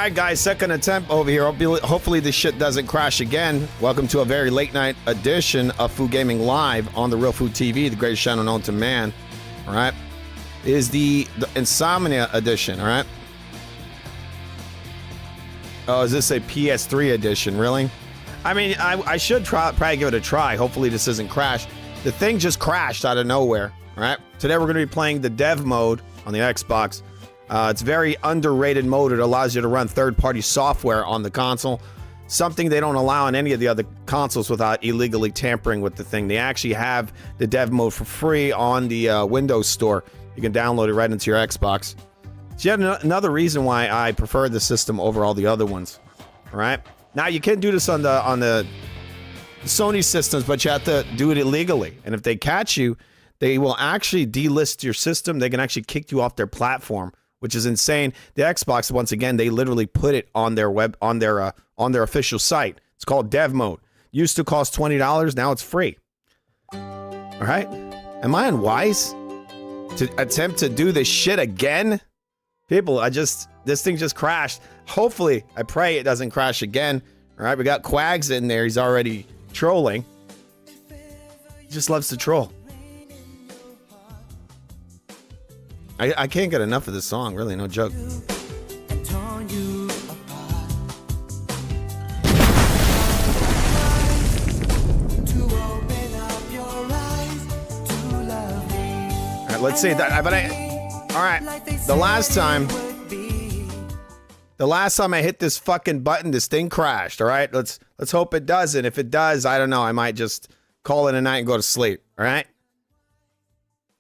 right, guys, second attempt over here. Hopefully this shit doesn't crash again. Welcome to a very late night edition of Food Gaming Live on the Real Food TV, the greatest channel known to man. All right, it is the Insomnia edition. All right. Oh, is this a PS3 edition? Really? I mean, I should probably give it a try. Hopefully this doesn't crash. The thing just crashed out of nowhere. All right. Today we're going to be playing the dev mode on the Xbox. It's very underrated mode. It allows you to run third-party software on the console. Something they don't allow on any of the other consoles without illegally tampering with the thing. They actually have the dev mode for free on the Windows Store. You can download it right into your Xbox. It's yet another reason why I prefer the system over all the other ones. All right. Now you can do this on the Sony systems, but you have to do it illegally. And if they catch you, they will actually delist your system. They can actually kick you off their platform, which is insane. The Xbox, once again, they literally put it on their on their official site. It's called dev mode. Used to cost $20. Now it's free. All right. Am I unwise to attempt to do this shit again? People, this thing just crashed. Hopefully, I pray it doesn't crash again. All right, we got Quags in there. He's already trolling. He just loves to troll. I can't get enough of this song, really, no joke. All right, let's see that. All right, the last time I hit this fucking button, this thing crashed. All right, let's hope it doesn't. If it does, I don't know. I might just call it a night and go to sleep. All right,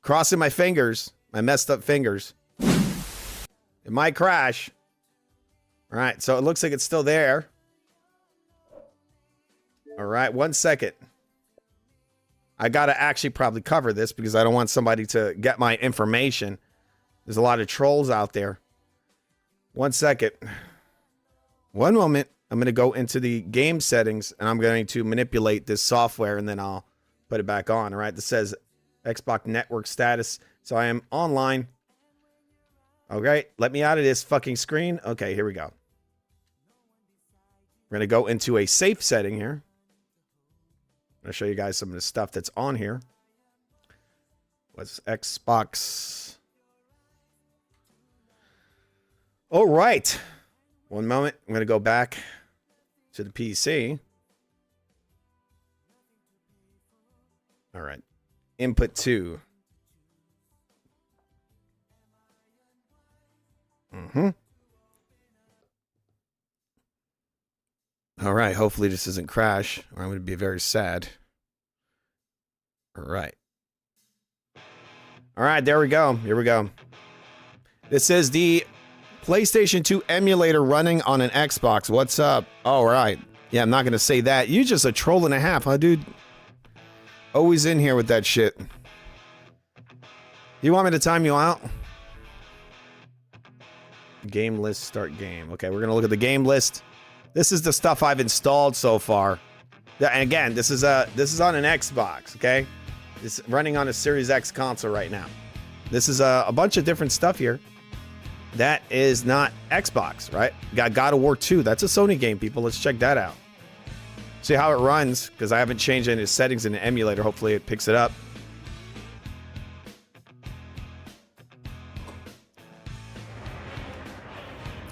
crossing my fingers. My messed up fingers. It might crash. All right, so it looks like it's still there. All right, 1 second. I gotta actually probably cover this because I don't want somebody to get my information. There's a lot of trolls out there. 1 second. One moment. I'm gonna go into the game settings and I'm going to manipulate this software and then I'll put it back on. All right, this says Xbox network status. So I am online. Okay, let me out of this fucking screen. Okay, here we go. We're going to go into a safe setting here. I'm going to show you guys some of the stuff that's on here. What's Xbox? All right. One moment. I'm going to go back to the PC. All right. Input 2. All right, hopefully this doesn't crash, or I'm going to be very sad. All right. All right, there we go. Here we go. This is the PlayStation 2 emulator running on an Xbox. What's up? All right. Yeah, I'm not going to say that. You just a troll and a half, huh, dude? Always in here with that shit. You want me to time you out? Game list, start game. Okay, we're gonna look at the game list. This is the stuff I've installed so far. And again, this is on an Xbox. Okay, it's running on a Series X console right now. This is a bunch of different stuff here. That is not Xbox, right? Got God of War 2. That's a Sony game, people. Let's check that out. See how it runs because I haven't changed any settings in the emulator. Hopefully, it picks it up.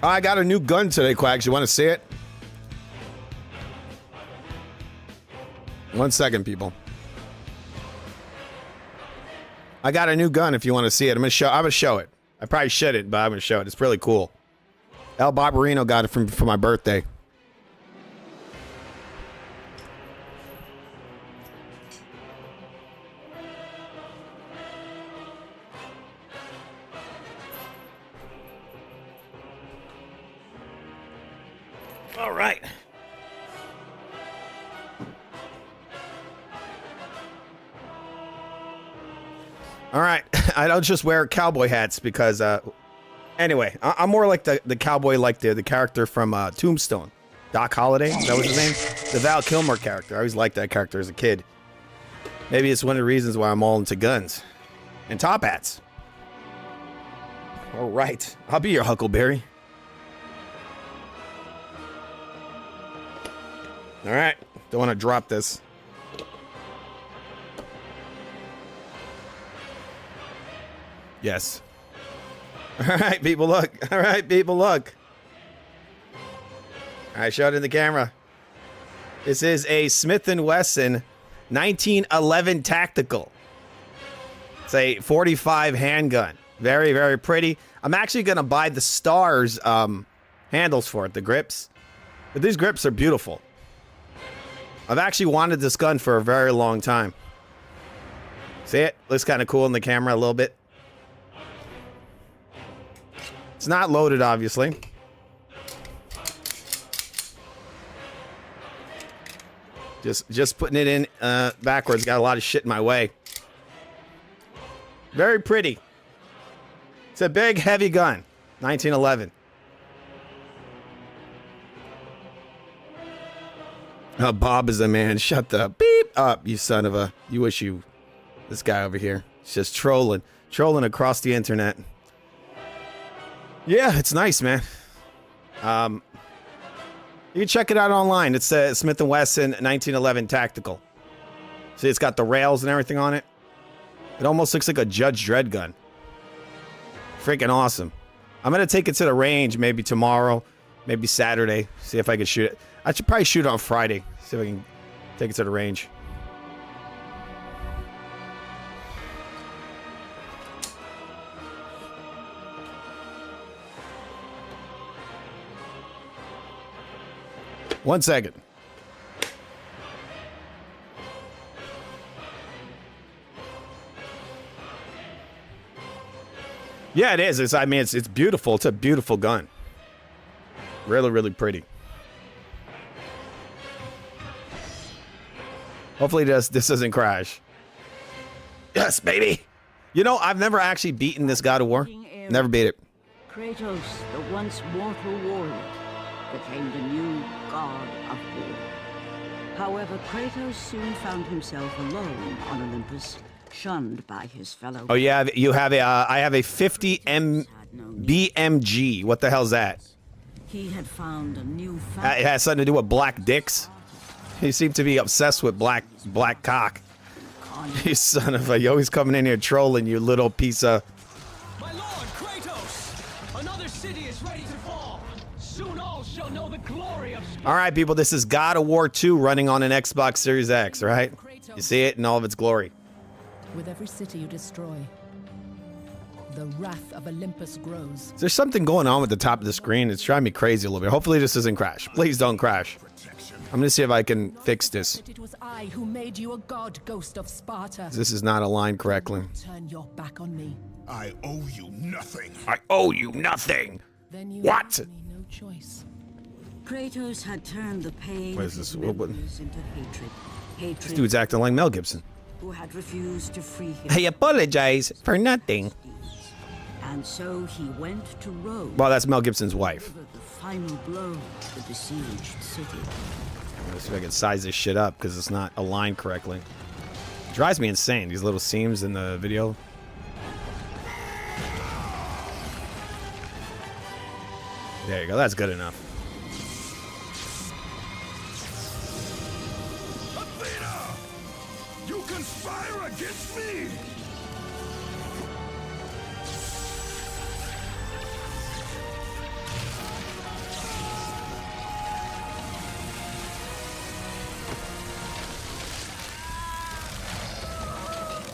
I got a new gun today, Quacks. You want to see it? 1 second, people. I got a new gun if you want to see it. I'm gonna show it. I probably shouldn't, but I'm gonna show it. It's really cool. El Barbarino got it for my birthday. All right. All right. I don't just wear cowboy hats because, anyway, I'm more like the cowboy, like the character from Tombstone. Doc Holliday, is that was his name? The Val Kilmer character. I always liked that character as a kid. Maybe it's one of the reasons why I'm all into guns and top hats. All right. I'll be your Huckleberry. All right. Don't want to drop this. Yes. All right, people, look. All right, people, look. All right, show it in the camera. This is a Smith & Wesson 1911 Tactical. It's a 45 handgun. Very, very pretty. I'm actually going to buy the Stars handles for it, the grips. But these grips are beautiful. I've actually wanted this gun for a very long time. See it? Looks kind of cool in the camera a little bit. It's not loaded, obviously. Just putting it in backwards. Got a lot of shit in my way. Very pretty. It's a big, heavy gun. 1911. Oh, Bob is a man. Shut the beep up, you son of a... You wish you... This guy over here. He's just trolling. Trolling across the internet. Yeah, it's nice, man. You can check it out online. It's a Smith & Wesson 1911 Tactical. See, it's got the rails and everything on it. It almost looks like a Judge Dredd gun. Freaking awesome. I'm going to take it to the range maybe tomorrow, maybe Saturday. See if I can shoot it. I should probably shoot it on Friday. See if I can take it to the range. One second. Yeah, it is. I mean, it's beautiful. It's a beautiful gun. Really, really pretty. Hopefully this doesn't crash. Yes, baby. You know, I've never actually beaten this God of War. Never beat it. Kratos, the once mortal warrior, became the new god of war. However, Kratos soon found himself alone on Olympus, shunned by his fellow. Oh, yeah, you have a. I have a 50 BMG. What the hell's that? He had found a new. It has something to do with black dicks. You seem to be obsessed with black cock. You son of a. You always coming in here trolling, you little piece of. My lord, Kratos! Another city is ready to fall. Soon all shall know the glory of... All right, people, this is God of War 2 running on an Xbox Series X, right? You see it in all of its glory. With every city you destroy, the wrath of Olympus grows. There's something going on with the top of the screen. It's driving me crazy a little bit. Hopefully this doesn't crash. Please don't crash. I'm gonna see if I can fix this. It was I who made you a god, ghost of Sparta. This is not aligned correctly. Turn your back on me. I owe you nothing. I owe you nothing. Then you What? have me no choice. Kratos had turned the pain What of is his this? What- memories into hatred. This dude's acting like Mel Gibson. Who had refused to free him. I apologize for nothing. And so he went to Rome. Well, that's Mel Gibson's wife. Deliver the final blow to the besieged city. Let's see if I can size this shit up because it's not aligned correctly. It drives me insane, these little seams in the video. There you go, that's good enough. Athena! You conspire against me!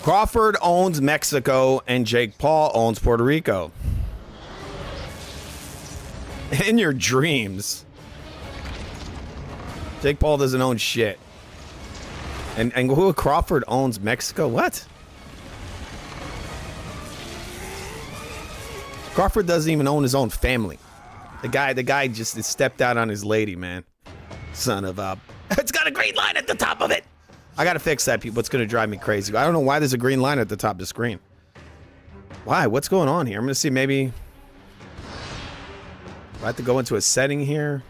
Crawford owns Mexico and Jake Paul owns Puerto Rico. In your dreams. Jake Paul doesn't own shit. And who Crawford owns Mexico? What? Crawford doesn't even own his own family. The guy just stepped out on his lady, man. Son of a... It's got a green line at the top of it. I gotta fix that, people. It's gonna drive me crazy. I don't know why there's a green line at the top of the screen. Why? What's going on here? I'm gonna see maybe... I have to go into a setting here.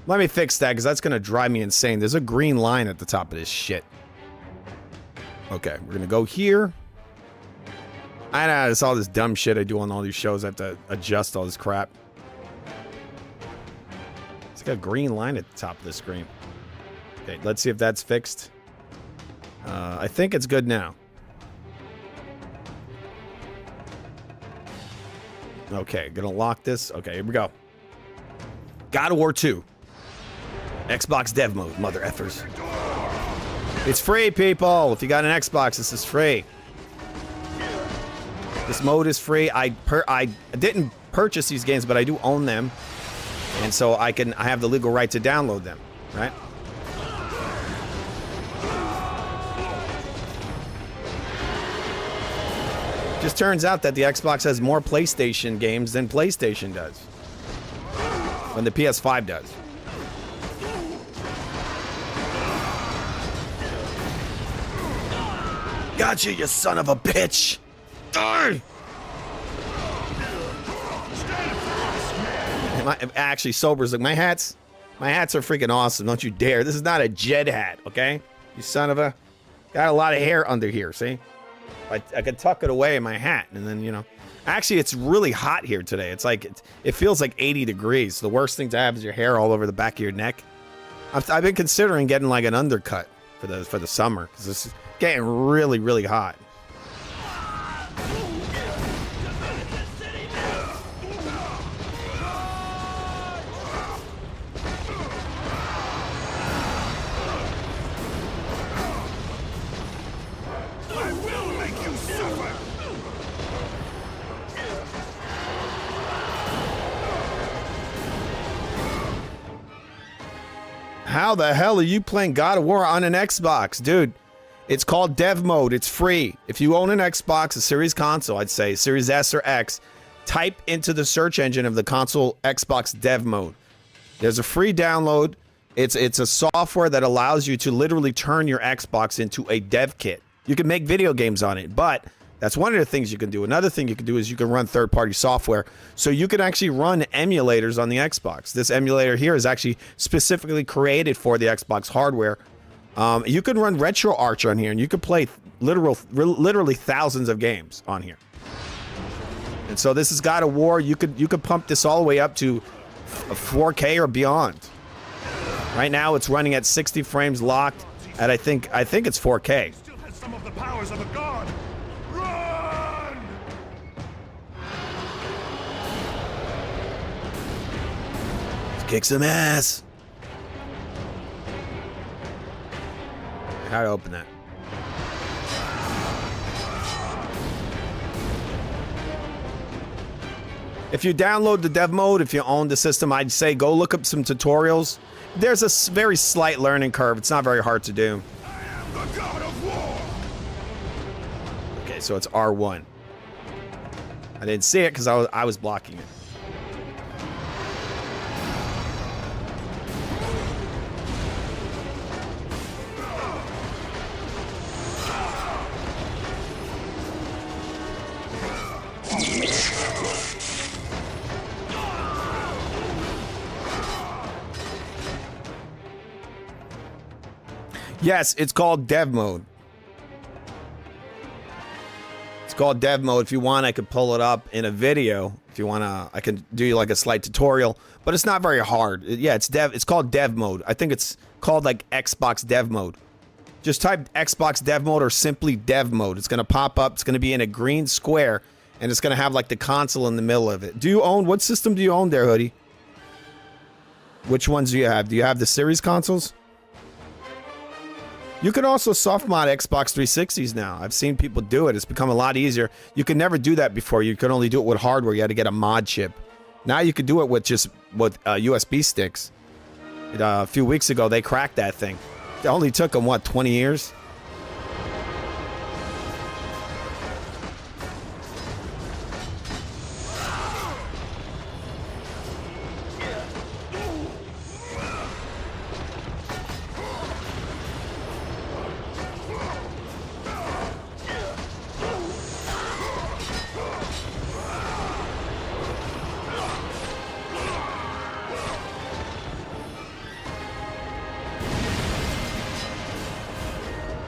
Let me fix that, because that's gonna drive me insane. There's a green line at the top of this shit. Okay, we're gonna go here. I know, it's all this dumb shit I do on all these shows. I have to adjust all this crap. It's got a green line at the top of the screen. Okay, let's see if that's fixed. I think it's good now. Okay, gonna lock this. Okay, here we go. God of War 2. Xbox dev mode, mother effers. It's free, people. If you got an Xbox, this is free. This mode is free. I didn't purchase these games, but I do own them, and so I have the legal right to download them, right? Just turns out that the Xbox has more PlayStation games than PlayStation does, when the PS5 does. Gotcha, you son of a bitch! Die! Actually, Sober's like, my hats are freaking awesome. Don't you dare. This is not a Jed hat, okay? You son of a... Got a lot of hair under here, see? I could tuck it away in my hat, and then, you know... Actually, it's really hot here today. It's like, it feels like 80 degrees. The worst thing to have is your hair all over the back of your neck. I've been considering getting like an undercut for the summer, because this is getting really, really hot. How the hell are you playing God of War on an Xbox? Dude, it's called dev mode. It's free. If you own an Xbox, a Series console, I'd say, Series S or X, type into the search engine of the console Xbox dev mode. There's a free download. It's a software that allows you to literally turn your Xbox into a dev kit. You can make video games on it, but that's one of the things you can do. Another thing you can do is you can run third-party software. So you can actually run emulators on the Xbox. This emulator here is actually specifically created for the Xbox hardware. You can run RetroArch on here, and you can play literally thousands of games on here. And so this is God of War. You could pump this all the way up to 4K or beyond. Right now it's running at 60 frames locked at I think it's 4K. Still has some of the powers of a god. Run! Let's kick some ass. How to open that? If you download the dev mode, if you own the system, I'd say go look up some tutorials. There's a very slight learning curve. It's not very hard to do. I am the god of war. Okay, so it's R1. I didn't see it because I was blocking it. Yes, it's called dev mode. It's called dev mode. If you want, I could pull it up in a video. If you want to, I can do like a slight tutorial, but it's not very hard. Yeah, it's called dev mode. I think it's called like Xbox dev mode. Just type Xbox dev mode or simply dev mode. It's going to pop up. It's going to be in a green square, and it's going to have like the console in the middle of it. What system do you own there, Hoodie? Which ones do you have? Do you have the Series consoles? You can also soft mod Xbox 360s now. I've seen people do it. It's become a lot easier. You could never do that before. You could only do it with hardware. You had to get a mod chip. Now you could do it with just USB sticks. A few weeks ago, they cracked that thing. It only took them, what, 20 years?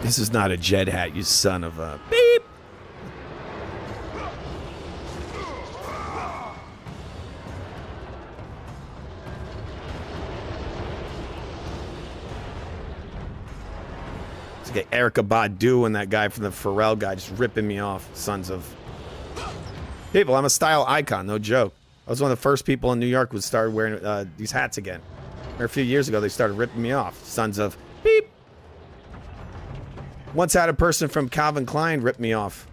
This is not a Jed hat, you son of a beep. Get Erykah Badu and that guy from the Pharrell guy just ripping me off. Sons of... People, I'm a style icon, no joke. I was one of the first people in New York who started wearing these hats again. Or a few years ago, they started ripping me off. Sons of... Beep! Once had a person from Calvin Klein rip me off.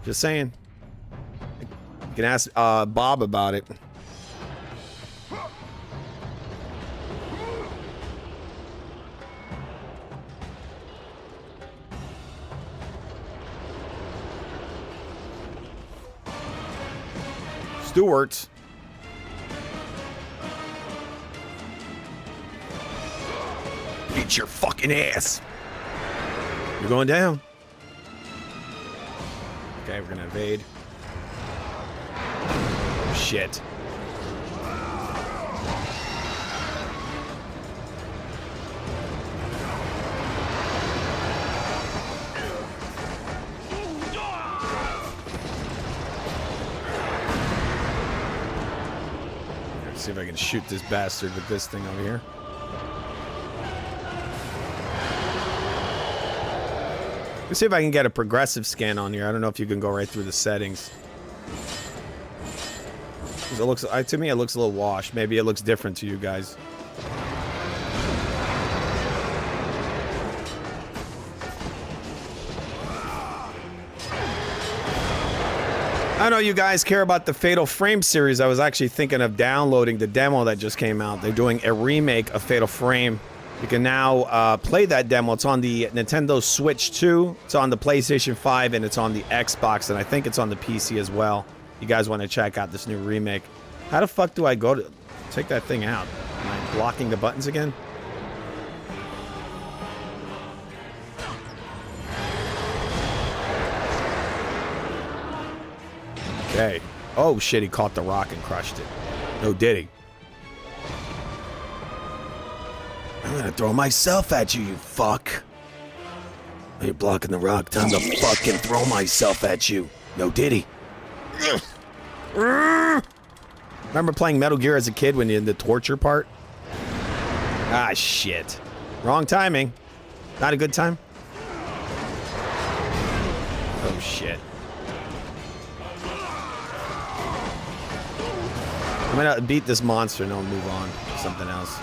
Just saying. You can ask Bob about it. Stewart. Beat your fucking ass. You're going down. Okay, we're gonna evade. Shit. Let's see if I can shoot this bastard with this thing over here. Let's see if I can get a progressive scan on here. I don't know if you can go right through the settings. It looks, to me, it looks a little washed. Maybe it looks different to you guys. I know you guys care about the Fatal Frame series. I was actually thinking of downloading the demo that just came out. They're doing a remake of Fatal Frame. You can now play that demo. It's on the Nintendo Switch 2, it's on the PlayStation 5, and it's on the Xbox, and I think it's on the PC as well. You guys want to check out this new remake. How the fuck do I go to take that thing out? Am I blocking the buttons again? Okay. Oh shit, he caught the rock and crushed it. No, did he? I'm gonna throw myself at you, you fuck. Oh, you're blocking the rock. Time to fucking throw myself at you. No, did he? Remember playing Metal Gear as a kid when you're in the torture part? Ah, shit. Wrong timing. Not a good time? Oh, shit. I'm gonna beat this monster and I'll move on to something else.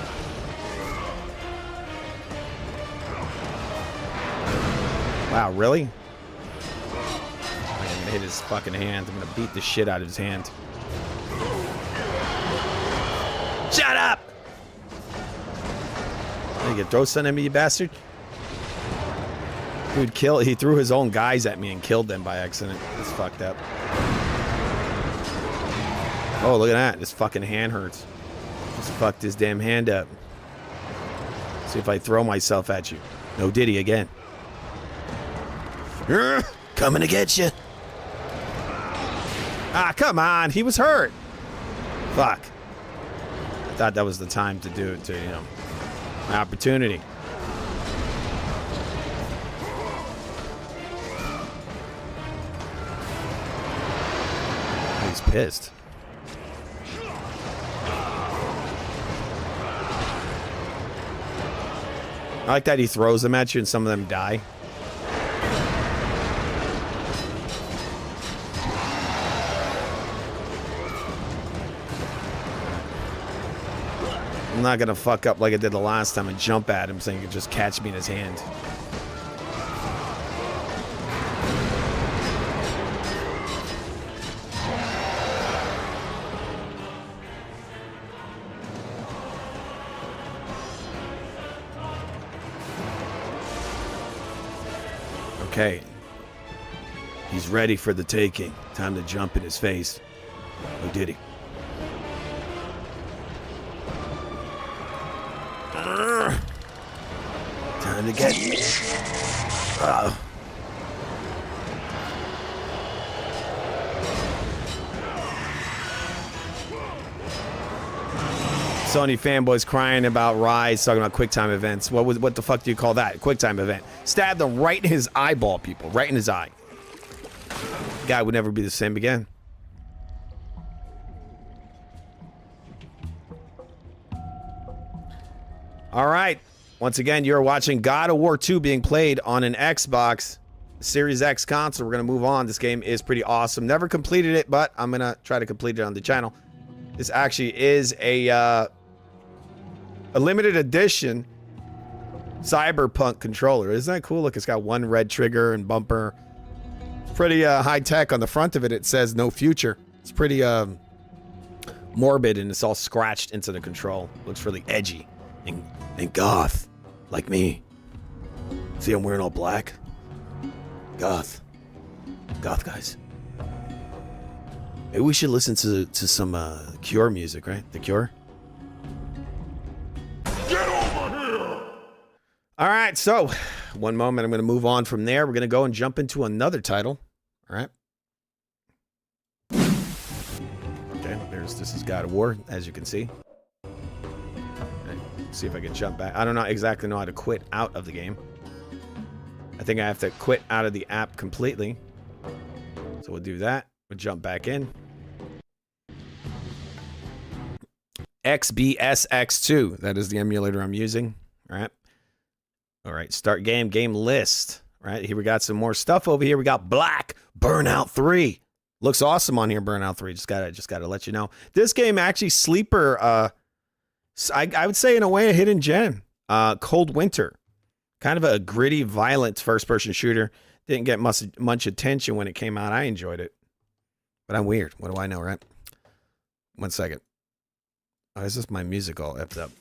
Wow, really? I'm gonna hit his fucking hand. I'm gonna beat the shit out of his hand. Shut up! You get throw something at me, you bastard? Dude, he threw his own guys at me and killed them by accident. That's fucked up. Oh, look at that. This fucking hand hurts. Just fucked his damn hand up. See if I throw myself at you. No diddy again. Coming to get you. Ah, come on. He was hurt. Fuck. I thought that was the time to do it, to, you know, my opportunity. He's pissed. I like that he throws them at you and some of them die. I'm not gonna fuck up like I did the last time and jump at him so he could just catch me in his hand. Okay. He's ready for the taking. Time to jump in his face. Oh, did he? Time to get... Sony fanboys crying about Rise, talking about QuickTime events. What the fuck do you call that? QuickTime event. Stabbed him right in his eyeball, people. Right in his eye. Guy would never be the same again. All right. Once again, you're watching God of War 2 being played on an Xbox Series X console. We're going to move on. This game is pretty awesome. Never completed it, but I'm going to try to complete it on the channel. This actually is a limited edition Cyberpunk controller. Isn't that cool? Look, it's got one red trigger and bumper. It's pretty high tech. On the front of it, it says no future. It's pretty morbid, and it's all scratched into the control. Looks really edgy and goth, like me. See, I'm wearing all black. Goth guys. Maybe we should listen to some Cure music, right? The Cure. Get over here! All right, so one moment. I'm going to move on from there. We're going to go and jump into another title. All right. Okay, this is God of War, as you can see. Okay, see if I can jump back. I don't exactly know how to quit out of the game. I think I have to quit out of the app completely. So we'll do that. We'll jump back in. XBSX2. That is the emulator I'm using. All right. All right. Start game. Game list. All right. Here we got some more stuff over here. We got Black Burnout 3. Looks awesome on here. Burnout 3. Just gotta let you know. This game actually sleeper. I would say in a way a hidden gem. Cold Winter. Kind of a gritty, violent first-person shooter. Didn't get much attention when it came out. I enjoyed it. But I'm weird. What do I know, right? 1 second. Oh, is this my music all effed up?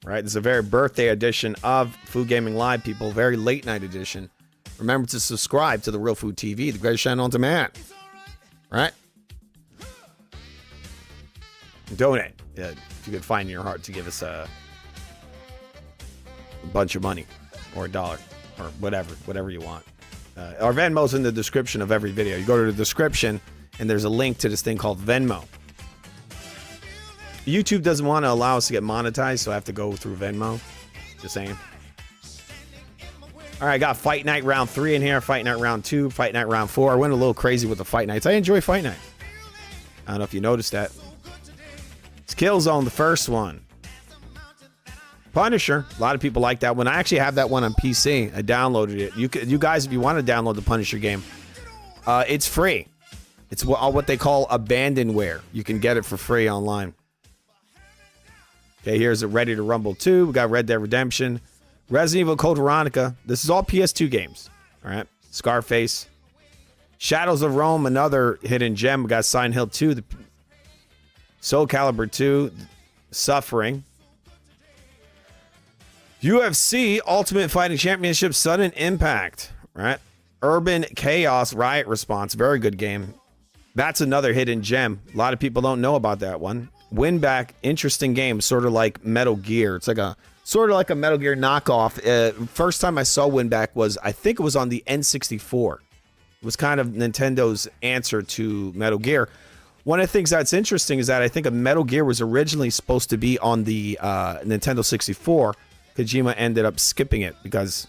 Right, this is a very birthday edition of Food Gaming Live, people. Very late night edition. Remember to subscribe to the Real Food TV, the greatest channel on demand. Right? Donate. If you could find in your heart to give us a bunch of money or $1 or whatever you want. Our Venmo's in the description of every video. You go to the description and there's a link to this thing called Venmo. YouTube doesn't want to allow us to get monetized, so I have to go through Venmo. Just saying. All right, I got Fight Night Round 3 in here, Fight Night Round 2, Fight Night Round 4. I went a little crazy with the Fight Nights. I enjoy Fight Night. I don't know if you noticed that. It's Killzone, the first one. Punisher. A lot of people like that one. I actually have that one on PC. I downloaded it. You guys, if you want to download the Punisher game, it's free. It's what they call abandonware. You can get it for free online. Okay, here's a Ready to Rumble 2. We got Red Dead Redemption. Resident Evil Code Veronica. This is all PS2 games. All right. Scarface. Shadows of Rome, another hidden gem. We got Silent Hill 2. The Soul Calibur 2. Suffering. UFC Ultimate Fighting Championship Sudden Impact. Right. Urban Chaos Riot Response. Very good game. That's another hidden gem. A lot of people don't know about that one. Winback, interesting game, sort of like Metal Gear. It's like a sort of like a Metal Gear knockoff. First time I saw Winback was, I think it was on the N64. It was kind of Nintendo's answer to Metal Gear. One of the things that's interesting is that I think a Metal Gear was originally supposed to be on the Nintendo 64. Kojima ended up skipping it because,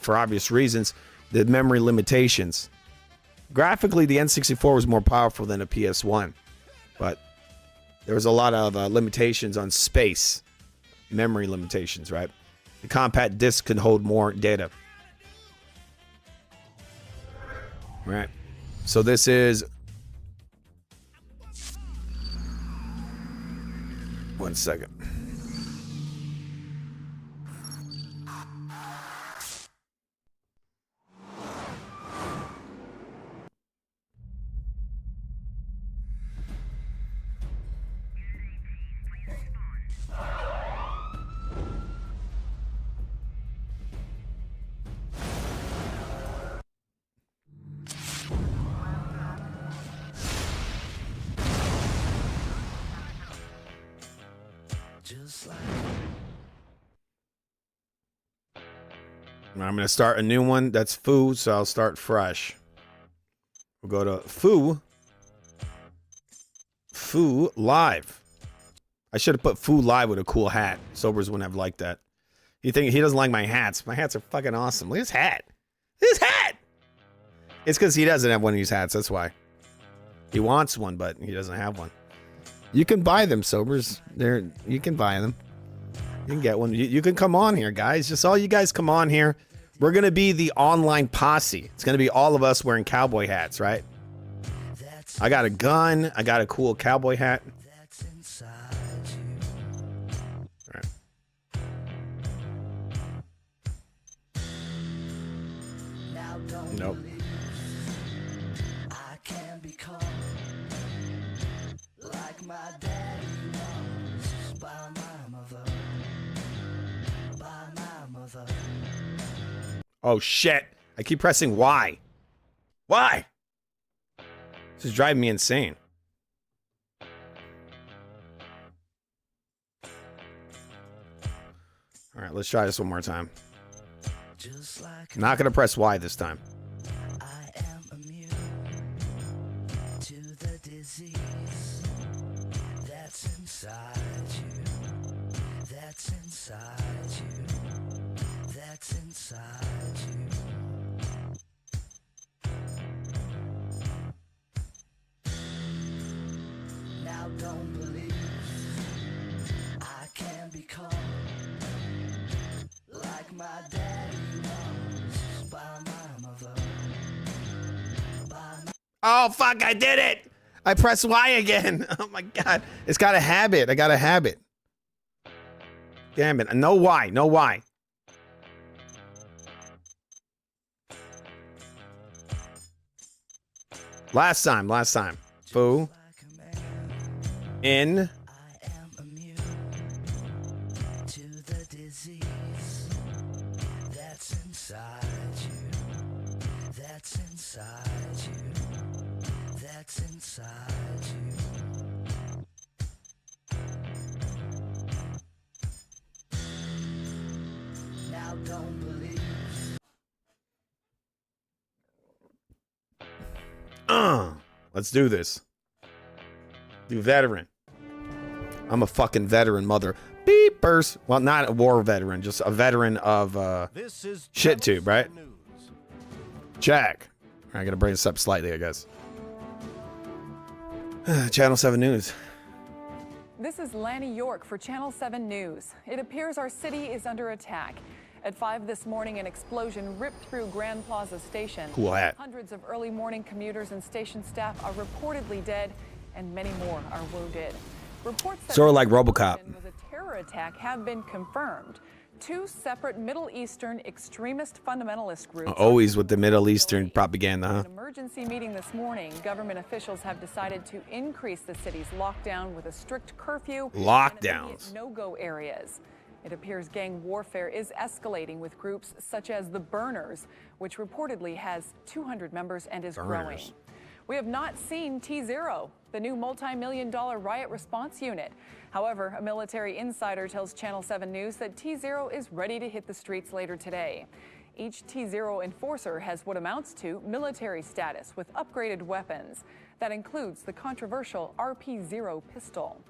for obvious reasons, the memory limitations. Graphically, the N64 was more powerful than a PS1, but there was a lot of limitations on space, memory limitations, right? The compact disc can hold more data. Right. So this is... 1 second. I'm going to start a new one. That's Foo, so I'll start fresh. We'll go to Foo. Foo Live. I should have put Foo Live with a cool hat. Sobers wouldn't have liked that. He doesn't like my hats. My hats are fucking awesome. Look at his hat. His hat! It's because he doesn't have one of these hats. That's why. He wants one, but he doesn't have one. You can buy them, Sobers. You can buy them. You can get one. You can come on here, guys. Just all you guys come on here. We're going to be the online posse. It's going to be all of us wearing cowboy hats, right? I got a gun. I got a cool cowboy hat. All right. Nope. Oh shit. I keep pressing Y. Why? This is driving me insane. All right, let's try this one more time. I'm not going to press Y this time. I am immune to the disease that's inside you. That's inside you. That's inside you. Now don't believe I can become like my daddy was by my mother. Oh, fuck, I did it. I pressed Y again. Oh, my God. It's got a habit. I got a habit. Damn it. No Y. No Y. Last time. Last time. Foo. In. I am immune to the disease that's inside you. That's inside you. That's inside you. Now don't believe. Let's do this. Do veteran. I'm a fucking veteran, mother beepers. Well, not a war veteran, just a veteran of This is ShitTube, right? News. Jack. I gotta bring this up slightly, I guess. Channel 7 News. This is Lanny York for Channel 7 News. It appears our city is under attack. At 5 this morning, an explosion ripped through Grand Plaza Station. Cool hat. Hundreds of early morning commuters and station staff are reportedly dead, and many more are wounded. Reports that Sort of like the RoboCop. explosion was a terror attack have been confirmed. Two separate Middle Eastern extremist fundamentalist groups. Always with the Middle Eastern propaganda, huh? An emergency meeting this morning, government officials have decided to increase the city's lockdown with a strict curfew. Lockdowns. And no-go areas. It appears gang warfare is escalating with groups such as the Burners, which reportedly has 200 members and is growing. We have not seen T-Zero, the new multi-million-dollar riot response unit. However, a military insider tells Channel 7 News that T-Zero is ready to hit the streets later today. Each T-Zero enforcer has what amounts to military status with upgraded weapons. That includes the controversial RP-0 pistol.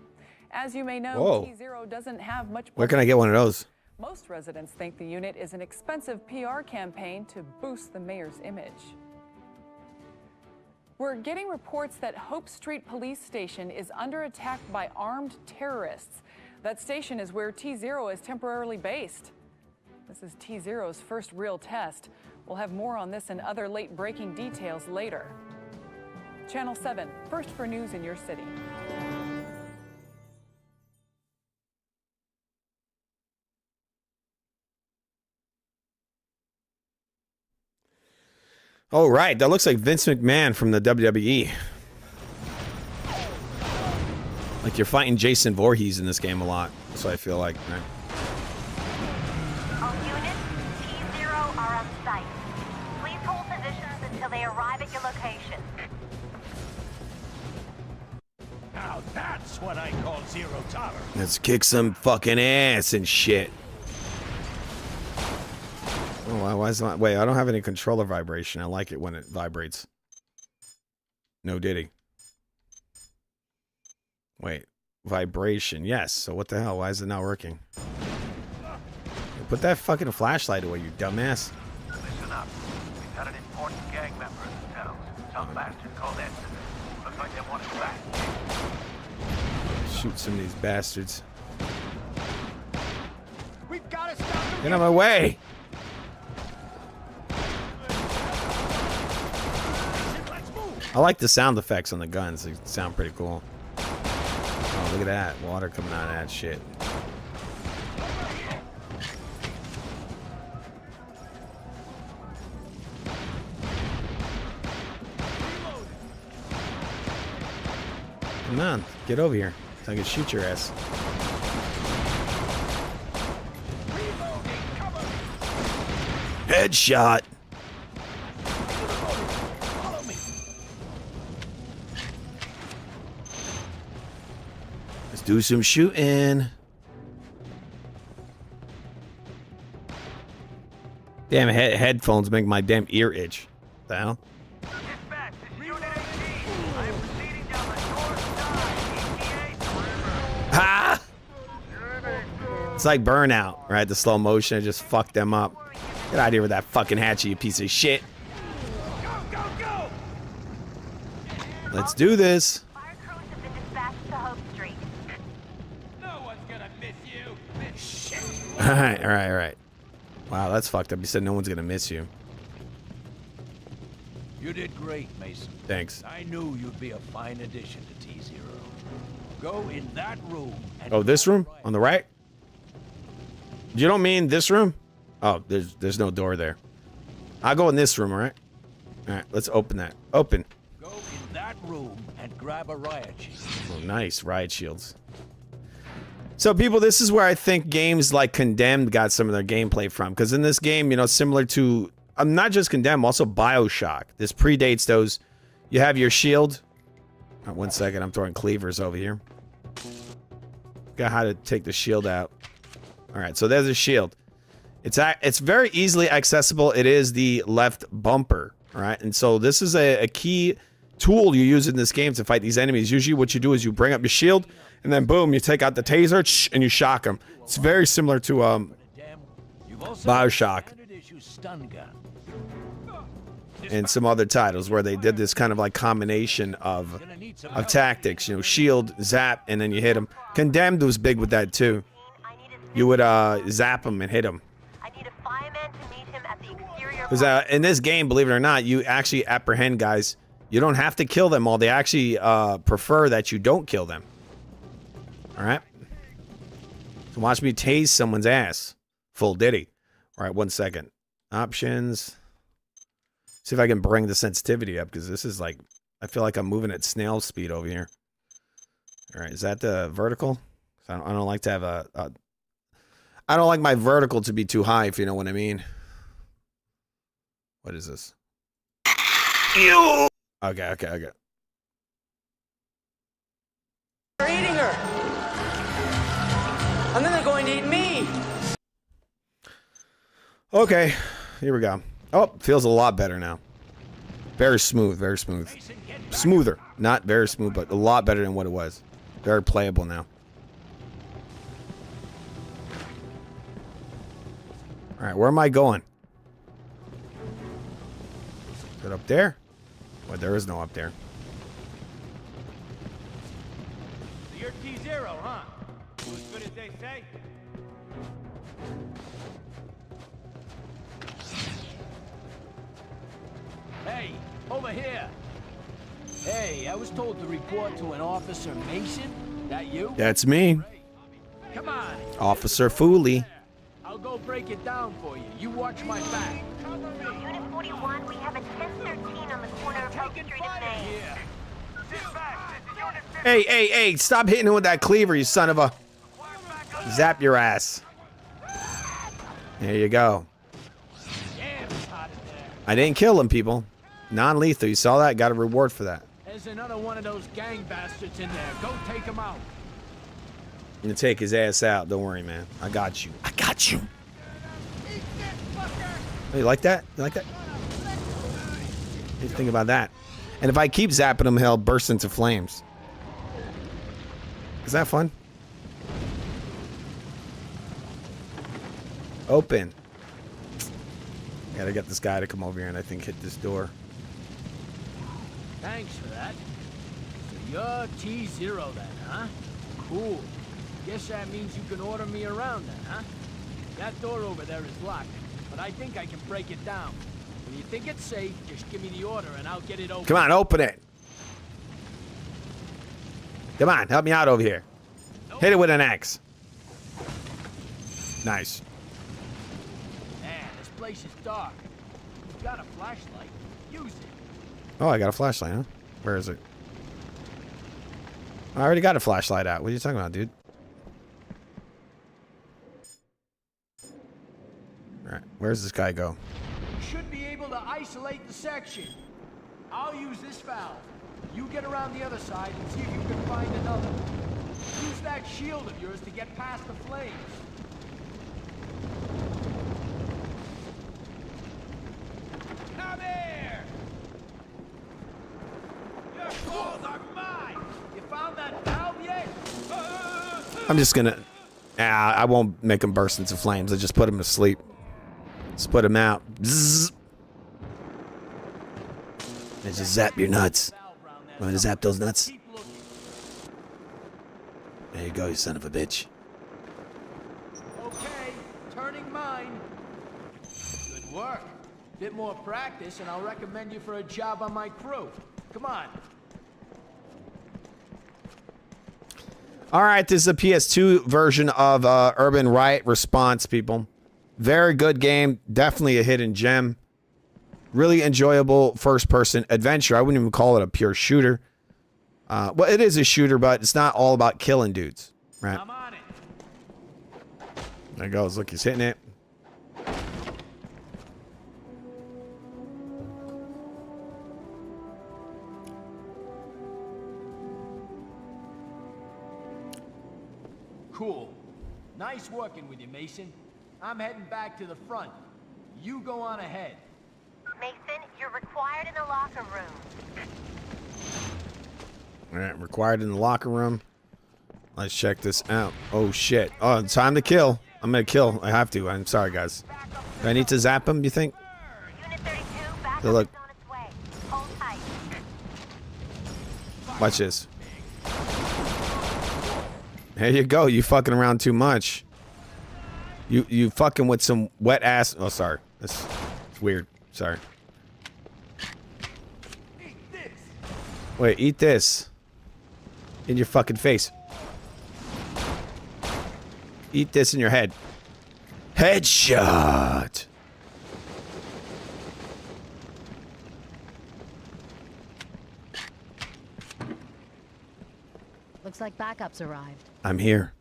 As you may know, Whoa. T-Zero doesn't have much. Where can I get one of those? Most residents think the unit is an expensive PR campaign to boost the mayor's image. We're getting reports that Hope Street Police Station is under attack by armed terrorists. That station is where T-Zero is temporarily based. This is T-Zero's first real test. We'll have more on this and other late-breaking details later. Channel 7, first for news in your city. Oh, right. That looks like Vince McMahon from the WWE. Like you're fighting Jason Voorhees in this game a lot. That's what I feel like. Right? All units, T-Zero are on site. Please hold positions until they arrive at your location. Now that's what I call zero tolerance. Let's kick some fucking ass and shit. Oh, why is that? Wait, I don't have any controller vibration. I like it when it vibrates. No diddy. Wait, vibration. Yes. So what the hell? Why is it not working? Put that fucking flashlight away, you dumbass. Listen up. We've got an important gang member in the town. Some bastard called Edson. Looks like they want us back. Shoot some of these bastards. We've got to stop them. Get out of my way! I like the sound effects on the guns. They sound pretty cool. Oh, look at that. Water coming out of that shit. Come on, get over here so I can shoot your ass. Headshot. Let's do some shooting. Damn, headphones make my damn ear itch. What the hell? Dispatch, this is Unit 18. I am proceeding down the north side. ETA perimeter. Ha! It's like Burnout, right? The slow motion just fucked them up. Get out of here with that fucking hatchet, you piece of shit. Go, go, go! Let's do this. Fire crews have been dispatched to Hope Street. No one's gonna miss you. This shit. All right, all right, all right. Wow, that's fucked up. You said no one's gonna miss you. You did great, Mason. Thanks. I knew you'd be a fine addition to T-0. Go in that room. And Oh, this room on the right? You don't mean this room? Oh, there's no door there. I'll go in this room, all right? All right, let's open that. Open. Go in that room and grab a riot shield. Oh, nice. Riot shields. So, people, this is where I think games like Condemned got some of their gameplay from. Because in this game, you know, similar to... not just Condemned, also Bioshock. This predates those. You have your shield. Oh, 1 second, I'm throwing cleavers over here. Got how to take the shield out. All right, so there's a shield. It's very easily accessible. It is the left bumper, all right? And so this is a key tool you use in this game to fight these enemies. Usually what you do is you bring up your shield, and then boom, you take out the taser, and you shock them. It's very similar to Bioshock and some other titles where they did this kind of like combination of tactics. You know, shield, zap, and then you hit them. Condemned was big with that too. You would zap them and hit them. I need a fireman to meet him at the exterior. Because in this game, believe it or not, you actually apprehend guys. You don't have to kill them all. They actually prefer that you don't kill them. All right? So watch me tase someone's ass. Full Diddy. All right, 1 second. Options. See if I can bring the sensitivity up, because this is like... I feel like I'm moving at snail speed over here. All right, is that the vertical? I don't like to have a... I don't like my vertical to be too high, if you know what I mean. What is this? Ew! Okay. They're eating her! And then they're going to eat me! Okay, here we go. Oh, feels a lot better now. Very smooth, very smooth. Smoother. Not very smooth, but a lot better than what it was. Very playable now. Alright, where am I going? Is it up there? Well, there is no up there. So you're T-0, huh? As good as they say? Hey, over here. Hey, I was told to report to an Officer Mason. That you? That's me. Come on. Officer Fooley. I'll go break it down for you. You watch my back. Unit 41, we have a 1013 on the corner of Hope Street and Main. Here. Hey, stop hitting him with that cleaver, you son of a... Zap your ass. There you go. I didn't kill him, people. Non-lethal, you saw that? Got a reward for that. There's another one of those gang bastards in there. Go take him out. I'm gonna take his ass out. Don't worry, man. I got you. I got you. Oh, you like that? You like that? What do you think about that? And if I keep zapping him, he'll burst into flames. Is that fun? Open. Gotta get this guy to come over here and I think hit this door. Thanks for that. So you're T-0 then, huh? Cool. Guess that means you can order me around then, huh? That door over there is locked, but I think I can break it down. When you think it's safe, just give me the order and I'll get it open. Come on, open it. Come on, help me out over here. Hit it with an axe. Nice. Man, this place is dark. You've got a flashlight. Use it. Oh, I got a flashlight, huh? Where is it? I already got a flashlight out. What are you talking about, dude? Alright, where's this guy go? You should be able to isolate the section. I'll use this valve. You get around the other side and see if you can find another. Use that shield of yours to get past the flames. Come here! Your balls are mine! You found that valve yet? I'm just gonna... I won't make him burst into flames. I just put him to sleep. Just put him out. Bzzz. And just zap your nuts. Want me to zap those nuts? There you go, you son of a bitch. Okay, turning mine. Good work. Bit more practice and I'll recommend you for a job on my crew. Come on. Alright, this is a PS2 version of Urban Riot Response, people. Very good game. Definitely a hidden gem. Really enjoyable first-person adventure. I wouldn't even call it a pure shooter. Well, it is a shooter, but it's not all about killing dudes, right? I'm on it. There it goes. Look, he's hitting it. Cool. Nice working with you, Mason. I'm heading back to the front. You go on ahead. Mason, you're required in the locker room. All right, required in the locker room. Let's check this out. Oh, shit. Oh, it's time to kill. I'm going to kill. I have to. I'm sorry, guys. Do I need to zap him, you think? Unit 32, back So look. on its way. Hold tight. Watch this. There you go. You fucking around too much. You fucking with some wet ass. Oh, sorry. That's weird. Sorry. Wait, eat this. In your fucking face. Eat this in your head. Headshot. Looks like backups arrived. I'm here.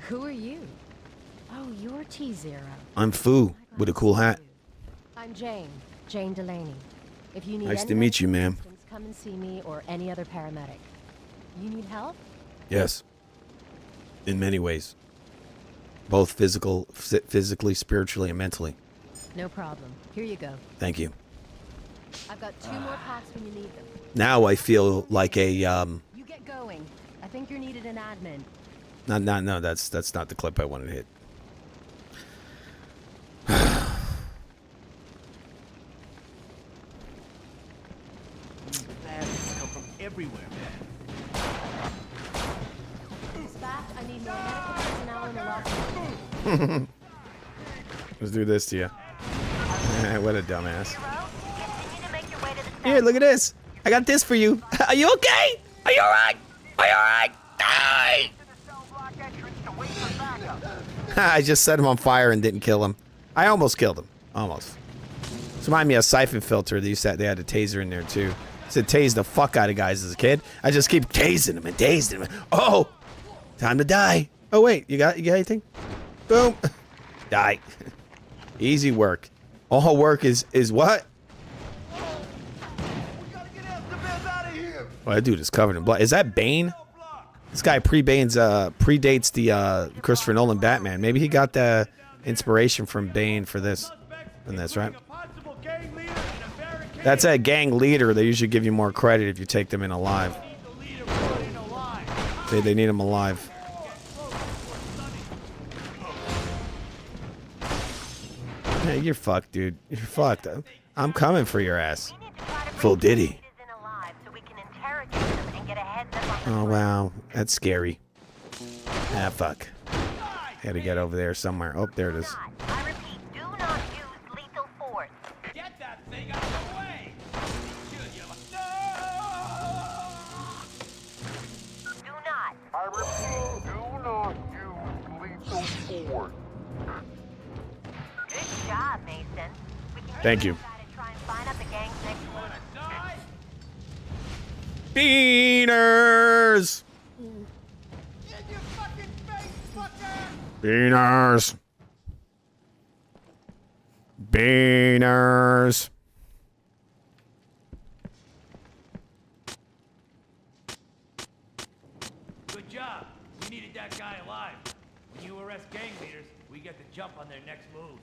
Who are you? Oh, you're T-Zero. I'm Fu with a cool hat. I'm Jane Delaney. If you need Nice any to meet you, ma'am. assistance, come and see me or any other paramedic. You need help? Yes. In many ways. Both physically, spiritually, and mentally. No problem. Here you go. Thank you. I've got 2 more packs when you need them. Now I feel like a You get going. I think you're needed in admin. no, that's not the clip I wanted to hit. Come from everywhere, man. In fact, I need more medical personnel in the locker room. Let's do this to you. What a dumbass. Continue to make your way to the Here, look at this. I got this for you. Are you okay? Are you alright? Are you alright? Die! I just set him on fire and didn't kill him. I almost killed him. Almost. This reminds me of Siphon Filter. They had a taser in there too. Used to tase the fuck out of guys as a kid. I just keep tasing them and tasing them. Oh! Time to die. Oh wait, you got anything? Boom. Die. Easy work. All work is what? Well, that dude is covered in blood. Is that Bane? This guy predates the Christopher Nolan Batman. Maybe he got the inspiration from Bane for this. And that's right. That's a gang leader. They usually give you more credit if you take them in alive. They need him alive. Hey, you're fucked, dude. You're fucked. I'm coming for your ass. Full Diddy. Oh, wow. That's scary. Ah, fuck. Had to get over there somewhere. Oh, there it is. I repeat, do not use lethal force. Get that thing out of the way! Kill you. Do not. I repeat, do not use lethal force. Good job, Mason. We can Thank you. try to find out the gang's next move. Die! Beaners! In your fucking face, fucker! Beaners! Beaners! Good job. We needed that guy alive. When you arrest gang leaders, we get to jump on their next moves.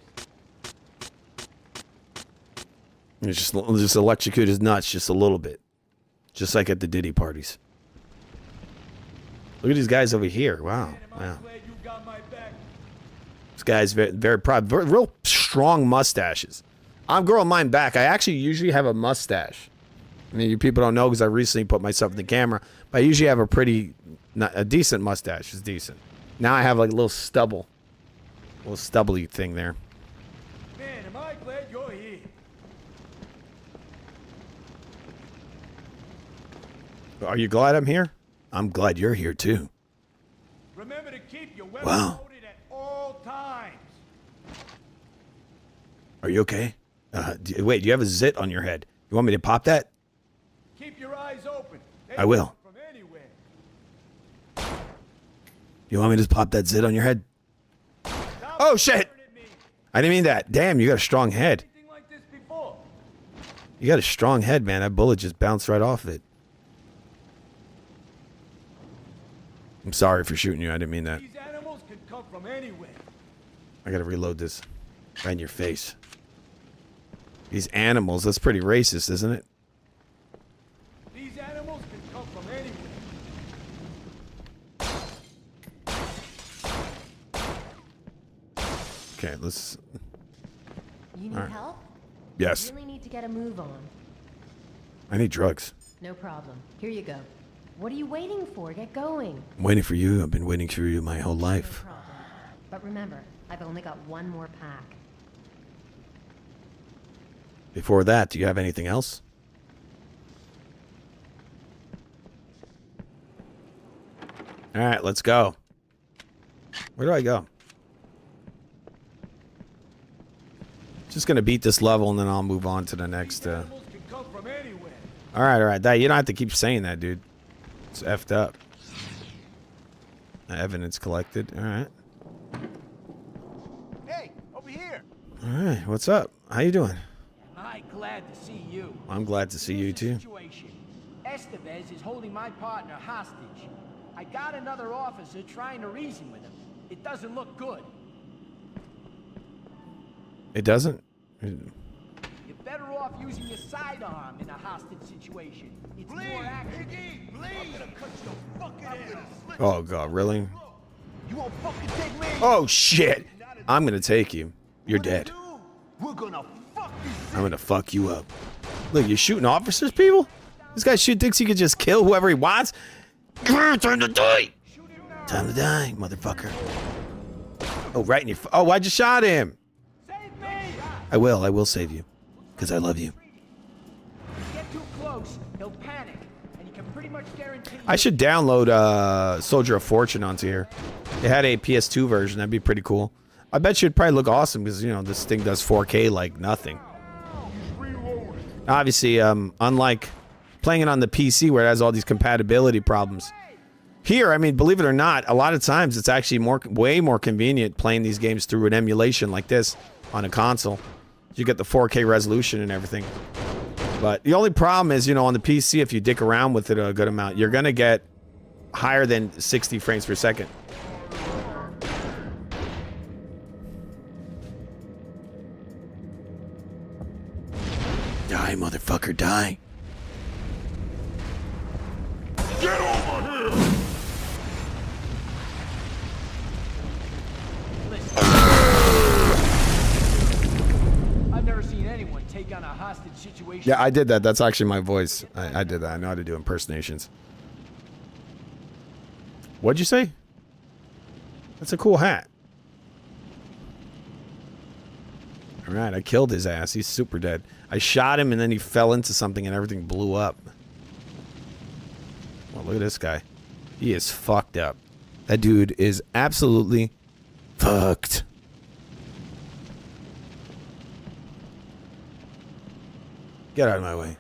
You just electrocute his nuts just a little bit. Just like at the Diddy parties. Look at these guys over here. Wow. Wow. This guy's very, very proud. Real strong mustaches. I'm growing mine back. I actually usually have a mustache. I mean, you people don't know because I recently put myself in the camera. But I usually have a decent mustache. It's decent. Now I have like a little stubble. A little stubbly thing there. Man, am I glad you're here. Are you glad I'm here? I'm glad you're here too. Remember to keep your weapons Wow. loaded at all times. Are you okay? Wait, do you have a zit on your head? You want me to pop that? Keep your eyes open. They I will. come From anywhere. You want me to pop that zit on your head? Oh shit! I didn't mean that. Damn, you got a strong head. Anything like this before? You got a strong head, man. That bullet just bounced right off it. I'm sorry for shooting you. I didn't mean that. These animals can come from anywhere. I gotta reload this. Right in your face. These animals, that's pretty racist, isn't it? These animals can come from anywhere. Okay, let's... You need All right. help? Yes. You really need to get a move on. I need drugs. No problem. Here you go. What are you waiting for? Get going. I'm waiting for you. I've been waiting for you my whole No life. problem. But remember, I've only got one more pack. Before that, do you have anything else? All right, let's go. Where do I go? Just gonna beat this level and then I'll move on to the next. Animals can come from anywhere. All right. That you don't have to keep saying that, dude. It's effed up. Evidence collected. All right. Hey, over here. All right. What's up? How you doing? Am I glad to see you? I'm glad to see you too. Situation. Estevez is holding my partner hostage. I got another officer trying to reason with him. It doesn't look good. It doesn't. You're better off using your sidearm in a hostage situation. It's more accurate. I'm gonna cut your fucking head off. Oh god, really? You won't fucking take me. Oh shit! I'm gonna take you. You're dead. We're gonna fuck you. I'm gonna fuck you up. Look, you're shooting officers, people? This guy thinks he could just kill whoever he wants? Time to die! Time to die, motherfucker. Oh, right in your... Oh, I just shot him! Save me! I will save you. Because I love you. If you get too close, he'll panic, and you can pretty much guarantee. I should download Soldier of Fortune onto here. It had a PS2 version. That'd be pretty cool. I bet you it'd probably look awesome because, you know, this thing does 4K like nothing. Obviously, unlike playing it on the PC where it has all these compatibility problems. Here, I mean, believe it or not, a lot of times it's actually way more convenient playing these games through an emulation like this on a console. You get the 4K resolution and everything. But the only problem is, you know, on the PC, if you dick around with it a good amount, you're going to get higher than 60 frames per second. Die, motherfucker, die. Get over here! I've never seen anyone take on a hostage situation. Yeah, I did that. That's actually my voice. I did that. I know how to do impersonations. What'd you say? That's a cool hat. All right, I killed his ass. He's super dead. I shot him, and then he fell into something, and everything blew up. Well, look at this guy. He is fucked up. That dude is absolutely fucked. Get out of my way.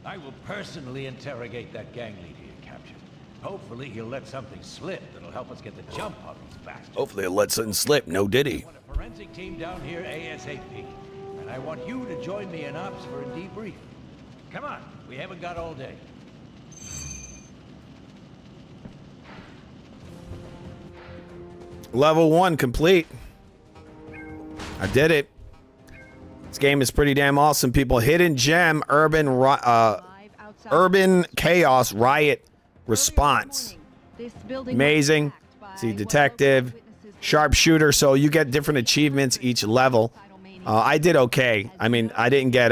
I will personally interrogate that gang leader you captured. Hopefully he'll let something slip that'll help us get the jump on these bastards. Hopefully he'll let something slip. No diddy. I want a forensic team down here ASAP. And I want you to join me in ops for a debrief. Come on, we haven't got all day. Level 1 complete. I did it. This game is pretty damn awesome, people. Hidden Gem, Urban Chaos Riot Response. Amazing. See, Detective, Sharpshooter. So you get different achievements each level. I did okay. I mean, I didn't get,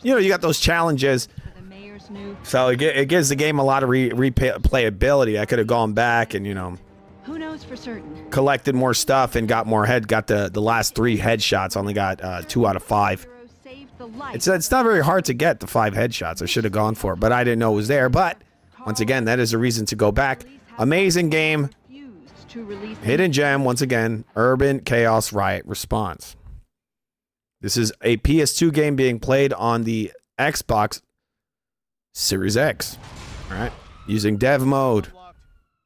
you got those challenges. So it gives the game a lot of replayability. I could have gone back and, who knows for certain? Collected more stuff and got more got the last 3 headshots. Only got 2 out of 5. It's not very hard to get the 5 headshots. I should have gone for it, but I didn't know it was there. But once again, that is a reason to go back. Amazing game. Hidden Gem, once again, Urban Chaos Riot Response. This is a PS2 game being played on the Xbox Series X. All right, using dev mode.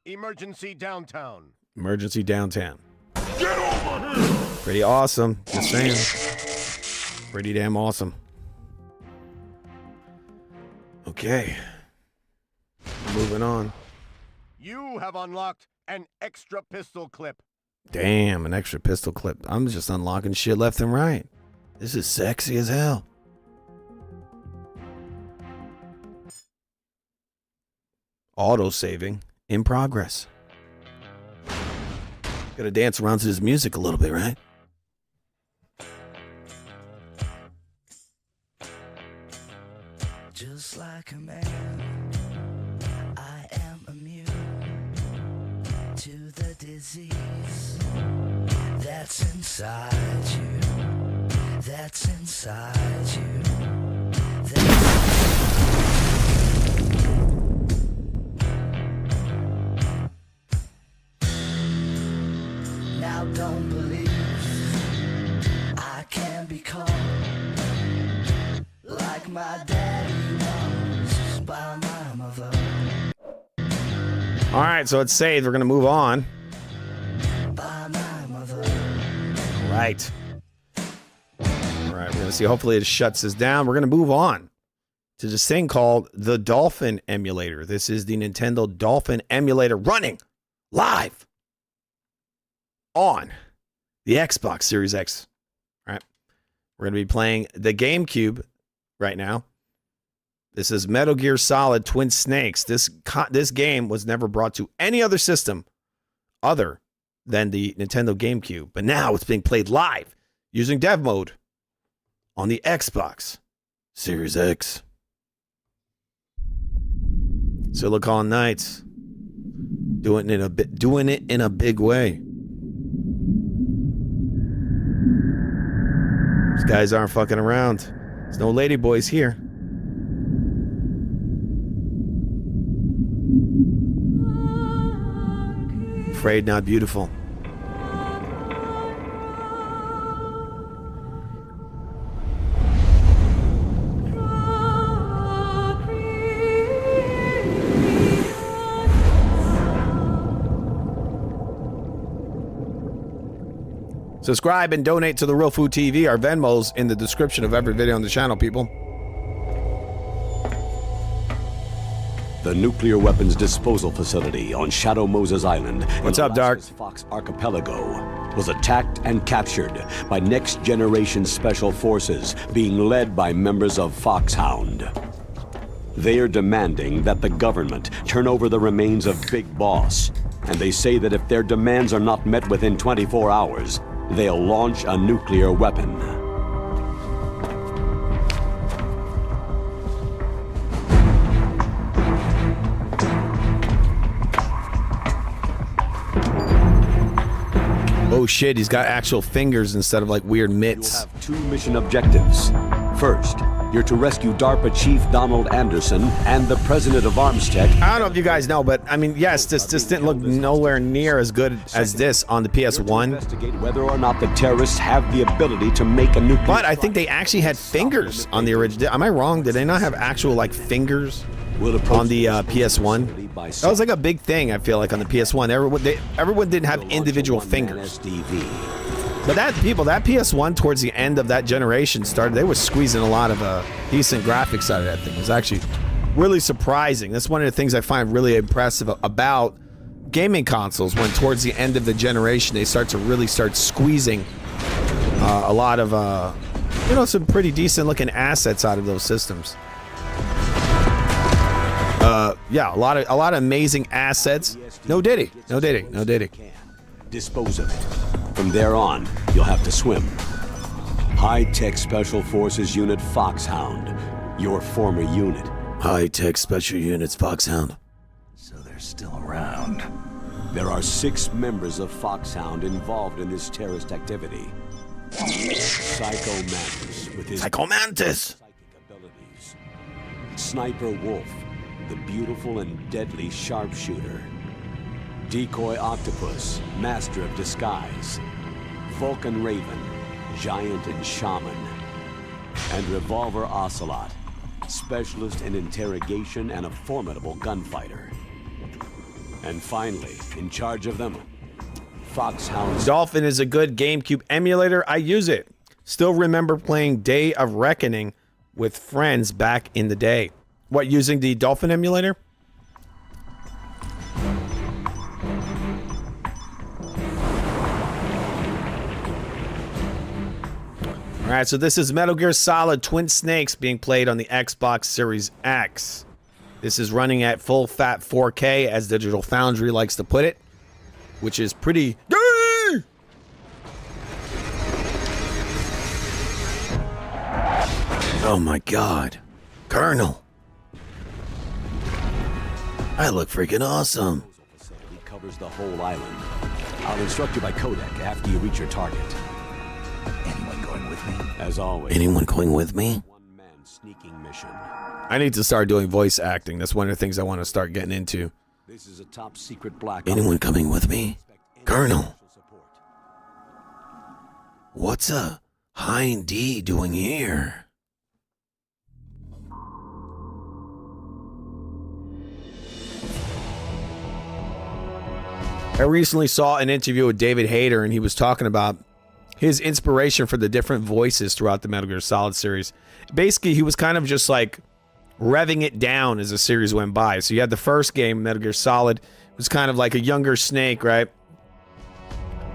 Emergency downtown. Emergency downtown. Get over here! Pretty awesome. Just saying. Pretty damn awesome. Okay. Moving on. You have unlocked an extra pistol clip. Damn, an extra pistol clip. I'm just unlocking shit left and right. This is sexy as hell. Auto-saving in progress. Gotta dance around to this music a little bit, right? Just like a man, I am immune to the disease that's inside you. That's inside you. Now don't believe I can be caught like my daddy was by my mother. All right, so it's saved. We're gonna move on. By my mother. All right. All right, we're gonna see. Hopefully, it shuts us down. We're gonna move on to this thing called the Dolphin Emulator. This is the Nintendo Dolphin Emulator running live on the Xbox Series X. All right, we're gonna be playing the GameCube right now. This is Metal Gear Solid Twin Snakes. This game was never brought to any other system other than the Nintendo GameCube, but now it's being played live using dev mode on the Xbox Series X. Silicon Knights doing it in a big way. These guys aren't fucking around. There's no ladyboys here. Afraid Not Beautiful. Subscribe and donate to The Real Food TV. Our Venmo's in the description of every video on the channel, people. The nuclear weapons disposal facility on Shadow Moses Island What's up, Dark? Fox Archipelago was attacked and captured by Next Generation Special Forces being led by members of Foxhound. They are demanding that the government turn over the remains of Big Boss, and they say that if their demands are not met within 24 hours, they'll launch a nuclear weapon. Oh shit, he's got actual fingers instead of like weird mitts. You have 2 mission objectives. First, you're to rescue DARPA Chief Donald Anderson and the president of Armstech. I don't know if you guys know, but I mean, yes, this didn't look nowhere near as good as this on the PS1. Investigate whether or not the terrorists have the ability to make a nuclear. But I think they actually had fingers on the original. Am I wrong? Did they not have actual like fingers on the PS1? That was like a big thing. I feel like on the PS1, everyone didn't have individual fingers. But that PS1 towards the end of that generation they were squeezing a lot of decent graphics out of that thing. It was actually really surprising. That's one of the things I find really impressive about gaming consoles, when towards the end of the generation they start squeezing a lot of some pretty decent looking assets out of those systems. Yeah, a lot of amazing assets. No Diddy. Dispose of it. From there on, you'll have to swim. High-Tech Special Forces Unit Foxhound, your former unit. High-Tech Special Units Foxhound. So they're still around. There are 6 members of Foxhound involved in this terrorist activity. Psycho Mantis with his Psycho Mantis! psychic abilities. Sniper Wolf, the beautiful and deadly sharpshooter. Decoy Octopus, Master of Disguise. Vulcan Raven, Giant and Shaman. And Revolver Ocelot, Specialist in Interrogation and a formidable gunfighter. And finally, in charge of them, Foxhound. Dolphin is a good GameCube emulator. I use it. Still remember playing Day of Reckoning with friends back in the day. What, using the Dolphin emulator? All right, so this is Metal Gear Solid Twin Snakes being played on the Xbox Series X. This is running at full fat 4K, as Digital Foundry likes to put it, which is pretty... Oh my god. Colonel. I look freaking awesome. He covers the whole island. I'll instruct you by codec after you reach your target. Anyone going with me? As always. Anyone going with me? One-man sneaking mission. I need to start doing voice acting. That's one of the things I want to start getting into. This is a top secret black. Anyone coming with me? Colonel. What's a Hind D doing here? I recently saw an interview with David Hayter, and he was talking about his inspiration for the different voices throughout the Metal Gear Solid series. Basically, he was kind of just like revving it down as the series went by. So you had the first game, Metal Gear Solid, it was kind of like a younger Snake, right?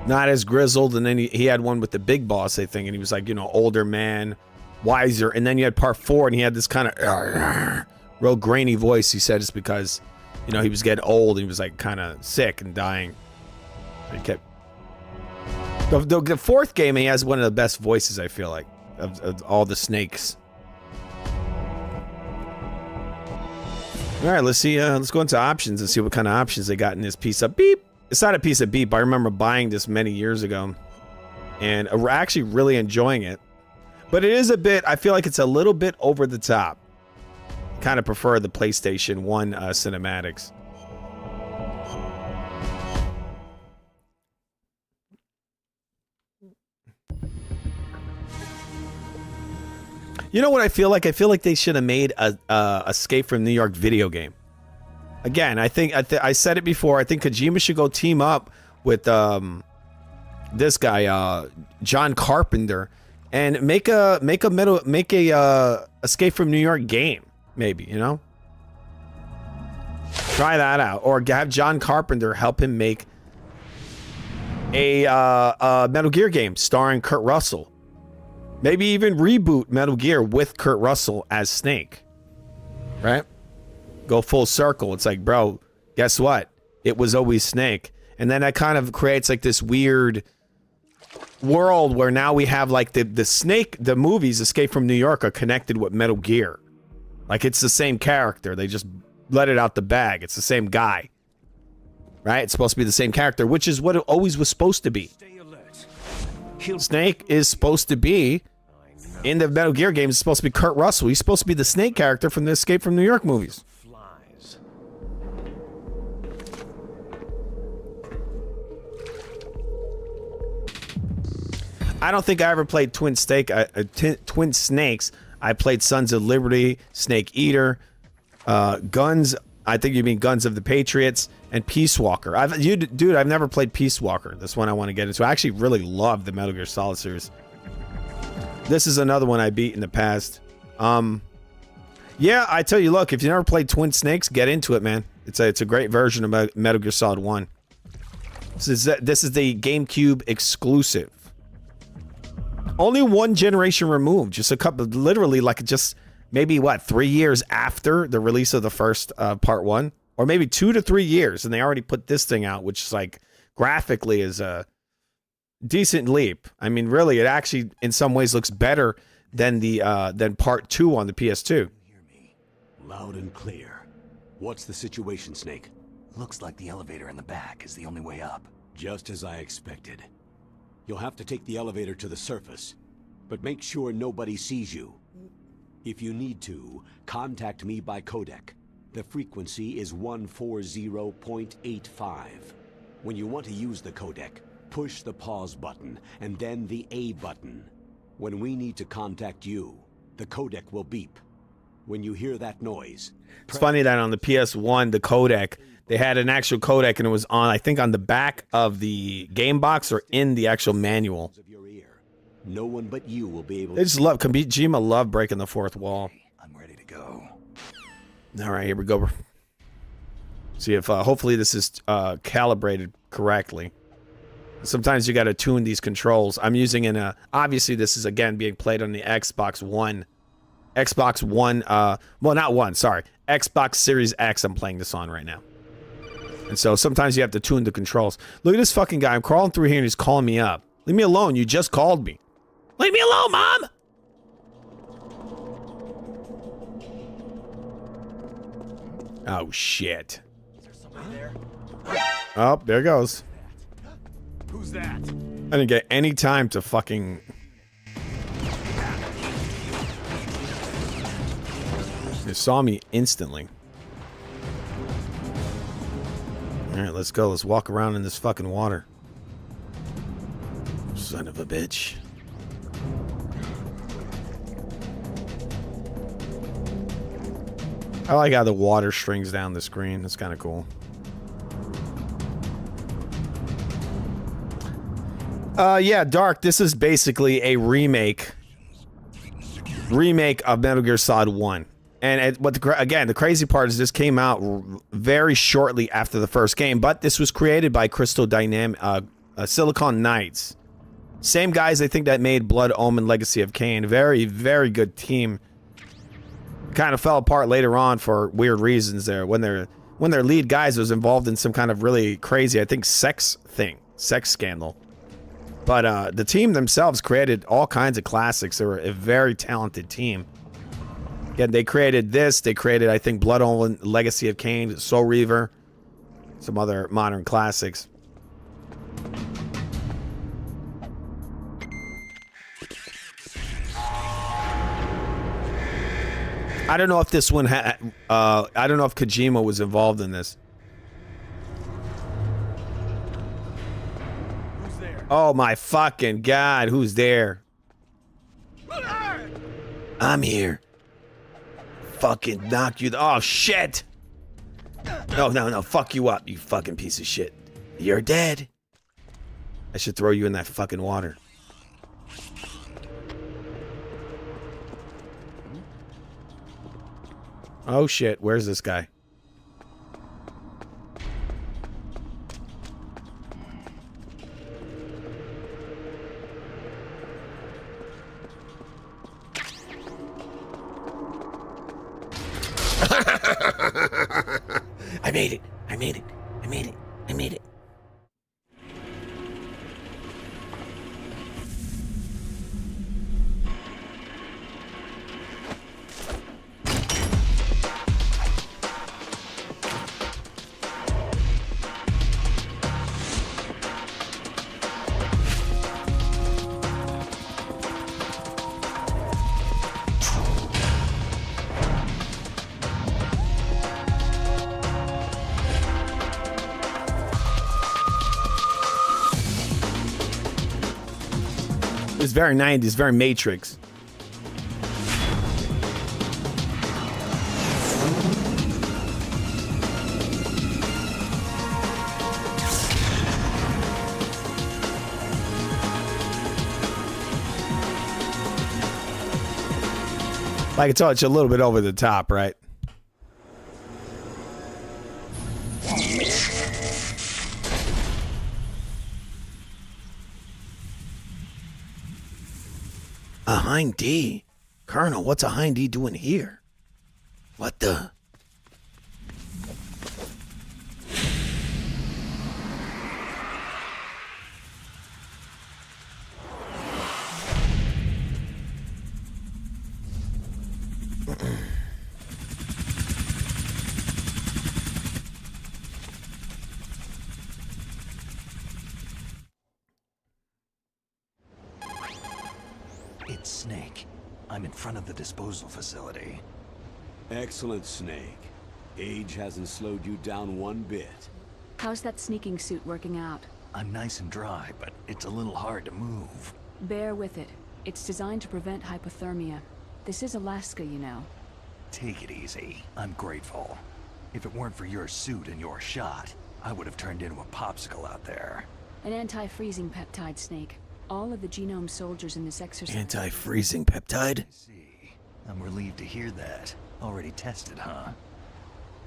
Not as grizzled, and then he had one with the big boss, I think, and he was like, older man, wiser. And then you had part 4, and he had this kind of real grainy voice. He said it's because, he was getting old, and he was like kind of sick and dying. So he kept... The fourth game, he has one of the best voices, I feel like, of all the Snakes. All right, let's see. Let's go into options and see what kind of options they got in this piece of beep. It's not a piece of beep. I remember buying this many years ago, and we're actually really enjoying it. But it is a bit, I feel like it's a little bit over the top. Kind of prefer the PlayStation 1 cinematics. You know what I feel like? I feel like they should have made a Escape from New York video game. Again, I think I said it before. I think Kojima should go team up with this guy, John Carpenter, and make a Escape from New York game. Maybe, try that out, or have John Carpenter help him make a Metal Gear game starring Kurt Russell. Maybe even reboot Metal Gear with Kurt Russell as Snake. Right? Go full circle. It's like, bro, guess what? It was always Snake. And then that kind of creates like this weird world where now we have like the Snake, the movies Escape from New York are connected with Metal Gear. Like it's the same character. They just let it out the bag. It's the same guy. Right? It's supposed to be the same character, which is what it always was supposed to be. Snake is supposed to be, in the Metal Gear games, it's supposed to be Kurt Russell. He's supposed to be the Snake character from the Escape from New York movies. I don't think I ever played Twin Snakes. I played Sons of Liberty, Snake Eater, Guns. I think you mean Guns of the Patriots, and Peace Walker. Dude, I've never played Peace Walker. That's one I want to get into. I actually really love the Metal Gear Solid series. This is another one I beat in the past. Yeah, I tell you, look, if you never played Twin Snakes, get into it, man. It's a great version of Metal Gear Solid 1. This is the GameCube exclusive. Only one generation removed, just a couple, literally like just maybe what, 3 years after the release of the first part 1, or maybe 2 to 3 years, and they already put this thing out, which is like graphically is a decent leap. I mean, really, it actually in some ways looks better than than part 2 on the PS2. Hear me, loud and clear. What's the situation, Snake? Looks like the elevator in the back is the only way up. Just as I expected. You'll have to take the elevator to the surface, but make sure nobody sees you. If you need to, contact me by codec. The frequency is 140.85. When you want to use the codec, push the pause button and then the A button. When we need to contact you, the codec will beep. When you hear that noise... It's funny that on the PS1, the codec, they had an actual codec and it was on, I think, on the back of the game box or in the actual manual. No one but you will be able They just love, Kojima loved breaking the fourth wall. I'm ready to go. All right, here we go. See if, hopefully this is calibrated correctly. Sometimes you got to tune these controls. I'm using obviously this is again being played on the Xbox One. Well, not one, sorry. Xbox Series X I'm playing this on right now. And so sometimes you have to tune the controls. Look at this fucking guy. I'm crawling through here and he's calling me up. Leave me alone. You just called me. Leave me alone, Mom! Oh, shit. Is there somebody there? Oh, there goes. Who's that? I didn't get any time to fucking... They saw me instantly. Alright, let's go. Let's walk around in this fucking water. Son of a bitch. I like how the water strings down the screen. That's kind of cool. Yeah, Dark, this is basically a remake of Metal Gear Solid 1. And again, the crazy part is this came out very shortly after the first game, but this was created by Crystal Dynamics, Silicon Knights. Same guys, I think, that made Blood Omen Legacy of Kain. Very, very good team. Kind of fell apart later on for weird reasons there. When their lead guys was involved in some kind of really crazy, I think, sex scandal. But the team themselves created all kinds of classics. They were a very talented team. Again, they created this. They created, I think, Blood Omen Legacy of Kain, Soul Reaver, some other modern classics. I don't know if this one had... I don't know if Kojima was involved in this. Who's there? Oh my fucking God, who's there? I'm here. Fucking knock you... Oh, shit! No, fuck you up, you fucking piece of shit. You're dead. I should throw you in that fucking water. Oh shit, where's this guy? I made it. I made it. I made it. I made it. It's very 90s, very Matrix. Like it's a little bit over the top, right? A Hind D? Colonel, what's a Hind D doing here? What the? It's Snake. I'm in front of the disposal facility. Excellent, Snake. Age hasn't slowed you down one bit. How's that sneaking suit working out? I'm nice and dry, but it's a little hard to move. Bear with it. It's designed to prevent hypothermia. This is Alaska, you know. Take it easy. I'm grateful. If it weren't for your suit and your shot, I would have turned into a popsicle out there. An anti-freezing peptide, Snake. All of the genome soldiers in this exercise... Anti-freezing peptide? I'm relieved to hear that. Already tested, huh?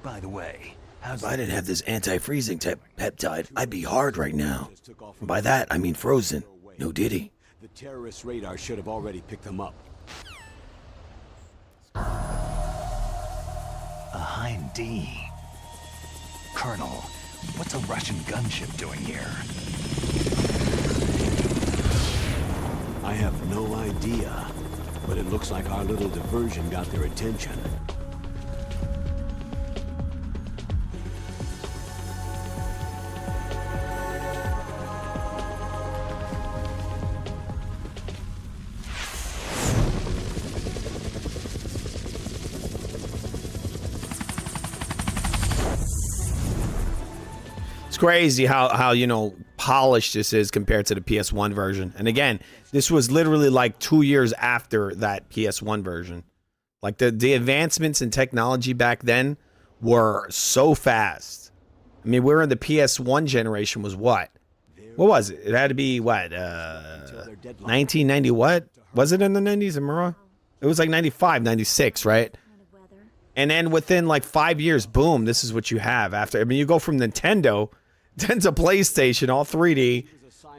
By the way, if I didn't have this anti-freezing peptide, I'd be hard right now. And by that, I mean frozen. No diddy. The terrorist radar should have already picked them up. A Hind D. Colonel, what's a Russian gunship doing here? I have no idea, but it looks like our little diversion got their attention. It's crazy how you know polished this is compared to the PS1 version. And again, this was literally like 2 years after that PS1 version. Like the advancements in technology back then were so fast. I mean, we're in the PS1 generation was what? What was it? It had to be what? 1990 what? Was it in the 90s, Amara? It was like 95, 96, right? And then within like 5 years, boom, this is what you have after. I mean, you go from Nintendo then to PlayStation, all 3D,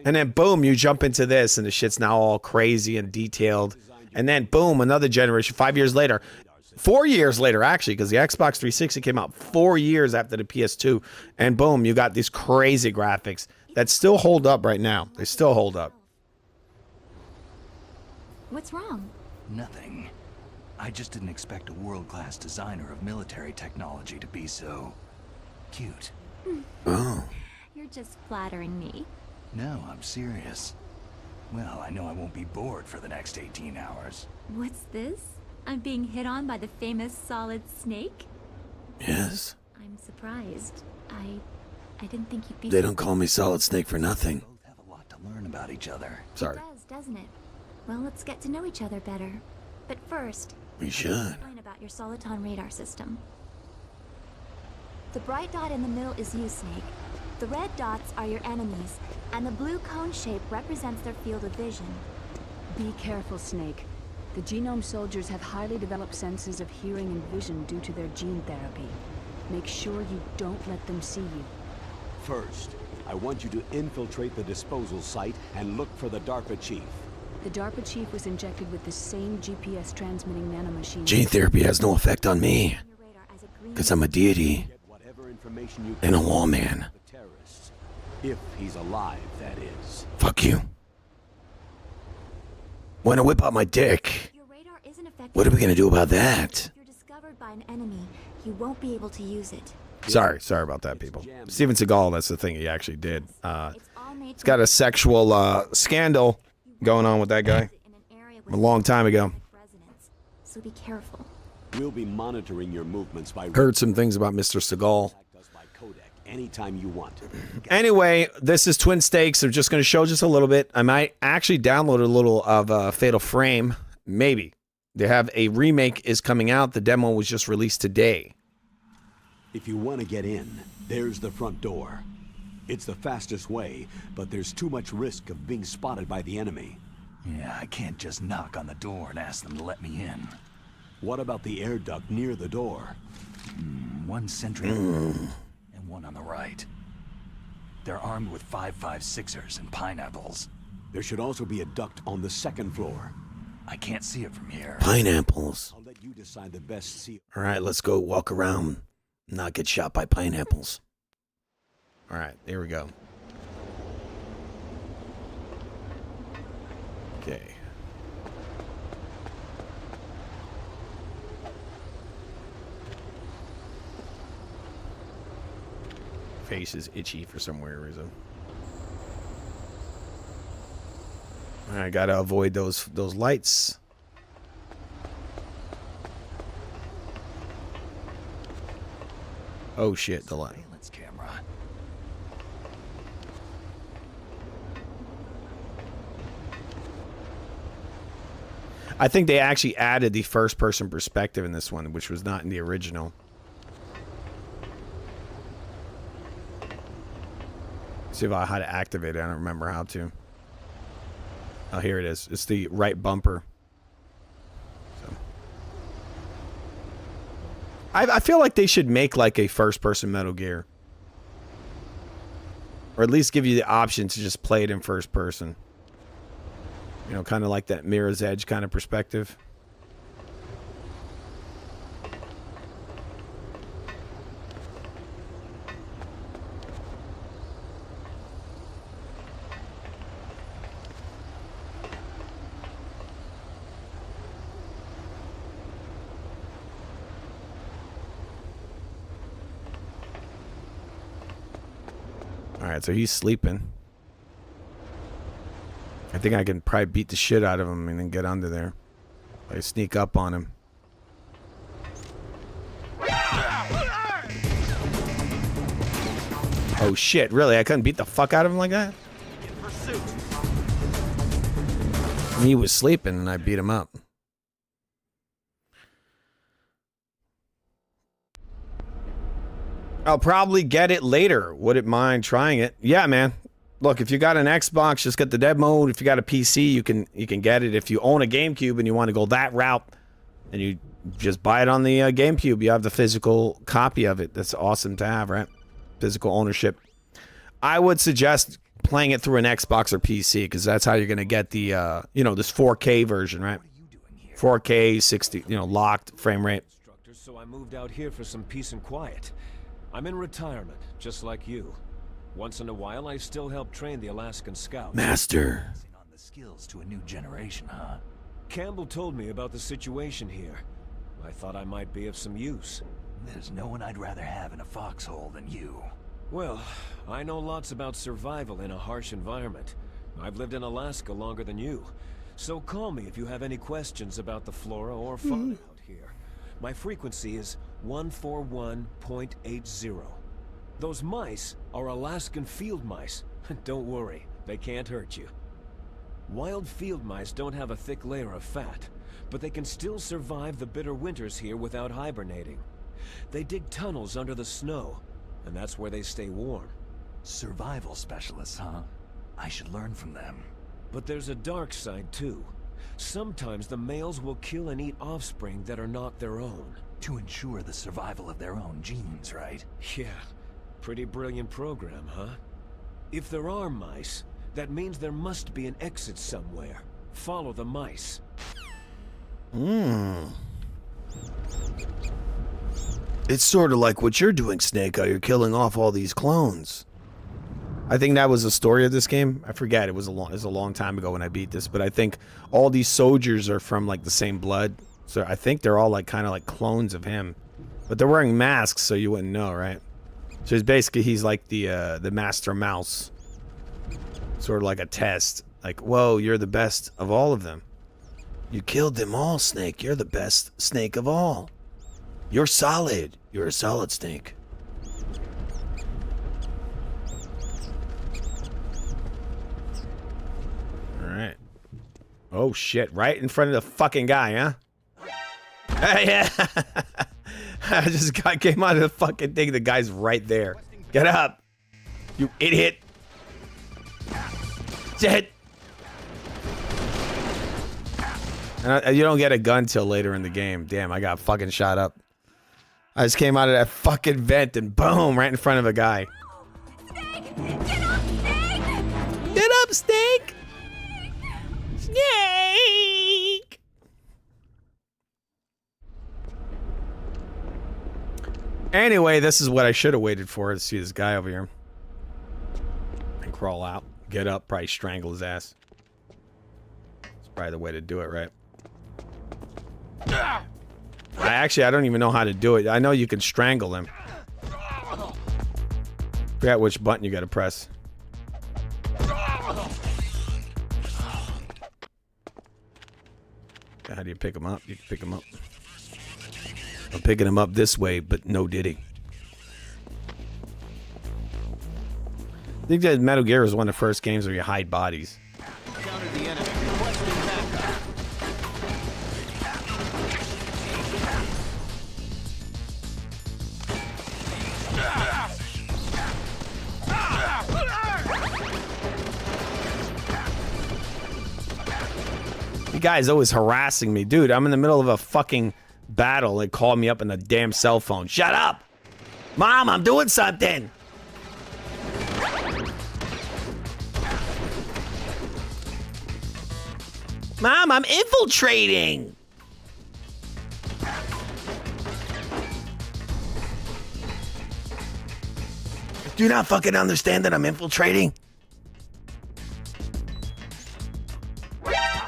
and then boom, you jump into this, and the shit's now all crazy and detailed. And then boom, another generation, 5 years later. 4 years later, actually, because the Xbox 360 came out 4 years after the PS2. And boom, you got these crazy graphics that still hold up right now. They still hold up. What's wrong? Nothing. I just didn't expect a world-class designer of military technology to be so cute. Oh. You're just flattering me. No, I'm serious. Well, I know I won't be bored for the next 18 hours. What's this? I'm being hit on by the famous Solid Snake? Yes. I'm surprised. I didn't think you'd be... They don't call me Solid Snake for nothing. Both have a lot to learn about each other. Sorry. It does, doesn't it? Well, let's get to know each other better. But first... We should. Explain about your Soliton radar system. The bright dot in the middle is you, Snake. The red dots are your enemies, and the blue cone shape represents their field of vision. Be careful, Snake. The genome soldiers have highly developed senses of hearing and vision due to their gene therapy. Make sure you don't let them see you. First, I want you to infiltrate the disposal site and look for the DARPA chief. The DARPA chief was injected with the same GPS transmitting nanomachine. Gene therapy has no effect on me. Because I'm a deity. And a lawman. If he's alive, that is. Fuck you. When I whip out my dick, what are we gonna do about that? If you're discovered by an enemy, you won't be able to use it. Sorry about that, people. Steven Seagal, that's the thing he actually did. He's got a sexual scandal going on with that guy a long time ago. So be careful. We'll be monitoring your movements by... Heard some things about Mr. Seagal. anytime you want. Anyway, this is Twin Stakes. I'm just going to show just a little bit. I might actually download a little of Fatal Frame. Maybe. They have a remake is coming out. The demo was just released today. If you want to get in, there's the front door. It's the fastest way, but there's too much risk of being spotted by the enemy. Yeah, I can't just knock on the door and ask them to let me in. What about the air duct near the door? One sentry and one on the right. They're armed with 5.56ers and pineapples. There should also be a duct on the second floor. I can't see it from here. Pineapples. I'll let you decide the best seal. All right, let's go walk around. Not get shot by pineapples. All right, here we go. Okay. Face is itchy for some weird reason. I gotta avoid those lights. Oh shit, the light. Surveillance camera. I think they actually added the first-person perspective in this one, which was not in the original. See if I how to activate it. I don't remember how to. Oh, here it is. It's the right bumper. So. I feel like they should make like a first-person Metal Gear. Or at least give you the option to just play it in first person. You know, kind of like that Mirror's Edge kind of perspective. Alright, so he's sleeping. I think I can probably beat the shit out of him and then get under there. I sneak up on him. Oh shit, really? I couldn't beat the fuck out of him like that? He was sleeping and I beat him up. I'll probably get it later. Wouldn't mind trying it. Yeah, man. Look, if you got an Xbox, just get the dev mode. If you got a PC, you can get it. If you own a GameCube and you want to go that route, and you just buy it on the GameCube, you have the physical copy of it. That's awesome to have, right? Physical ownership. I would suggest playing it through an Xbox or PC because that's how you're gonna get the you know, this 4K version, right? 4K 60, you know, locked frame rate. So I moved out here for some peace and quiet. I'm in retirement, just like you. Once in a while, I still help train the Alaskan Scouts. Master. On the skills to a new generation, huh? Campbell told me about the situation here. I thought I might be of some use. There's no one I'd rather have in a foxhole than you. Well, I know lots about survival in a harsh environment. I've lived in Alaska longer than you. So call me if you have any questions about the flora or fauna out here. My frequency is 141.80. Those mice are Alaskan field mice. Don't worry, they can't hurt you. Wild field mice don't have a thick layer of fat, but they can still survive the bitter winters here without hibernating. They dig tunnels under the snow, and that's where they stay warm. Survival specialists, huh? I should learn from them. But there's a dark side, too. Sometimes the males will kill and eat offspring that are not their own. To ensure the survival of their own genes, right? Yeah. Pretty brilliant program, huh? If there are mice, that means there must be an exit somewhere. Follow the mice. It's sort of like what you're doing, Snake. How you're killing off all these clones. I think that was the story of this game. I forget. It was a long time ago when I beat this, but I think all these soldiers are from like the same blood. So I think they're all like kind of like clones of him, but they're wearing masks, so you wouldn't know, right? So it's basically he's like the master mouse, sort of like a test. Like, whoa, you're the best of all of them. You killed them all, Snake. You're the best Snake of all. You're solid. You're a solid Snake. Oh shit! Right in front of the fucking guy, huh? Yeah. I just came out of the fucking thing. The guy's right there. Get up, you idiot! Shit. And you don't get a gun till later in the game. Damn, I got fucking shot up. I just came out of that fucking vent and boom, right in front of a guy. Snake! Get up, Snake! Get up, Snake! Snake! Anyway, this is what I should have waited for, to see this guy over here. And crawl out, get up, probably strangle his ass. That's probably the way to do it, right? I don't even know how to do it. I know you can strangle him. Forget which button you gotta press. How do you pick him up? You can pick him up. I'm picking him up this way, but no diddy. I think that Metal Gear was one of the first games where you hide bodies. Countered the enemy. Requesting backup. You guys always harassing me. Dude, I'm in the middle of a fucking battle. They called me up on the damn cell phone. Shut up! Mom, I'm doing something! Mom, I'm infiltrating! Do you not fucking understand that I'm infiltrating?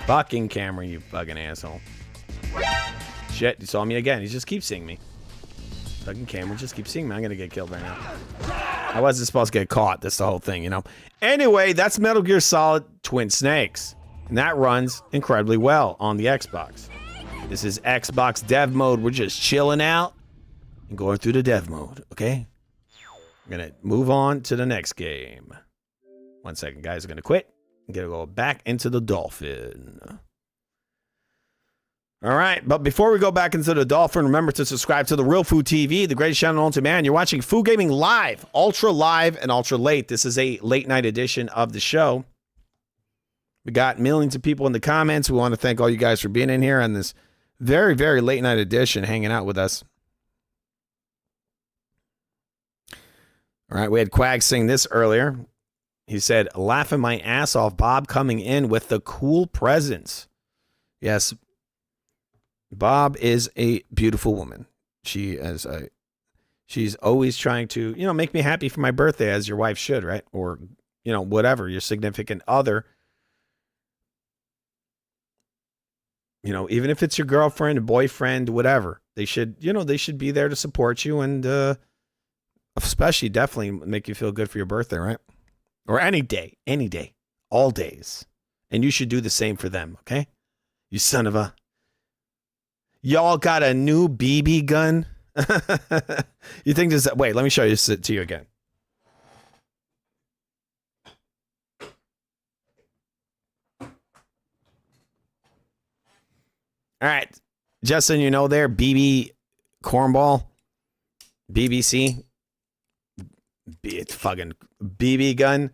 Fucking camera, you fucking asshole. Shit, you saw me again. He just keeps seeing me. Fucking camera just keeps seeing me. I'm gonna get killed right now. I wasn't supposed to get caught. That's the whole thing, you know? Anyway, that's Metal Gear Solid Twin Snakes. And that runs incredibly well on the Xbox. This is Xbox dev mode. We're just chilling out and going through the dev mode, okay? I'm gonna move on to the next game. 1 second, guys. I'm gonna quit. I'm gonna go back into the Dolphin. All right, but before we go back into the Dolphin, remember to subscribe to the Real Food TV, the greatest channel known to man. You're watching Food Gaming Live, Ultra Live and Ultra Late. This is a late night edition of the show. We got millions of people in the comments. We want to thank all you guys for being in here on this very, very late night edition, hanging out with us. All right, we had Quag sing this earlier. He said, laughing my ass off, Bob coming in with the cool presents. Yes, Bob is a beautiful woman. She's always trying to, you know, make me happy for my birthday, as your wife should, right? Or, you know, whatever, your significant other. You know, even if it's your girlfriend, boyfriend, whatever, they should, you know, they should be there to support you and especially definitely make you feel good for your birthday, right? Or any day, all days. And you should do the same for them, okay? You son of a... Y'all got a new BB gun? You think this... Wait, let me show this to you again. All right. Justin, you know there, BB Cornball, BBC, it's fucking BB gun.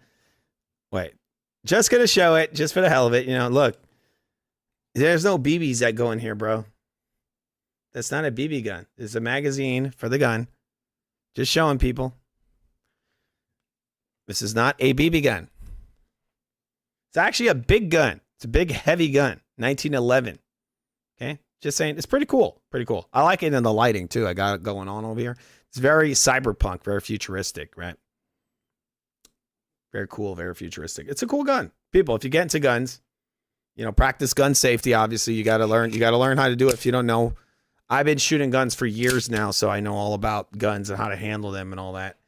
Wait, just gonna show it just for the hell of it. You know, look, there's no BBs that go in here, bro. That's not a BB gun. It's a magazine for the gun. Just showing people. This is not a BB gun. It's actually a big gun. It's a big, heavy gun. 1911. Okay, just saying, it's pretty cool. Pretty cool. I like it in the lighting too. I got it going on over here. It's very cyberpunk, very futuristic, right? Very cool, very futuristic. It's a cool gun. People, if you get into guns, you know, practice gun safety. Obviously, you got to learn. You got to learn how to do it. If you don't know, I've been shooting guns for years now, so I know all about guns and how to handle them and all that.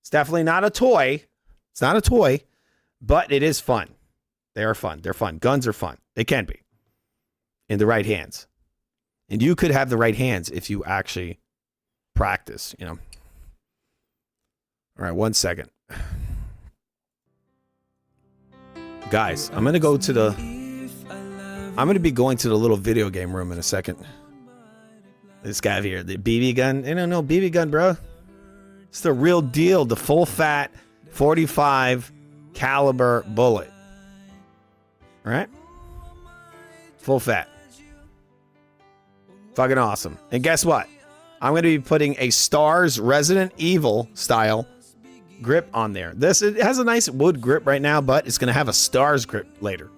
It's definitely not a toy. It's not a toy, but it is fun. They are fun. They're fun. Guns are fun. They can be. In the right hands. And you could have the right hands if you actually practice, you know. All right, 1 second. Guys, I'm going to go to the I'm gonna be going to the little video game room in a second. This guy here, the BB gun. I don't know, BB gun, bro. It's the real deal. The full fat 45 caliber bullet. All right? Full fat. Fucking awesome. And guess what? I'm going to be putting a Stars Resident Evil style grip on there. It has a nice wood grip right now, but it's going to have a Stars grip later.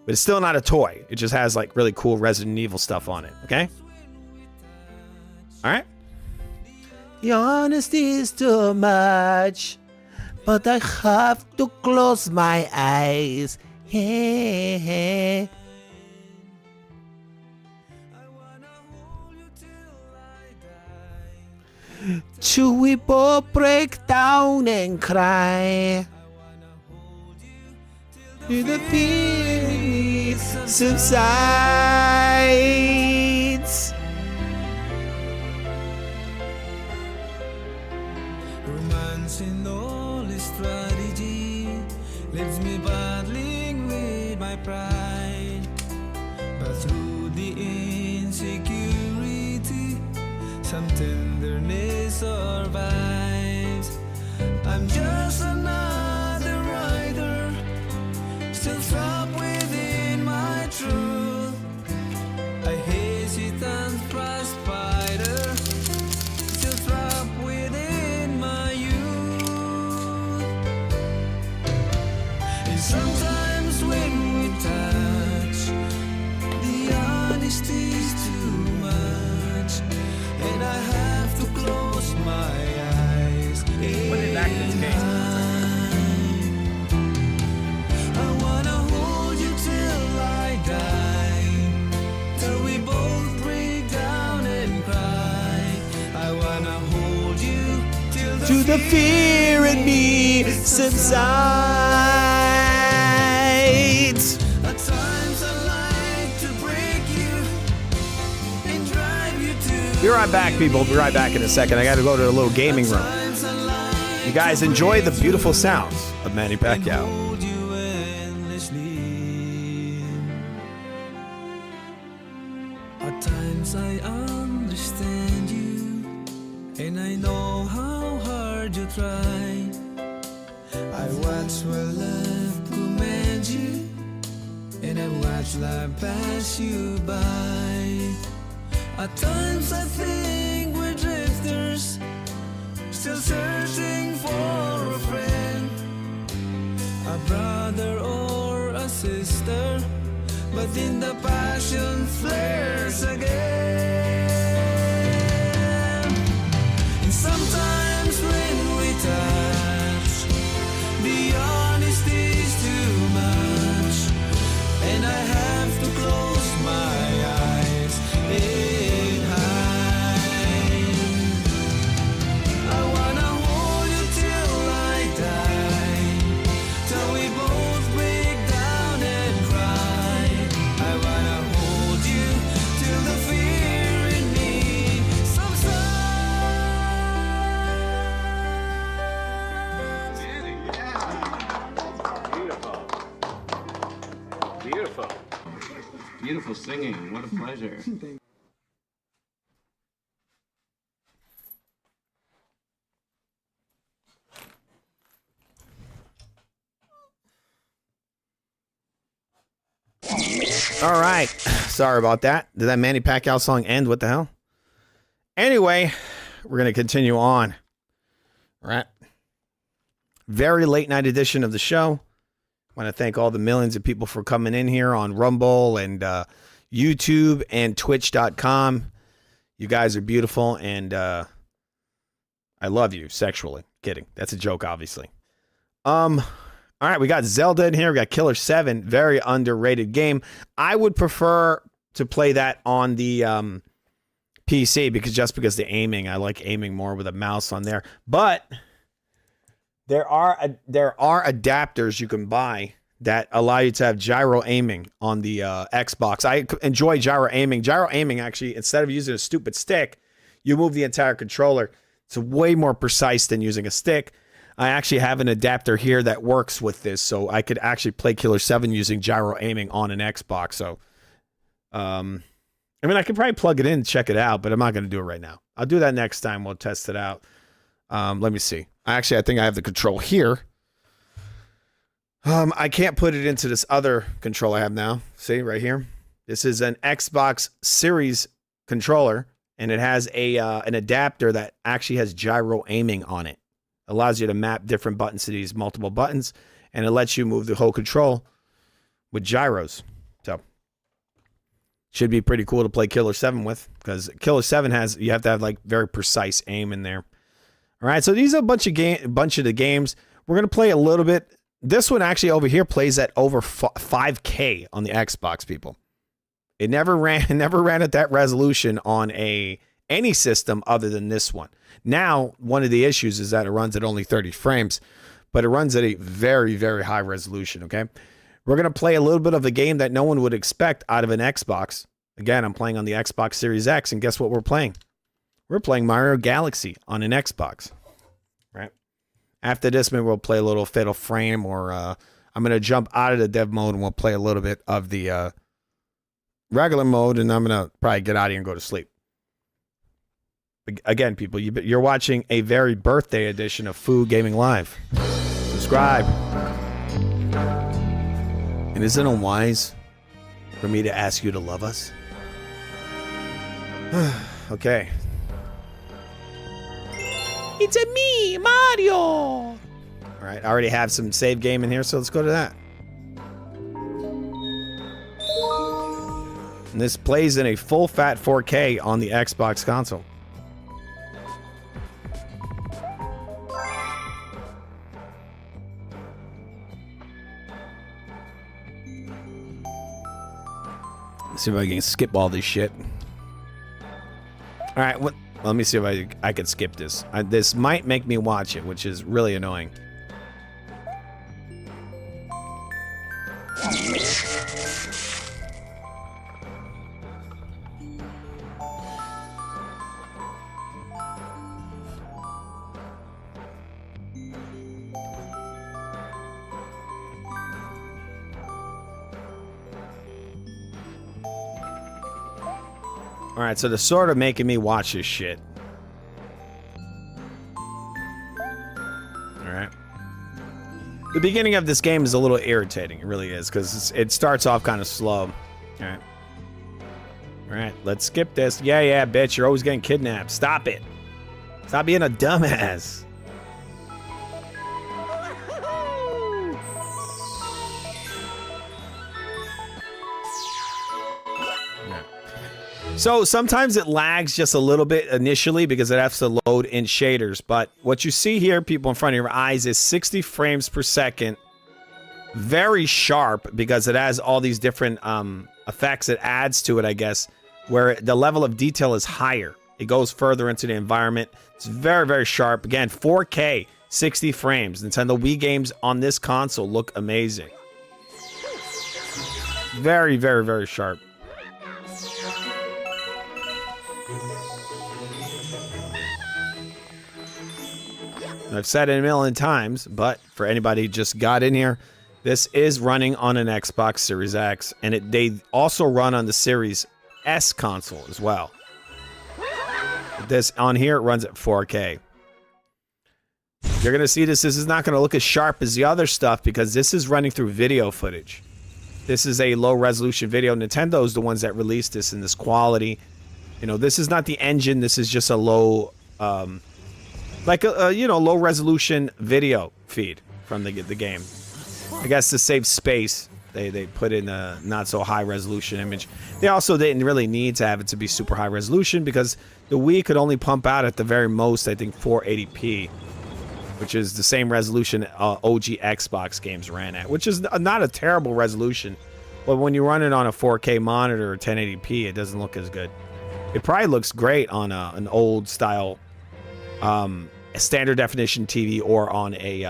But it's still not a toy. It just has like really cool Resident Evil stuff on it. Okay? All right? Your honesty is too much, but I have to close my eyes. Hey, hey. Till we both break down and cry. Till the fear subsides. Romance in all its strategy leaves me battling with my pride. But through the insecurity, some tenderness survives. I'm just another rider, still trapped within my truth. A hesitant prize fighter, still trapped within my youth. And sometimes when we touch, the honesty's too much, and I have to close my eyes. Put it back in its case. I wanna hold you till I die, till we both break down and cry. I wanna hold you till the fear in me subsides. At times I like to break you and drive you to. Be right back, people. Be right back in a second. I got to go to the little gaming room. You guys enjoy the beautiful sounds of Manny Pacquiao. At times I understand you, and I know how hard you try. I watch while love commands you, and I watch life pass you by. At times I think we're drifters, still searching for a friend, a brother or a sister, but then the passion flares again. And sometimes when we touch, the honesty's too much, and I have to close my eyes and hide. I wanna hold you till I die, till we both break down and cry. I wanna hold you till the fear in me Beautiful. Beautiful. Beautiful singing. What a pleasure. All right. Sorry about that. Did that Manny Pacquiao song end? What the hell? Anyway, we're going to continue on. All right. Very late night edition of the show. I want to thank all the millions of people for coming in here on Rumble and YouTube and Twitch.com. You guys are beautiful, and I love you sexually. Kidding. That's a joke, obviously. All right, we got Zelda in here. We got Killer 7. Very underrated game. I would prefer to play that on the PC because the aiming, I like aiming more with a mouse on there. But there are adapters you can buy that allow you to have gyro aiming on the Xbox. I enjoy gyro aiming. Gyro aiming, actually, instead of using a stupid stick, you move the entire controller. It's way more precise than using a stick. I actually have an adapter here that works with this, so I could actually play Killer 7 using gyro aiming on an Xbox. So I mean, I could probably plug it in and check it out, but I'm not going to do it right now. I'll do that next time. We'll test it out. Let me see. Actually, I think I have the control here. I can't put it into this other control I have now. See, right here. This is an Xbox Series controller, and it has an adapter that actually has gyro aiming on it. Allows you to map different buttons to these multiple buttons, and it lets you move the whole control with gyros. So, should be pretty cool to play Killer 7 with, because Killer 7 you have to have like very precise aim in there. All right, so these are a bunch of the games. We're gonna play a little bit. This one actually over here plays at over 5K on the Xbox, people. It never ran at that resolution on any system other than this one. Now, one of the issues is that it runs at only 30 frames, but it runs at a very, very high resolution, okay? We're going to play a little bit of a game that no one would expect out of an Xbox. Again, I'm playing on the Xbox Series X, and guess what we're playing? We're playing Mario Galaxy on an Xbox, right? After this, maybe we'll play a little Fatal Frame, or I'm going to jump out of the dev mode, and we'll play a little bit of the regular mode, and I'm going to probably get out of here and go to sleep. Again, people, you're watching a very birthday edition of Foo Gaming Live. Subscribe. And isn't it wise for me to ask you to love us? Okay. It's a me, Mario! All right, I already have some save game in here, so let's go to that. And this plays in a full-fat 4K on the Xbox console. Let's see if I can skip all this shit. All right, let me see if I could skip this. This might make me watch it, which is really annoying. All right, so they're sort of making me watch this shit. All right. The beginning of this game is a little irritating. It really is, because it starts off kind of slow. All right. All right, let's skip this. Yeah, bitch, you're always getting kidnapped. Stop it. Stop being a dumbass. So sometimes it lags just a little bit initially because it has to load in shaders. But what you see here, people in front of your eyes, is 60 frames per second. Very sharp because it has all these different effects it adds to it, I guess, where the level of detail is higher. It goes further into the environment. It's very, very sharp. Again, 4K, 60 frames. Nintendo Wii games on this console look amazing. Very, very, very sharp. I've said it a million times, but for anybody who just got in here, this is running on an Xbox Series X, and they also run on the Series S console as well. This on here, it runs at 4K. You're going to see this is not going to look as sharp as the other stuff because this is running through video footage. This is a low resolution video. Nintendo's the ones that released this in this quality. You know, this is not the engine. This is just a low... like a low resolution video feed from the game. I guess to save space, they put in a not so high resolution image. They also didn't really need to have it to be super high resolution because the Wii could only pump out at the very most, I think, 480p, which is the same resolution OG Xbox games ran at, which is not a terrible resolution. But when you run it on a 4K monitor or 1080p, it doesn't look as good. It probably looks great on an old style standard definition TV or on a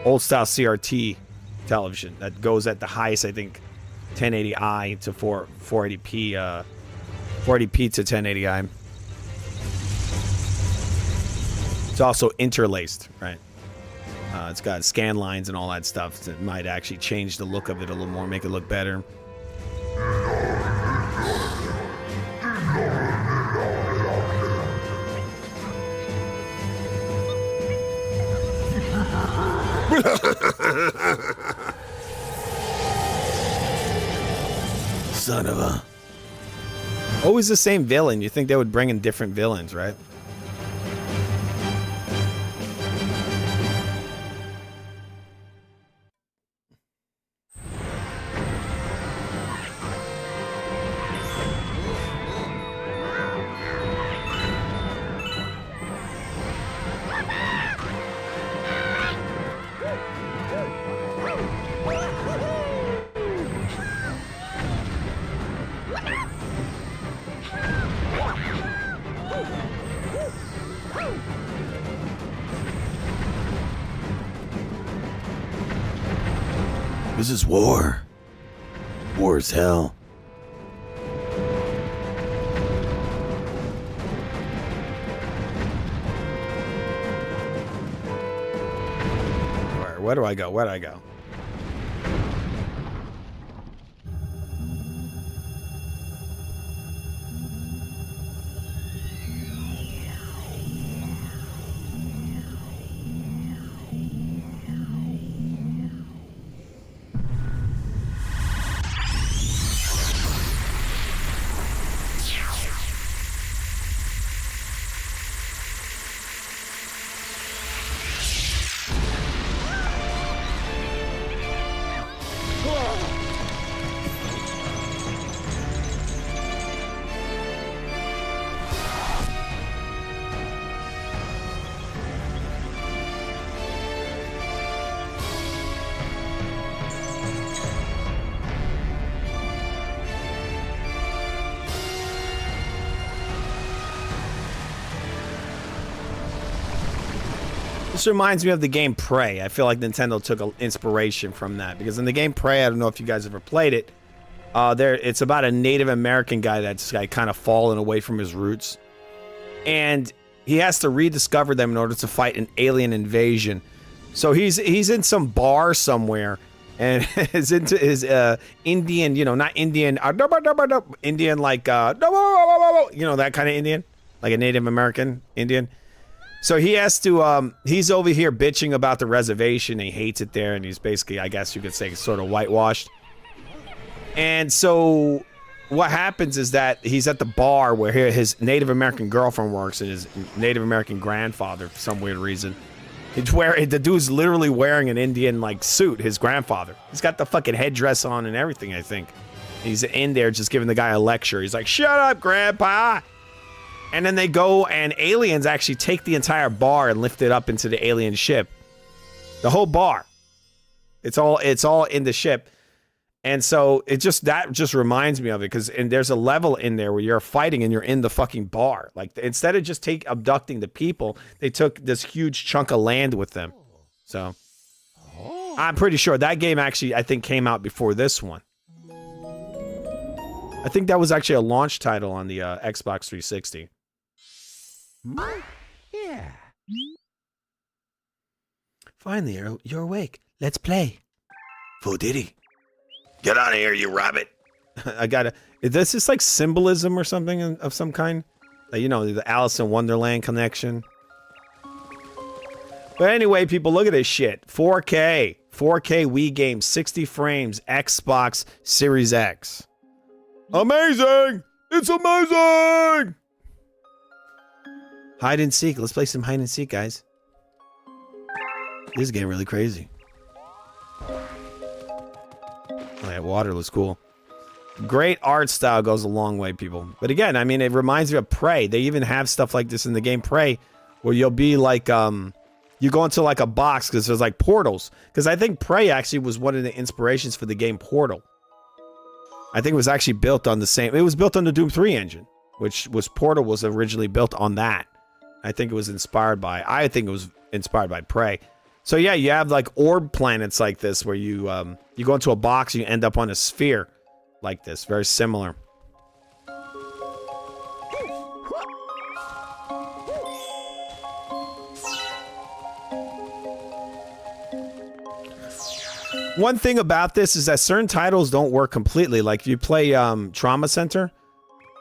old style CRT television that goes at the highest, I think, 1080i to 480p 480p to 1080i. It's also interlaced, right? It's got scan lines and all that stuff that might actually change the look of it a little more, make it look better. son of a... Always the same villain. You think they would bring in different villains, right? This is war. War is hell. Where do I go? Where do I go? This reminds me of the game Prey. I feel like Nintendo took inspiration from that because in the game Prey, I don't know if you guys ever played it. It's about a Native American guy that's kind of fallen away from his roots, and he has to rediscover them in order to fight an alien invasion. So he's in some bar somewhere, and is into his Indian, not Indian, Indian like that kind of Indian, like a Native American Indian. So he has to, he's over here bitching about the reservation. He hates it there, and he's basically, I guess you could say, sort of whitewashed. And so what happens is that he's at the bar where his Native American girlfriend works and his Native American grandfather, for some weird reason. The dude's literally wearing an Indian, suit, his grandfather. He's got the fucking headdress on and everything, I think. He's in there just giving the guy a lecture. He's like, "Shut up, Grandpa!" And then they go, and aliens actually take the entire bar and lift it up into the alien ship. The whole bar. It's all in the ship. And so that just reminds me of it, because there's a level in there where you're fighting and you're in the fucking bar. Like, instead of just abducting the people, they took this huge chunk of land with them. So I'm pretty sure that game actually, I think, came out before this one. I think that was actually a launch title on the Xbox 360. Yeah. Finally, you're awake. Let's play. Full Diddy. Get out of here, you rabbit. Is this just like symbolism or something of some kind? Like, the Alice in Wonderland connection. But anyway, people, look at this shit. 4K Wii game, 60 frames, Xbox Series X. Amazing! It's amazing! Hide and seek. Let's play some hide and seek, guys. This is getting really crazy. Oh, yeah, water looks cool. Great art style goes a long way, people. But again, I mean, it reminds me of Prey. They even have stuff like this in the game Prey, where you'll be like, you go into like a box because there's like portals. Because I think Prey actually was one of the inspirations for the game Portal. I think it was actually built on it was built on the Doom 3 engine, which Portal was originally built on that. I think it was inspired by Prey. So yeah, you have like orb planets like this where you go into a box and you end up on a sphere like this, very similar. One thing about this is that certain titles don't work completely. Like if you play Trauma Center,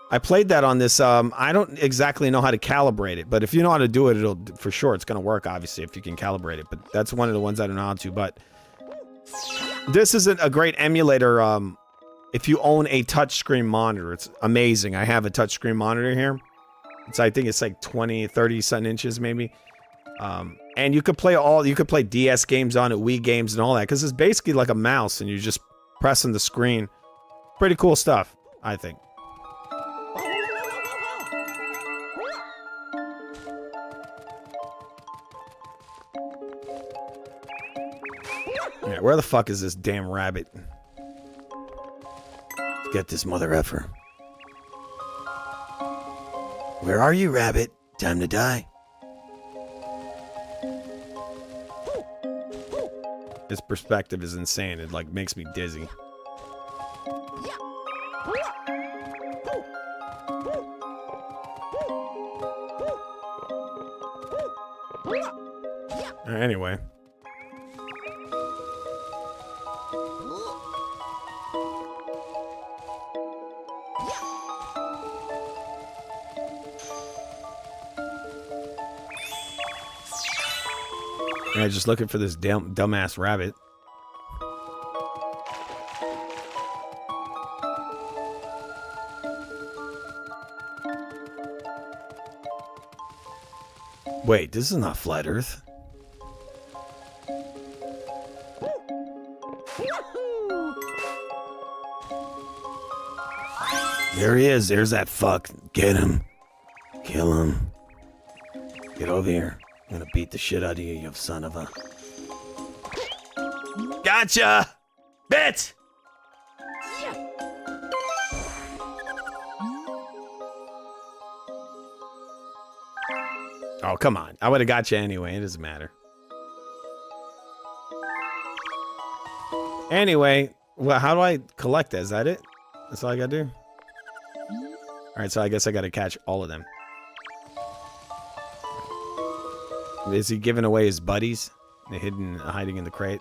I played that on this. I don't exactly know how to calibrate it, but if you know how to do it, for sure it's going to work, obviously, if you can calibrate it. But that's one of the ones I don't know how to. But this isn't a great emulator if you own a touchscreen monitor. It's amazing. I have a touchscreen monitor here. I think it's like 20, 30 something inches maybe. And you could play DS games on it, Wii games and all that, because it's basically like a mouse and you're just pressing the screen. Pretty cool stuff, I think. Yeah, where the fuck is this damn rabbit? Let's get this mother effer. Where are you, rabbit? Time to die. This perspective is insane. It like makes me dizzy. Anyway. Yeah, just looking for this dumbass rabbit. Wait, this is not Flat Earth. There he is. There's that fuck. Get him. Kill him. Get over here. I'm gonna beat the shit out of you, you son of a... Gotcha! Bitch! Oh, come on. I would have got you anyway. It doesn't matter. Anyway, well, how do I collect that? Is that it? That's all I gotta do? Alright, so I guess I gotta catch all of them. Is he giving away his buddies? They're hiding in the crate.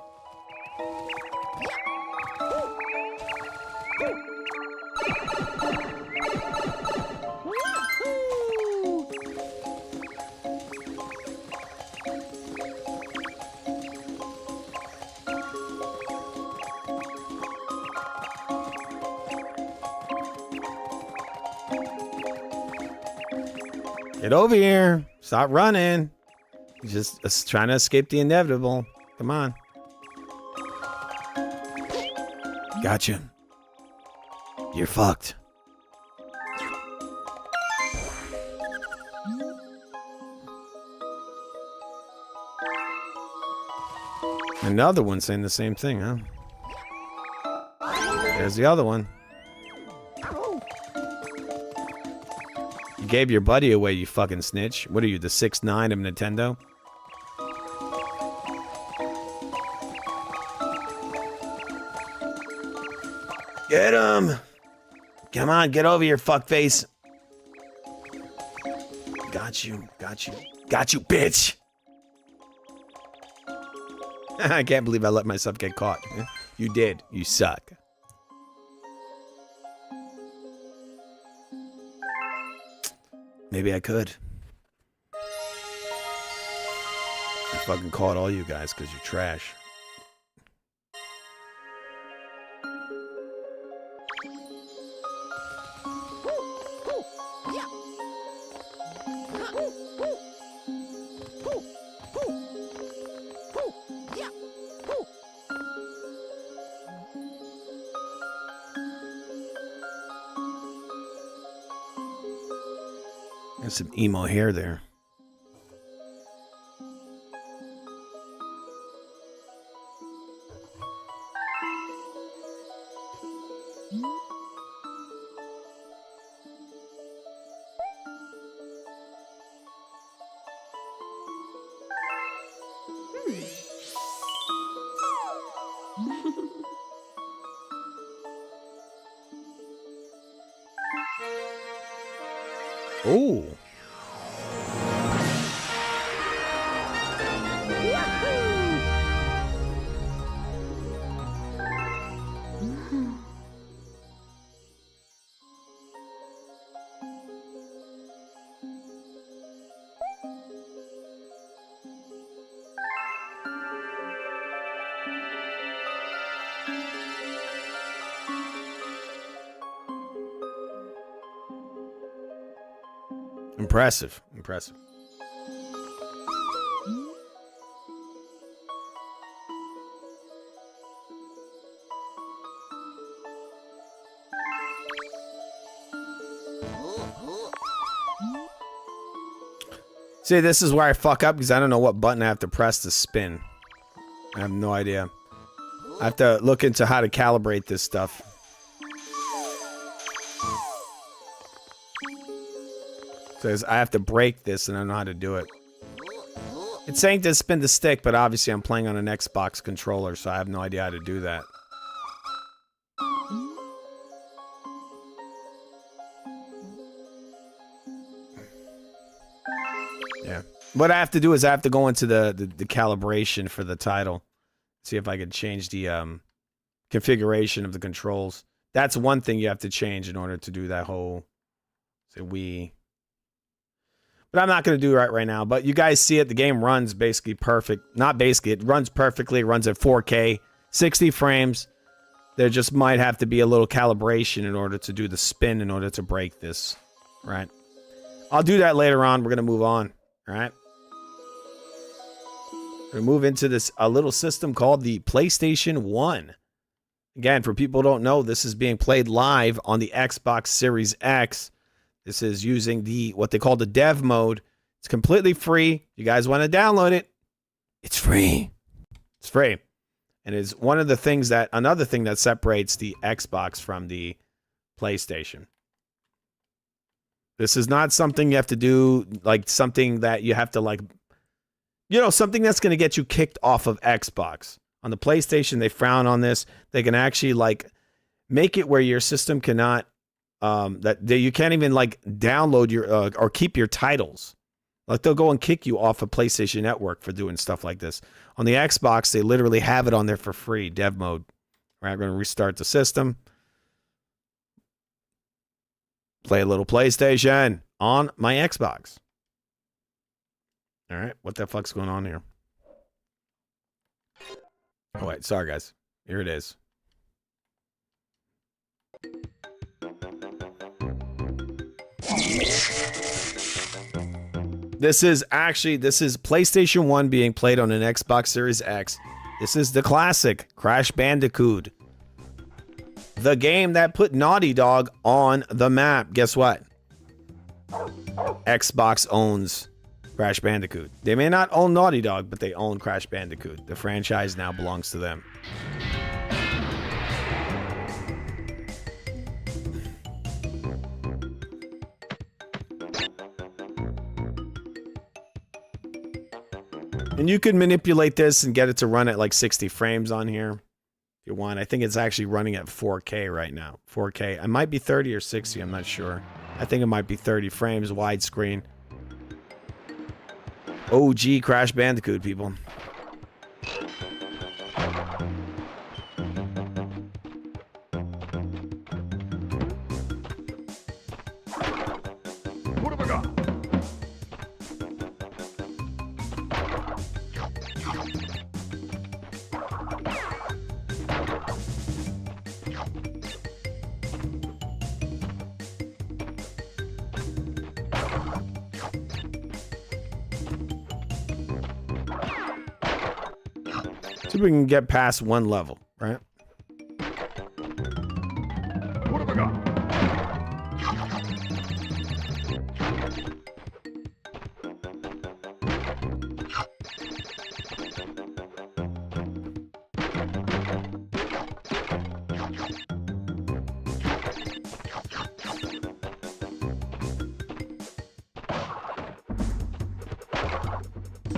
Get over here. Stop running. Just trying to escape the inevitable. Come on. Gotcha. You're fucked. Another one saying the same thing, huh? There's the other one. You gave your buddy away, you fucking snitch. What are you, the 6'9" of Nintendo? Get him! Come on, get over here, fuckface. Got you, got you, got you, bitch! I can't believe I let myself get caught. You did. You suck. Maybe I could. I fucking caught all you guys because you're trash. Got some emo hair there. Oh. Impressive. Impressive. See, this is where I fuck up because I don't know what button I have to press to spin. I have no idea. I have to look into how to calibrate this stuff. Says I have to break this and I know how to do it. It's saying to spin the stick, but obviously I'm playing on an Xbox controller, so I have no idea how to do that. Yeah. What I have to do is I have to go into the calibration for the title. See if I can change the configuration of the controls. That's one thing you have to change in order to do that whole say Wii. But I'm not going to do it right now. But you guys see it. The game runs basically perfect. Not basically. It runs perfectly. It runs at 4K. 60 frames. There just might have to be a little calibration in order to do the spin in order to break this. Right? I'll do that later on. We're going to move on. All right? We're going to move into this a little system called the PlayStation 1. Again, for people who don't know, this is being played live on the Xbox Series X. This is using the what they call the dev mode. It's completely free. You guys want to download it? It's free. It's free. And it's one of the things that another thing that separates the Xbox from the PlayStation. This is not something you have to do, like something that you have to like, you know, something that's going to get you kicked off of Xbox. On the PlayStation, they frown on this. They can actually like make it where your system cannot, that you can't even like download your or keep your titles. Like they'll go and kick you off of PlayStation Network for doing stuff like this. On the Xbox, they literally have it on there for free, dev mode. All right, I'm going to restart the system. Play a little PlayStation on my Xbox. All right, what the fuck's going on here? Oh, wait, sorry, guys. Here it is. This is PlayStation 1 being played on an Xbox Series X. This is the classic Crash Bandicoot. The game that put Naughty Dog on the map. Guess what? Xbox owns Crash Bandicoot. They may not own Naughty Dog, but they own Crash Bandicoot. The franchise now belongs to them. And you can manipulate this and get it to run at like 60 frames on here if you want. I think it's actually running at 4K right now. 4K. It might be 30 or 60. I'm not sure. I think it might be 30 frames widescreen. OG Crash Bandicoot, people. What have I got? See if we can get past one level, right? What have I got?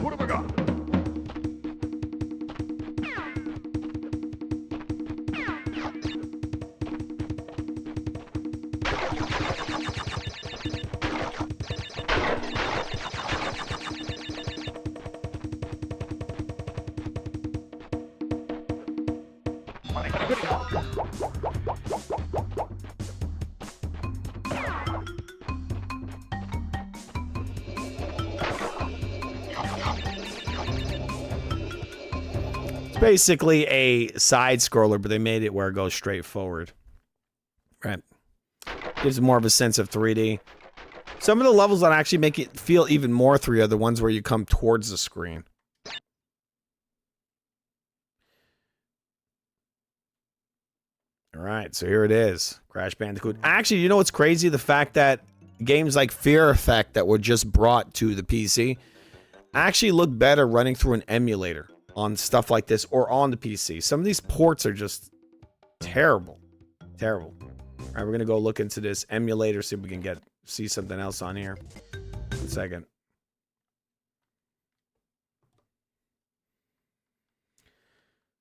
What have I got? It's basically a side scroller, but they made it where it goes straight forward. Right. Gives more of a sense of 3D. Some of the levels that actually make it feel even more 3 are the ones where you come towards the screen. All right, so here it is. Crash Bandicoot. Actually, you know what's crazy? The fact that games like Fear Effect that were just brought to the PC actually look better running through an emulator on stuff like this or on the PC. Some of these ports are just terrible. Terrible. All right, we're going to go look into this emulator, see if we can see something else on here. 1 second.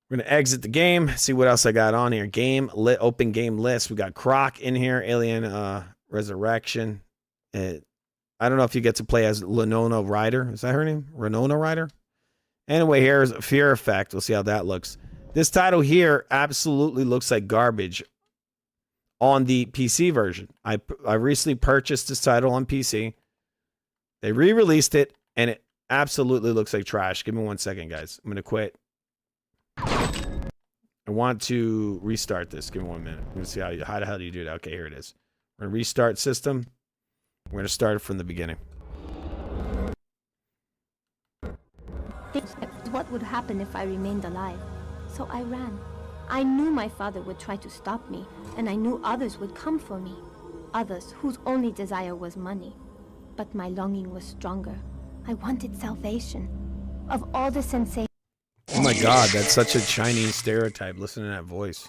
We're going to exit the game, see what else I got on here. Open game list. We got Croc in here, Alien Resurrection. I don't know if you get to play as Winona Ryder. Is that her name? Winona Ryder? Anyway, here's Fear Effect. We'll see how that looks. This title here absolutely looks like garbage on the PC version. I recently purchased this title on PC. They re-released it, and it absolutely looks like trash. Give me 1 second, guys. I'm going to quit. I want to restart this. Give me 1 minute. I'm going to see how the hell do you do that. Okay, here it is. We're going to restart system. We're going to start it from the beginning. What would happen if I remained alive? So I ran. I knew my father would try to stop me, and I knew others would come for me. Others whose only desire was money. But my longing was stronger. I wanted salvation. Of all the sensations. Oh my god, that's such a Chinese stereotype. Listen to that voice.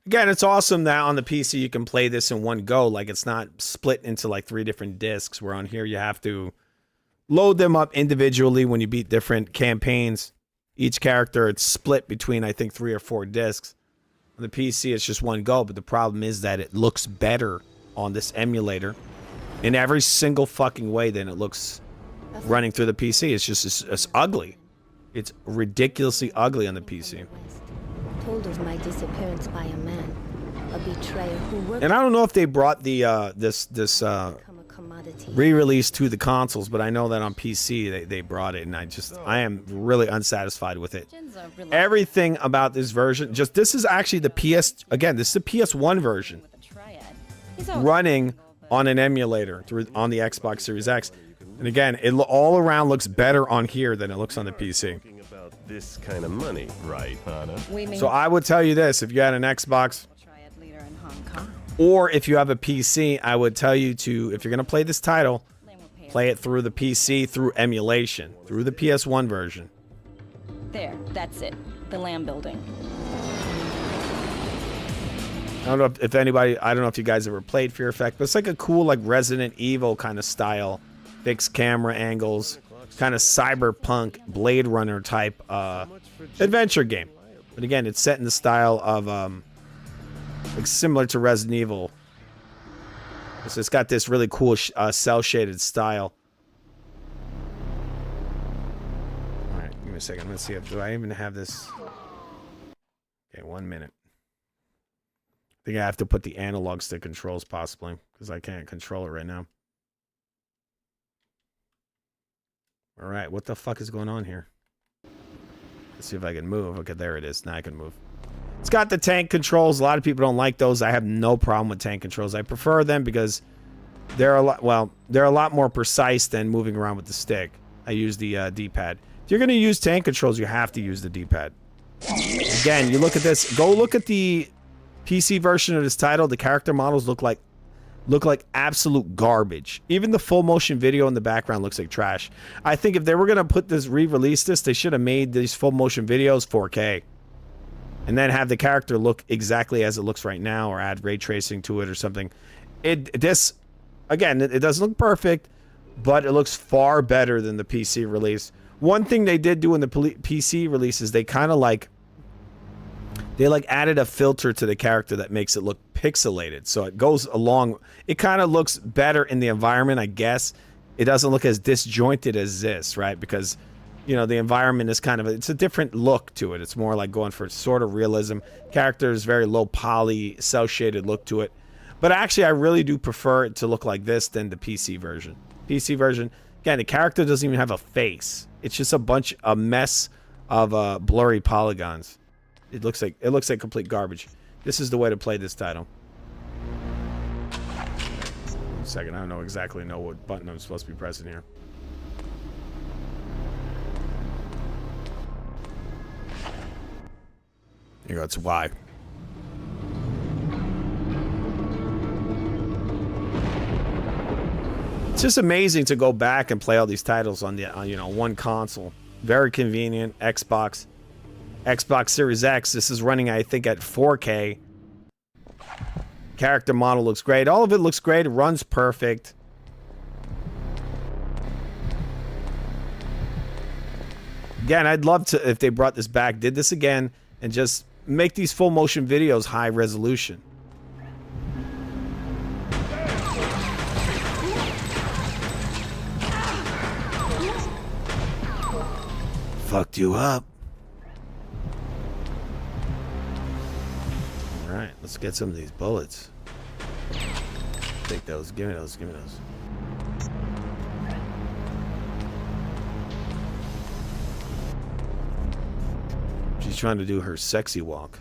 Again, it's awesome that on the PC you can play this in one go. Like, it's not split into like 3 different discs, where on here you have to load them up individually when you beat different campaigns. Each character, it's split between, I think, 3 or 4 discs. On the PC, it's just one go, but the problem is that it looks better on this emulator in every single fucking way than it looks running through the PC. It's just it's ugly. It's ridiculously ugly on the PC. Told of my disappearance by a man, a betrayer who worked. And I don't know if they brought the this re-release to the consoles, but I know that on PC they brought it, and I am really unsatisfied with it. Everything about this version, this is actually the this is the PS1 version running on an emulator on the Xbox Series X. And again, it all around looks better on here than it looks on the PC. This kind of money, right, Hana? So I would tell you this: if you had an Xbox or if you have a PC, I would tell you to, if you're going to play this title, play it through the PC, through emulation, through the PS1 version. There, that's it. The Lamb Building. I don't know if anybody, I don't know if you guys ever played Fear Effect, but it's like a cool, like Resident Evil kind of style, fixed camera angles, kind of cyberpunk Blade Runner type adventure game. But again, it's set in the style of like similar to Resident Evil. So it's got this really cool cell shaded style. All right, give me a second. Let's see if do I even have this. Okay, 1 minute. I think I have to put the analog stick controls possibly because I can't control it right now. All right, what the fuck is going on here? Let's see if I can move. Okay, there it is. Now I can move. It's got the tank controls. A lot of people don't like those. I have no problem with tank controls. I prefer them because they're a lot more precise than moving around with the stick. I use the D-pad. If you're going to use tank controls, you have to use the D-pad. Again, you look at this. Go look at the PC version of this title. The character models look like absolute garbage. Even the full motion video in the background looks like trash. I think if they were going to re-release this, they should have made these full motion videos 4K. And then have the character look exactly as it looks right now, or add ray tracing to it or something. It doesn't look perfect, but it looks far better than the PC release. One thing they did do in the PC release is they kind of added a filter to the character that makes it look pixelated. So it goes along. It kind of looks better in the environment, I guess. It doesn't look as disjointed as this, right? Because, you know, the environment is it's a different look to it. It's more like going for sort of realism. Characters, very low poly, cell shaded look to it. But actually, I really do prefer it to look like this than the PC version. PC version, again, the character doesn't even have a face. It's just a mess of blurry polygons. It looks like complete garbage. This is the way to play this title. One second, I don't exactly know what button I'm supposed to be pressing here. Here you go, it's Y. It's just amazing to go back and play all these titles on one console. Very convenient. Xbox Series X. This is running, I think, at 4K. Character model looks great. All of it looks great. It runs perfect. Again, I'd love to, if they brought this back, did this again, and just make these full motion videos high resolution. Fucked you up. All right, let's get some of these bullets. Take those. Give me those. Give me those. She's trying to do her sexy walk.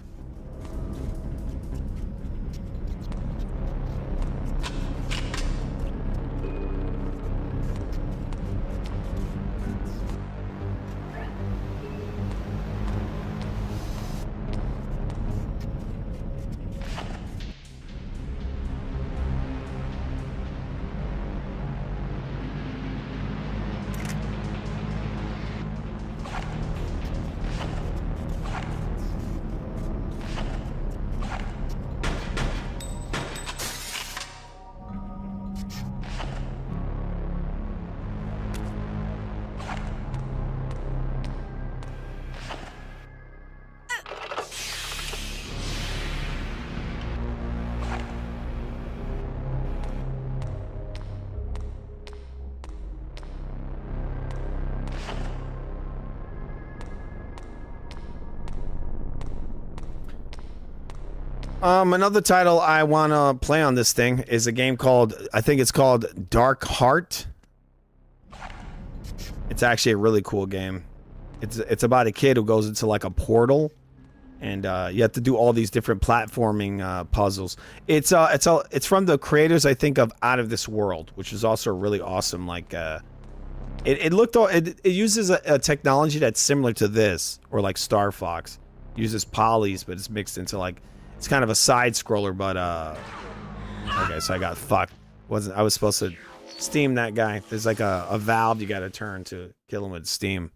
Another title I want to play on this thing is a game called, I think it's called Dark Heart. It's actually a really cool game. It's about a kid who goes into like a portal, and you have to do all these different platforming puzzles. It's from the creators, I think, of Out of This World, which is also really awesome. Like it uses a technology that's similar to this, or like Star Fox. It uses polys, but it's mixed into like, it's kind of a side scroller, but okay, so I got fucked. I was supposed to steam that guy. There's like a valve you got to turn to kill him with steam.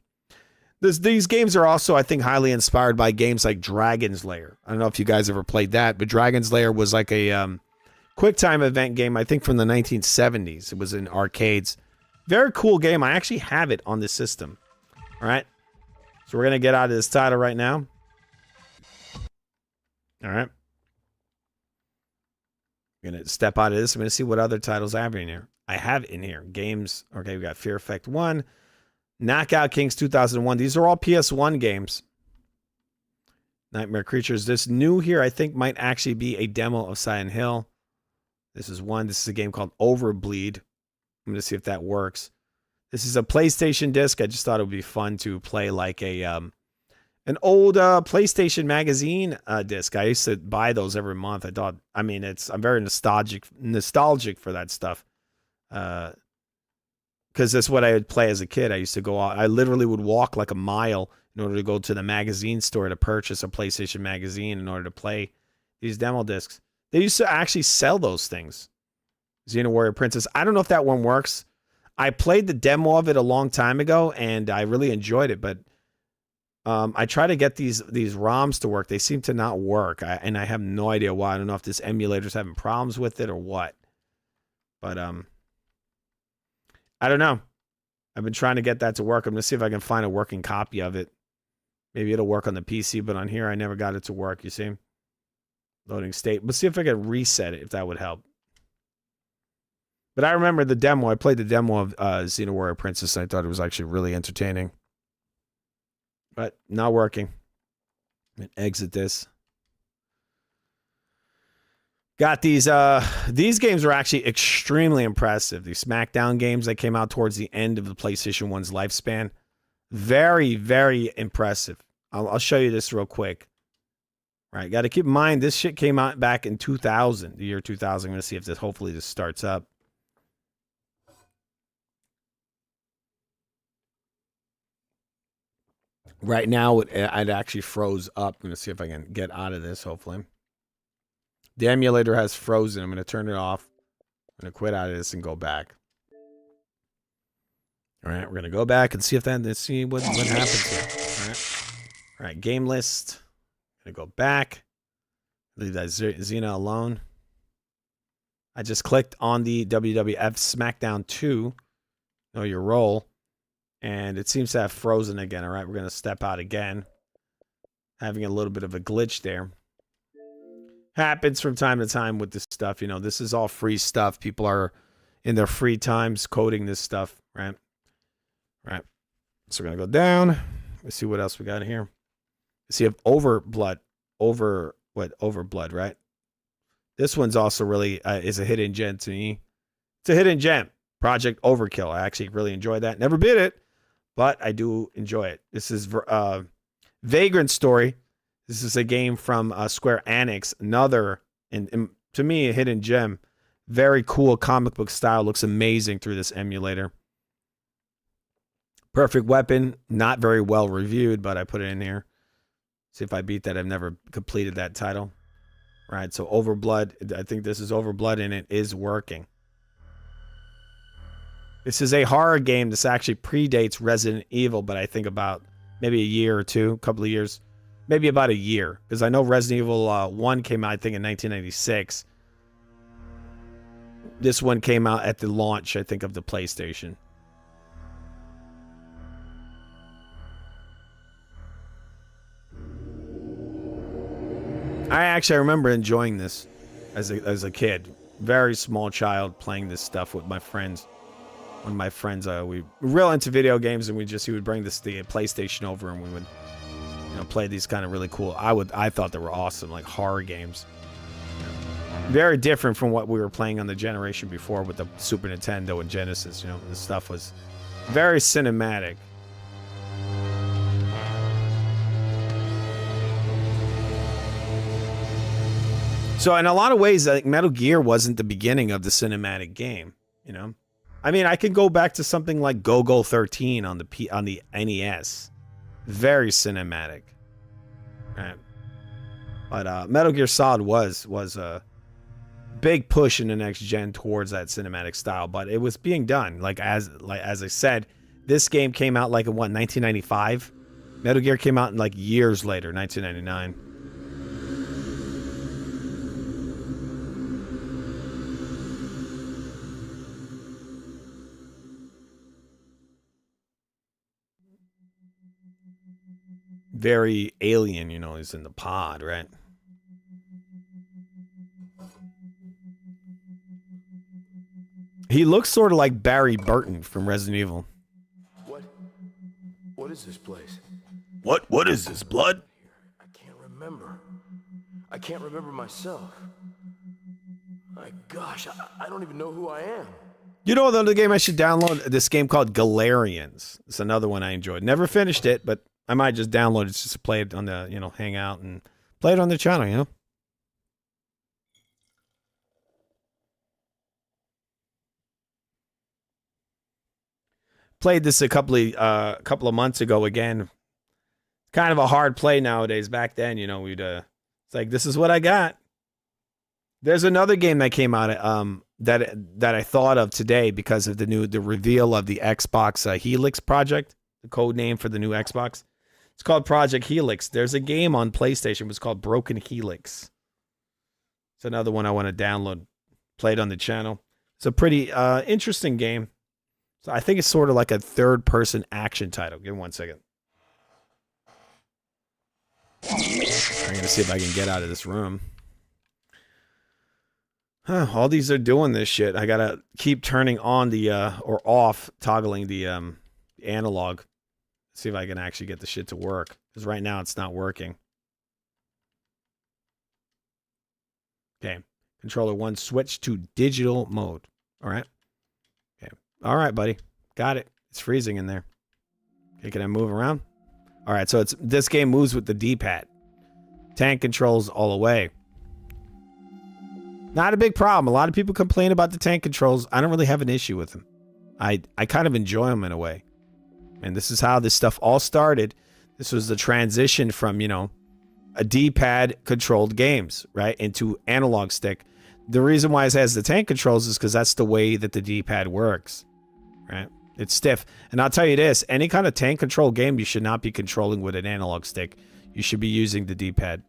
These games are also, I think, highly inspired by games like Dragon's Lair. I don't know if you guys ever played that, but Dragon's Lair was like a quick time event game, I think from the 1970s. It was in arcades. Very cool game. I actually have it on the system. All right, so we're gonna get out of this title right now. All right. I'm going to step out of this. I'm going to see what other titles I have in here. I have in here games. Okay, we got Fear Effect 1, Knockout Kings 2001. These are all PS1 games. Nightmare Creatures. This new here, I think, might actually be a demo of Silent Hill. This is one. This is a game called Overbleed. I'm going to see if that works. This is a PlayStation disc. I just thought it would be fun to play like an old PlayStation magazine disc. I used to buy those every month. I'm very nostalgic for that stuff. Because that's what I would play as a kid. I used to go out. I literally would walk like a mile in order to go to the magazine store to purchase a PlayStation magazine in order to play these demo discs. They used to actually sell those things. Xena Warrior Princess. I don't know if that one works. I played the demo of it a long time ago, and I really enjoyed it, but I try to get these ROMs to work. They seem to not work, and I have no idea why. I don't know if this emulator's having problems with it or what. But I don't know. I've been trying to get that to work. I'm going to see if I can find a working copy of it. Maybe it'll work on the PC, but on here I never got it to work, you see? Loading state. Let's see if I can reset it, if that would help. But I remember the demo. I played the demo of Xena Warrior Princess, and I thought it was actually really entertaining. But not working. I'm going to exit this. Got these games were actually extremely impressive. These SmackDown games that came out towards the end of the PlayStation 1's lifespan. Very, very impressive. I'll show you this real quick. All right, got to keep in mind this shit came out back in 2000, the year 2000. I'm going to see if this, hopefully this starts up. Right now, it actually froze up. I'm going to see if I can get out of this, hopefully. The emulator has frozen. I'm going to turn it off. I'm going to quit out of this and go back. All right, we're going to go back and see if that, let's see what happens here. All right, game list. I'm going to go back. Leave that Xena alone. I just clicked on the WWF SmackDown 2. Know your role. And it seems to have frozen again. All right, we're going to step out again. Having a little bit of a glitch there. Happens from time to time with this stuff. You know, this is all free stuff. People are in their free times coding this stuff, right? Right. So we're going to go down. Let's see what else we got here. Let's see if Overblood, right? This one's also really is a hidden gem to me. It's a hidden gem. Project Overkill. I actually really enjoyed that. Never beat it, but I do enjoy it. This is Vagrant Story. This is a game from Square Enix. Another, and to me, a hidden gem. Very cool comic book style. Looks amazing through this emulator. Perfect Weapon. Not very well reviewed, but I put it in here. See if I beat that. I've never completed that title. Right, so Overblood. I think this is Overblood, and it is working. This is a horror game. This actually predates Resident Evil, but I think about maybe a year or two, a couple of years. Maybe about a year. Because I know Resident Evil 1 came out, I think, in 1996. This one came out at the launch, I think, of the PlayStation. I remember enjoying this as a kid. Very small child playing this stuff with my friends. One of my friends, we were real into video games, and he would bring the PlayStation over, and we would, play these kind of really cool. I thought they were awesome, like horror games. Very different from what we were playing on the generation before with the Super Nintendo and Genesis. This stuff was very cinematic. So in a lot of ways, I think Metal Gear wasn't the beginning of the cinematic game. I mean, I could go back to something like Go-Go 13 on the NES. Very cinematic. Right. But Metal Gear Solid was a big push in the next gen towards that cinematic style, but it was being done. As I said, this game came out in 1995. Metal Gear came out in years later, 1999. Very alien, he's in the pod, right? He looks sort of like Barry Burton from Resident Evil. What is this place? What is this, blood? I can't remember. I can't remember myself. My gosh, I don't even know who I am. The game I should download? This game called Galarians. It's another one I enjoyed. Never finished it, but I might just download it just to play it on the, hang out and play it on the channel, Played this a couple of months ago again. Kind of a hard play nowadays. Back then, we'd it's like, this is what I got. There's another game that came out that I thought of today because of the reveal of the Xbox Helix project, the code name for the new Xbox. It's called Project Helix. There's a game on PlayStation. It's called Broken Helix. It's another one I want to download. Play it on the channel. It's a pretty interesting game. So I think it's sort of like a third-person action title. Give me 1 second. I'm going to see if I can get out of this room. All these are doing this shit. I got to keep turning on the, or off, toggling the analog. See if I can actually get the shit to work. Because right now it's not working. Okay. Controller 1, switch to digital mode. All right. Okay. All right, buddy. Got it. It's freezing in there. Okay, can I move around? All right, so this game moves with the D-pad. tank controls all the way. Not a big problem. A lot of people complain about the tank controls. I don't really have an issue with them. I kind of enjoy them in a way. And this is how this stuff all started. This was the transition from, you know, a D-pad controlled games, right, into analog stick. The reason why it has the tank controls is because that's the way that the D-pad works, right? It's stiff. And I'll tell you this, any kind of tank control game, you should not be controlling with an analog stick. You should be using the D-pad.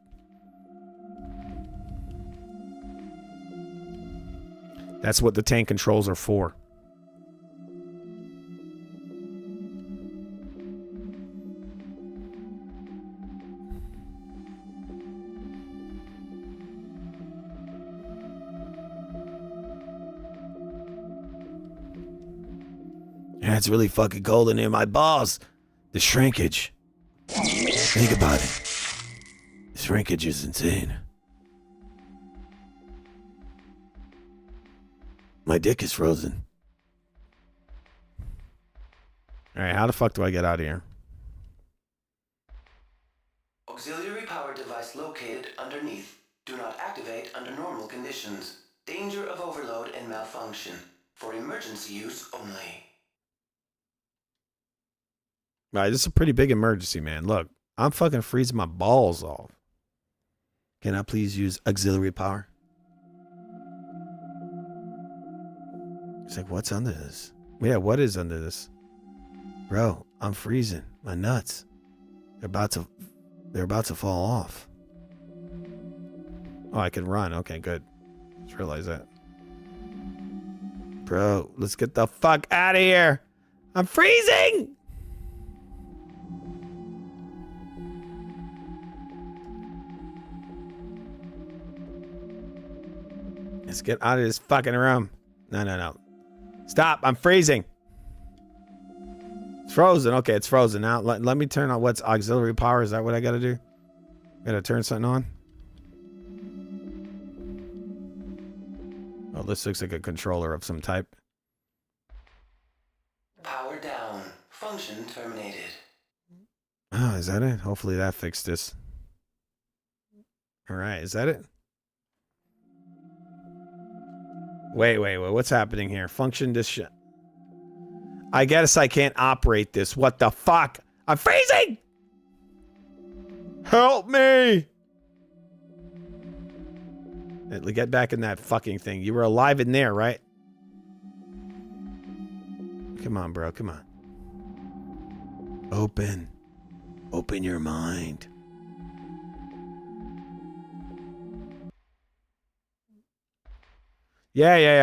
That's what the tank controls are for. Yeah, it's really fucking cold in here. My balls. The shrinkage. Think about it. The shrinkage is insane. My dick is frozen. Alright, how the fuck do I get out of here? Auxiliary power device located underneath. Do not activate under normal conditions. Danger of overload and malfunction. For emergency use only. Right, this is a pretty big emergency, man. Look, I'm fucking freezing my balls off. Can I please use auxiliary power? It's like, what's under this? Yeah, what is under this? Bro, I'm freezing. My nuts. They're about to fall off. Oh, I can run. Okay, good. Just realized that. Bro, let's get the fuck out of here. I'm freezing! Let's get out of this fucking room. No. Stop. I'm freezing. It's frozen. Okay, it's frozen. Now, let me turn on what's auxiliary power. Is that what I got to do? Got to turn something on? Oh, this looks like a controller of some type. Power down. Function terminated. Oh, is that it? Hopefully that fixed this. All right, is that it? Wait. What's happening here? Function this shit. I guess I can't operate this. What the fuck? I'm freezing! Help me! Get back in that fucking thing. You were alive in there, right? Come on, bro. Come on. Open. Open your mind. Yeah. I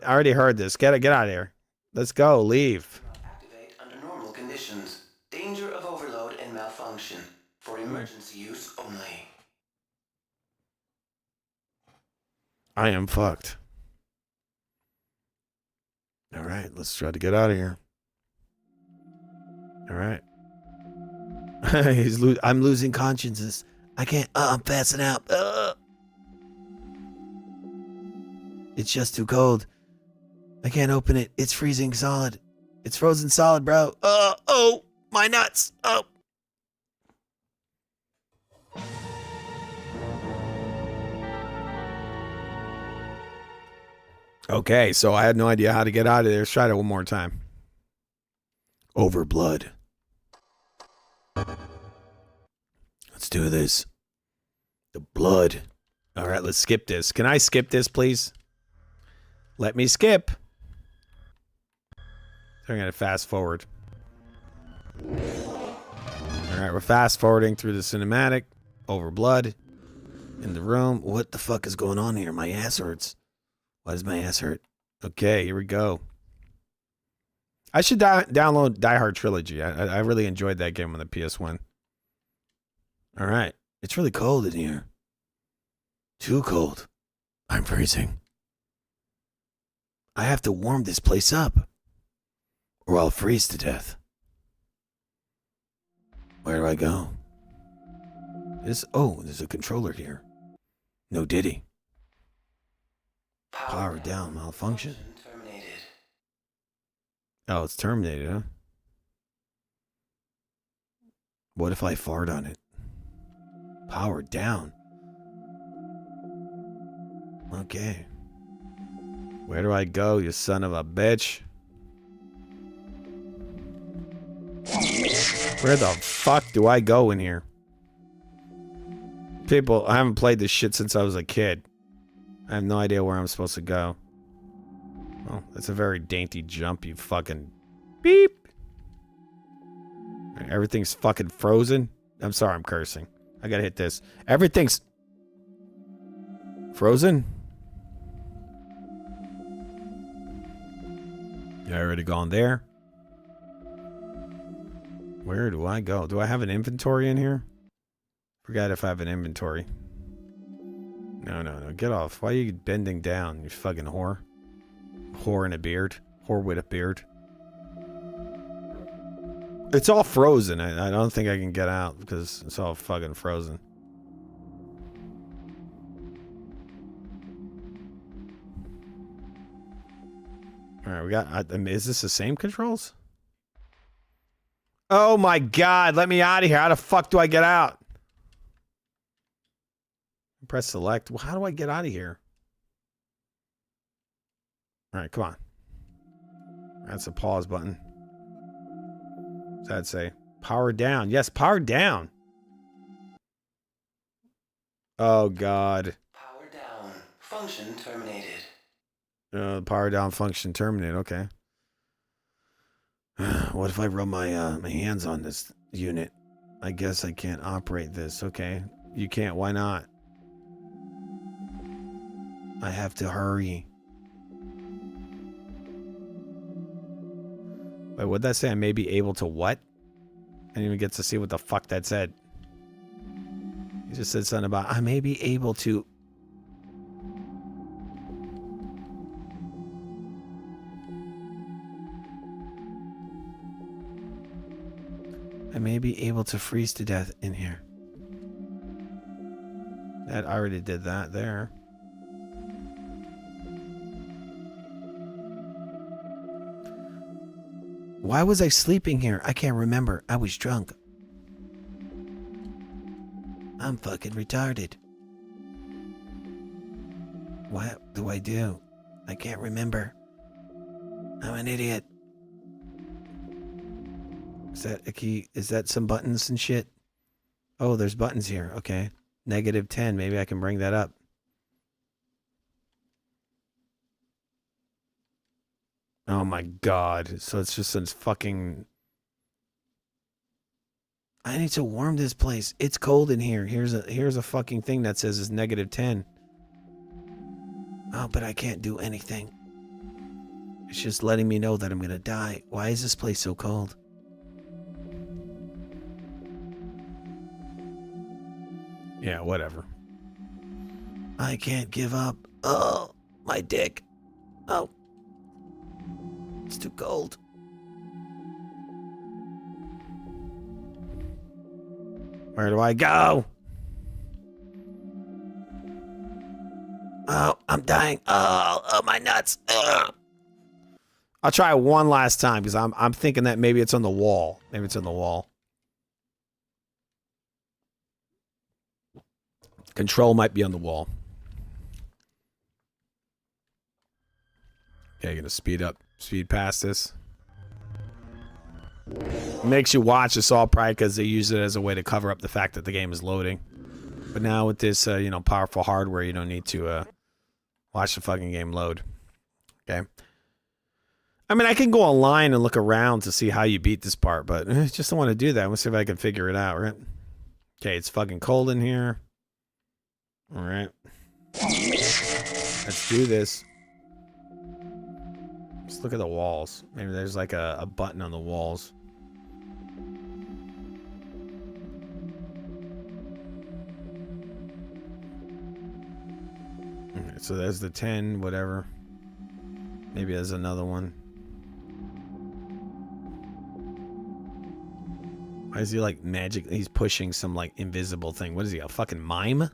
already heard this. Get out of here. Let's go. Leave. Activate under normal conditions. Danger of overload and malfunction. For emergency use only. I am fucked. All right, let's try to get out of here. All right. I'm losing consciousness. I can't. I'm passing out. It's just too cold. I can't open it. It's freezing solid. It's frozen solid, bro. Oh, my nuts. Oh. Okay, so I had no idea how to get out of there. Let's try that one more time. Over blood. Let's do this. The blood. All right, let's skip this. Can I skip this, please? Let me skip. So I'm going to fast forward. All right, we're fast forwarding through the cinematic. Over blood. In the room. What the fuck is going on here? My ass hurts. Why does my ass hurt? Okay, here we go. I should download Die Hard Trilogy. I really enjoyed that game on the PS1. All right. It's really cold in here. Too cold. I'm freezing. I have to warm this place up, or I'll freeze to death. Where do I go? There's a controller here. No Diddy. Power down, malfunction. Terminated. Oh, it's terminated, huh? What if I fart on it? Power down. Okay. Where do I go, you son of a bitch? Where the fuck do I go in here? People, I haven't played this shit since I was a kid. I have no idea where I'm supposed to go. Well, that's a very dainty jump, you fucking beep. Everything's fucking frozen. I'm sorry, I'm cursing. I gotta hit this. Everything's frozen. Yeah, I already gone there. Where do I go? Do I have an inventory in here? Forgot if I have an inventory. No. Get off. Why are you bending down, you fucking whore? Whore in a beard. Whore with a beard. It's all frozen. I don't think I can get out because it's all fucking frozen. Alright, we got... is this the same controls? Oh my god, let me out of here. How the fuck do I get out? Press select. Well, how do I get out of here? Alright, come on. That's a pause button. What's that say? Power down. Yes, power down. Oh god. Power down. Function terminated. Power down function terminated. Okay. What if I rub my my hands on this unit? I guess I can't operate this. Okay. You can't. Why not? I have to hurry. Wait, what'd that say? I may be able to what? I didn't even get to see what the fuck that said. He just said something about I may be able to. I may be able to freeze to death in here. That I already did that there. Why was I sleeping here? I can't remember. I was drunk. I'm fucking retarded. What do I do? I can't remember. I'm an idiot. Is that a key? Is that some buttons and shit? Oh, there's buttons here. Okay. -10. Maybe I can bring that up. Oh my god. So it's just this fucking... I need to warm this place. It's cold in here. Here's a fucking thing that says it's -10. Oh, but I can't do anything. It's just letting me know that I'm gonna die. Why is this place so cold? Yeah, whatever. I can't give up. Oh, my dick. Oh. It's too cold. Where do I go? Oh, I'm dying. Oh, my nuts. Ugh. I'll try one last time because I'm thinking that maybe it's on the wall. Maybe it's on the wall. Control might be on the wall. Okay, gonna speed past this. Makes you watch this all probably because they use it as a way to cover up the fact that the game is loading. But now with this, powerful hardware, you don't need to watch the fucking game load. Okay. I mean, I can go online and look around to see how you beat this part, but I just don't want to do that. Let's see if I can figure it out, right? Okay, it's fucking cold in here. All right. Let's do this. Let's look at the walls. Maybe there's like a button on the walls. Okay, so there's the 10, whatever. Maybe there's another one. Why is he like magic? He's pushing some like invisible thing. What is he, a fucking mime?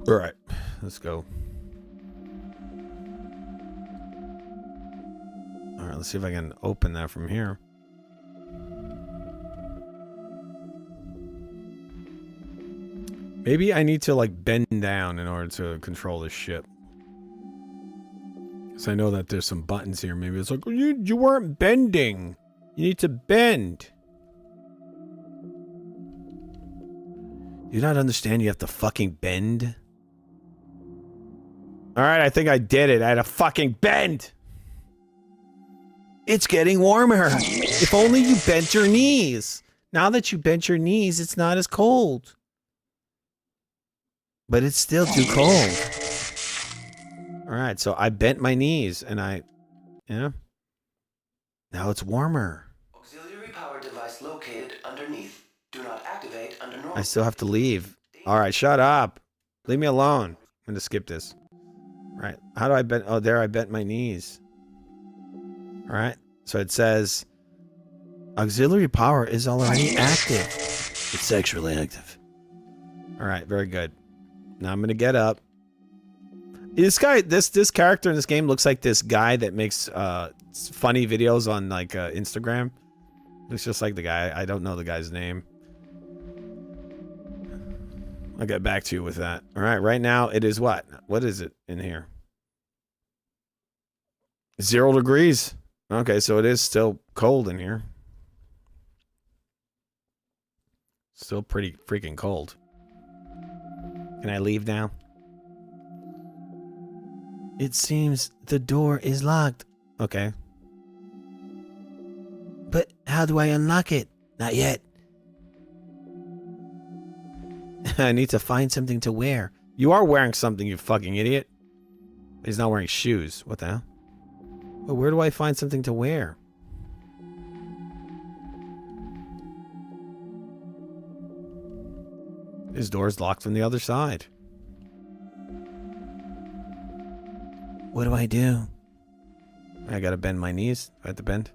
All right, let's go. All right, let's see if I can open that from here. Maybe I need to like bend down in order to control this ship. Because I know that there's some buttons here. Maybe it's like, you weren't bending. You need to bend. Do you not understand you have to fucking bend? Alright, I think I did it. I had to fucking bend. It's getting warmer. If only you bent your knees. Now that you bent your knees, it's not as cold. But it's still too cold. Alright, so I bent my knees and yeah. Now it's warmer. Auxiliary power device located underneath. Do not activate under normal. I still have to leave. Alright, shut up. Leave me alone. I'm gonna skip this. Alright, how do I bend? Oh, there I bent my knees. Alright, so it says auxiliary power is already active. It's sexually active. Alright, very good. Now I'm gonna get up. This guy, this character in this game looks like this guy that makes funny videos on like Instagram. Looks just like the guy. I don't know the guy's name. I'll get back to you with that. All right, right now it is what? What is it in here? 0 degrees. Okay, so it is still cold in here. Still pretty freaking cold. Can I leave now? It seems the door is locked. Okay. But how do I unlock it? Not yet. I need to find something to wear. You are wearing something, you fucking idiot. He's not wearing shoes. What the hell? Well, where do I find something to wear? His door's locked from the other side. What do I do? I gotta bend my knees. I have to bend.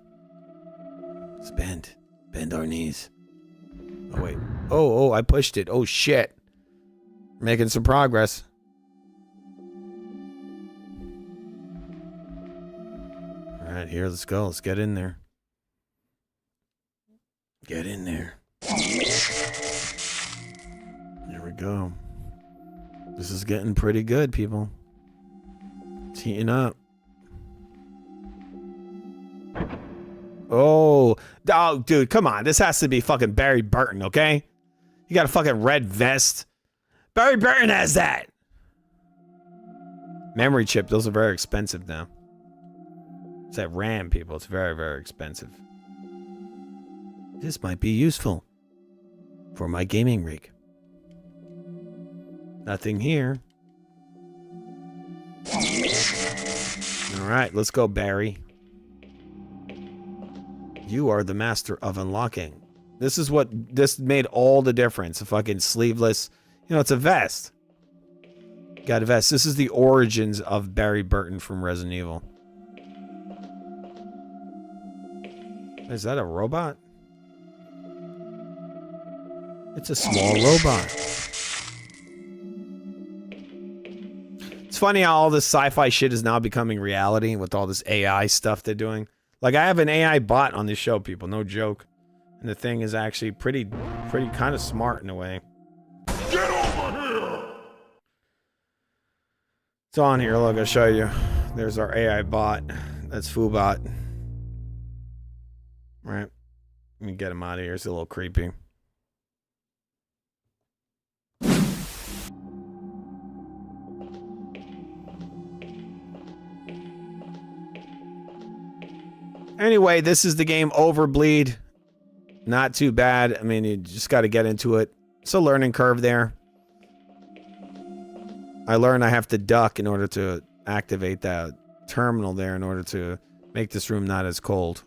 Let's bend. Bend our knees. Oh, wait. Oh, I pushed it. Oh, shit. Making some progress. Alright, here, let's go. Let's get in there. Get in there. Here we go. This is getting pretty good, people. It's heating up. Oh, dude, come on. This has to be fucking Barry Burton, okay? You got a fucking red vest. Barry Burton has that. Memory chip, those are very expensive now. It's that RAM, people. It's very, very expensive. This might be useful for my gaming rig. Nothing here. All right, let's go, Barry. You are the master of unlocking. This made all the difference. A fucking sleeveless, it's a vest. Got a vest. This is the origins of Barry Burton from Resident Evil. Is that a robot? It's a small robot. It's funny how all this sci-fi shit is now becoming reality with all this AI stuff they're doing. Like, I have an AI bot on this show, people. No joke. And the thing is actually pretty kind of smart in a way. Get over here! It's on here. Look, I'll show you. There's our AI bot. That's Foobot. Right. Let me get him out of here. It's a little creepy. Anyway, this is the game Overbleed. Not too bad. I mean, you just got to get into it. It's a learning curve there. I learned I have to duck in order to activate that terminal there in order to make this room not as cold.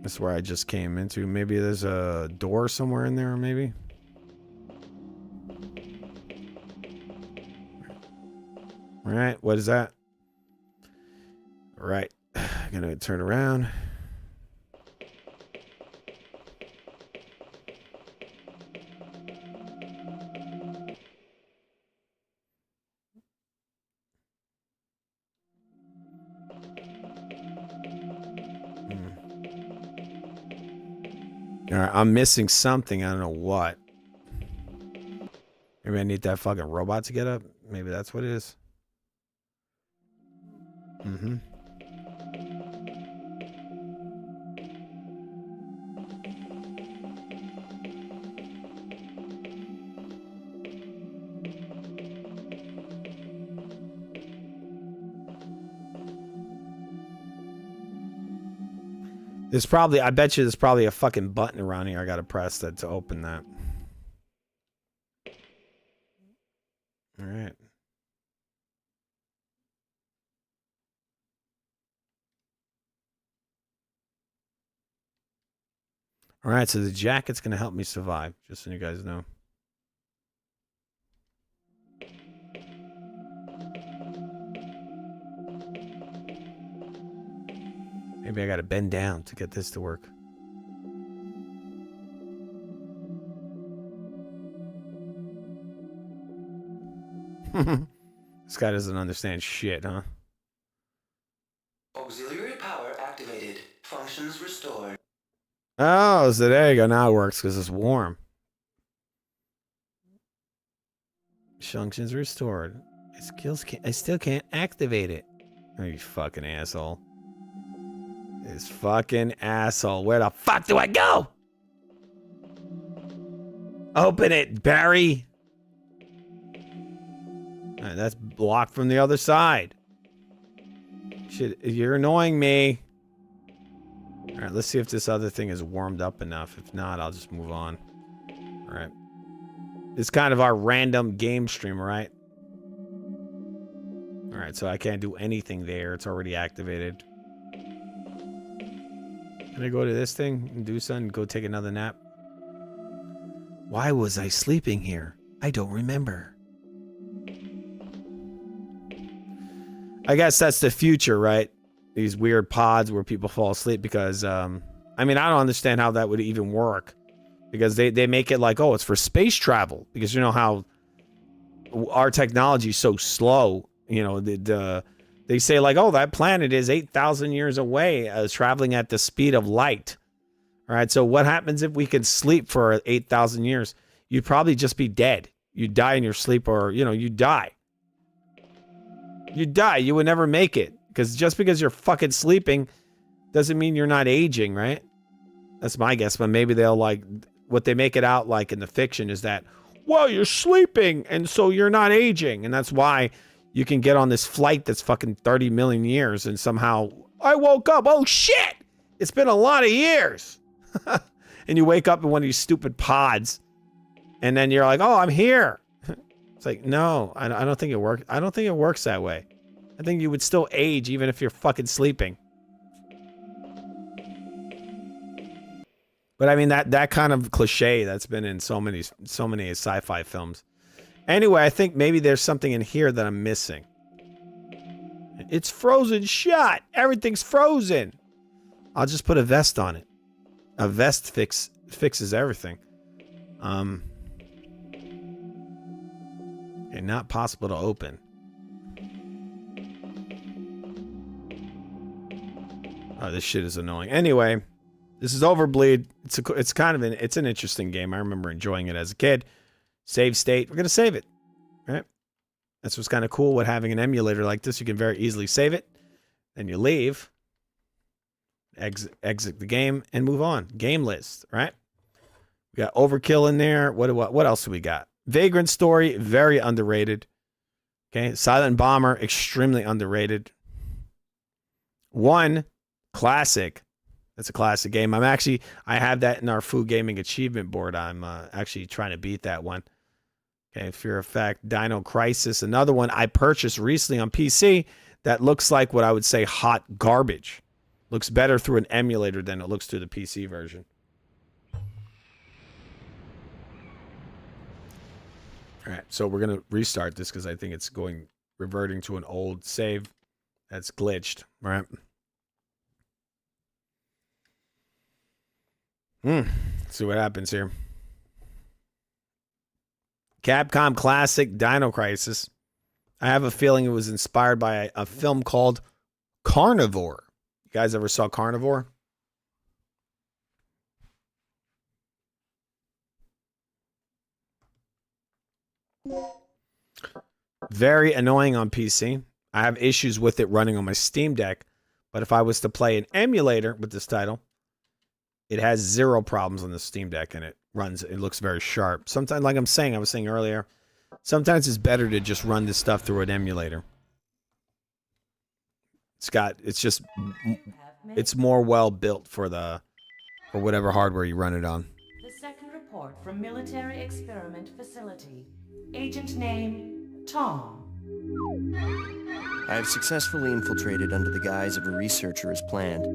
That's where I just came into. Maybe there's a door somewhere in there, maybe. All right, what is that? All right, I'm gonna turn around. All right, I'm missing something. I don't know what. Maybe I need that fucking robot to get up. Maybe that's what it is. Mm-hmm. There's probably, I bet you there's probably a fucking button around here I gotta press that to open that. All right. All right, so the jacket's gonna help me survive, just so you guys know. Maybe I gotta bend down to get this to work. This guy doesn't understand shit, huh? Auxiliary power activated. Functions restored. Oh, so there you go. Now it works because it's warm. Functions restored. I still can't activate it. Oh, you fucking asshole. This fucking asshole. Where the fuck do I go? Open it, Barry. All right, that's blocked from the other side. Shit, you're annoying me. All right, let's see if this other thing is warmed up enough. If not, I'll just move on. All right. It's kind of our random game stream, right? All right, so I can't do anything there. It's already activated. Can I go to this thing and do something? Go take another nap? Why was I sleeping here? I don't remember. I guess that's the future, right? These weird pods where people fall asleep because, I mean, I don't understand how that would even work. Because they make it like, oh, it's for space travel. Because you know how our technology is so slow. You know, they say like, oh, that planet is 8,000 years away, traveling at the speed of light. All right, so what happens if we could sleep for 8,000 years? You'd probably just be dead. You'd die in your sleep or, you know, you'd die. You'd die. You would never make it. Because just because you're fucking sleeping doesn't mean you're not aging, right? That's my guess, but maybe they'll like, what they make it out like in the fiction is that, well, you're sleeping and so you're not aging. And that's why you can get on this flight that's fucking 30 million years and somehow, I woke up, oh shit, it's been a lot of years. And you wake up in one of these stupid pods and then you're like, oh, I'm here. It's like, no, I don't think it works. I don't think it works that way. I think you would still age even if you're fucking sleeping. But I mean, that kind of cliche that's been in so many sci-fi films. Anyway, I think maybe there's something in here that I'm missing. It's frozen shut. Everything's frozen. I'll just put a vest on it. A vest fixes everything. And not possible to open. Oh, this shit is annoying. Anyway, this is Overbleed. It's kind of an interesting game. I remember enjoying it as a kid. Save state. We're gonna save it. All right. That's what's kind of cool with having an emulator like this. You can very easily save it. Then you leave. Exit the game and move on. Game list. Right. We got Overkill in there. What else do we got? Vagrant Story, very underrated. Okay, Silent Bomber, extremely underrated. One, classic. That's a classic game. I have that in our Food Gaming achievement board. I'm actually trying to beat that one. Okay, Fear Effect, Dino Crisis, another one I purchased recently on PC that looks like what I would say hot garbage. Looks better through an emulator than it looks through the PC version. All right, so we're going to restart this because I think it's reverting to an old save that's glitched, right? Let's see what happens here. Capcom Classic Dino Crisis. I have a feeling it was inspired by a film called Carnivore. You guys ever saw Carnivore? Very annoying on PC. I have issues with it running on my Steam Deck, but if I was to play an emulator with this title, it has zero problems on the Steam Deck, and it looks very sharp. Sometimes, like I was saying earlier, sometimes it's better to just run this stuff through an emulator. It's more well built for whatever hardware you run it on. The second report from Military Experiment Facility. Agent name, Tom. I have successfully infiltrated under the guise of a researcher as planned.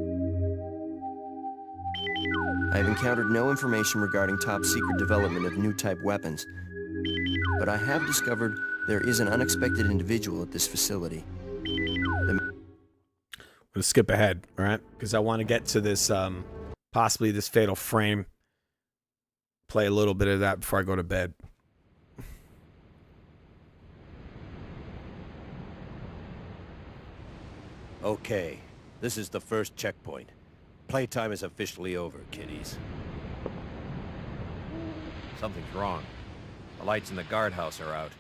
I have encountered no information regarding top-secret development of new type weapons, but I have discovered there is an unexpected individual at this facility. I'm gonna skip ahead, all right? Because I want to get to this, possibly this Fatal Frame. Play a little bit of that before I go to bed. Okay, this is the first checkpoint. Playtime is officially over, kiddies. Something's wrong. The lights in the guardhouse are out.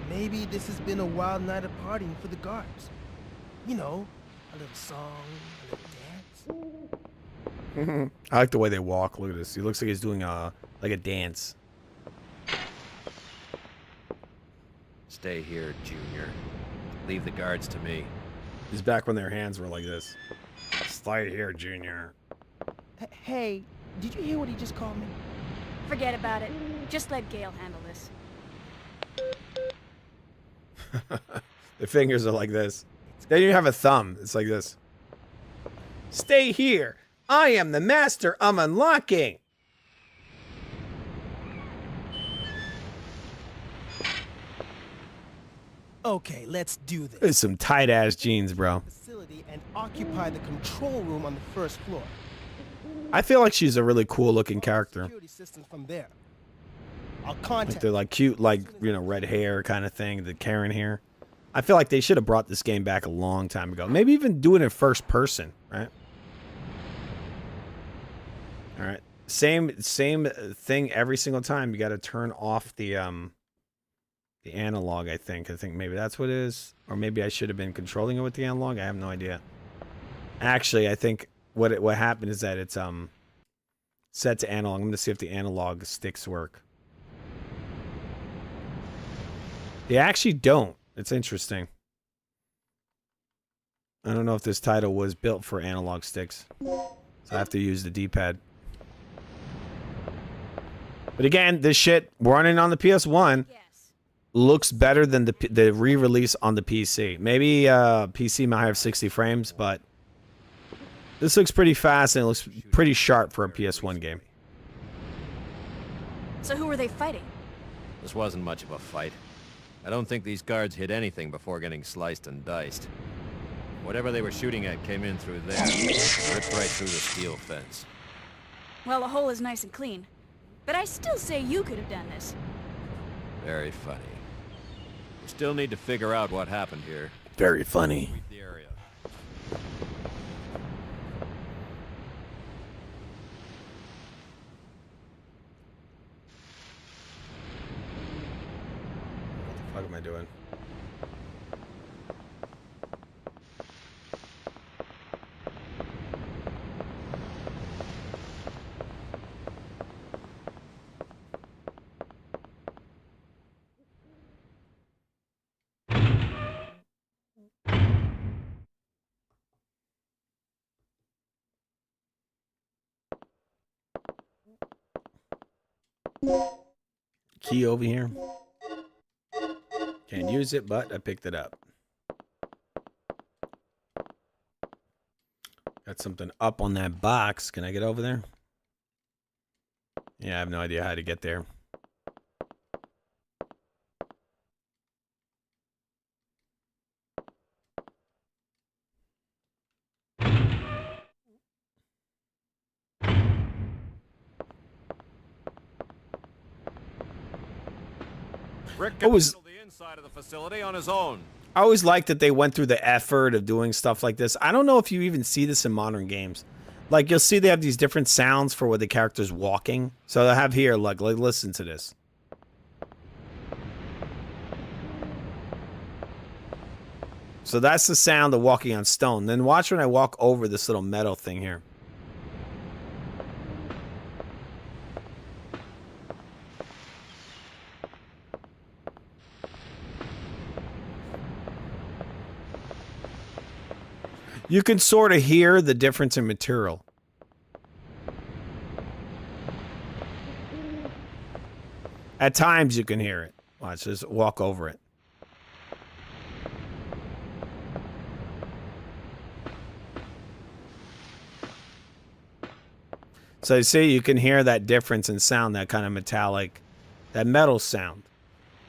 Maybe this has been a wild night of partying for the guards. You know, a little song, a little dance. I like the way they walk. Look at this. He looks like he's doing like a dance. Stay here, Junior. Leave the guards to me. This is back when their hands were like this. Stay here, Junior. Hey, did you hear what he just called me? Forget about it. Just let Gale handle this. The fingers are like this. They don't even have a thumb. It's like this. Stay here. I am the master of unlocking. Okay, let's do this. There's some tight ass jeans, bro. Facility and occupy the control room on the first floor. I feel like she's a really cool looking character. Security systems from there. I'll Like contact. they're like cute, like, you know, red hair kind of thing, the Karen hair. I feel like they should have brought this game back a long time ago. Maybe even do it in first person, right? All right. Same thing every single time. You got to turn off the analog, I think. I think maybe that's what it is. Or maybe I should have been controlling it with the analog. I have no idea. Actually, I think what happened is that it's set to analog. I'm going to see if the analog sticks work. They actually don't. It's interesting. I don't know if this title was built for analog sticks. So I have to use the D-pad. But again, this shit running on the PS1 looks better than the re-release on the PC. Maybe PC might have 60 frames, but this looks pretty fast and it looks pretty sharp for a PS1 game. So who were they fighting? This wasn't much of a fight. I don't think these guards hit anything before getting sliced and diced. Whatever they were shooting at came in through there, ripped right through the steel fence. Well, the hole is nice and clean. But I still say you could have done this. Very funny. We still need to figure out what happened here. Very funny. Sweep the area. What the fuck am I doing? Key over here. Can't use it, but I picked it up. Got something up on that box. Can I get over there? Yeah, I have no idea how to get there. Rick can handle the inside of the facility on his own. I always like that they went through the effort of doing stuff like this. I don't know if you even see this in modern games. Like you'll see they have these different sounds for what the character's walking. So they'll have here, like listen to this. So that's the sound of walking on stone. Then watch when I walk over this little metal thing here. You can sort of hear the difference in material. At times you can hear it. Watch, just walk over it. So you see, you can hear that difference in sound, that kind of metallic, that metal sound.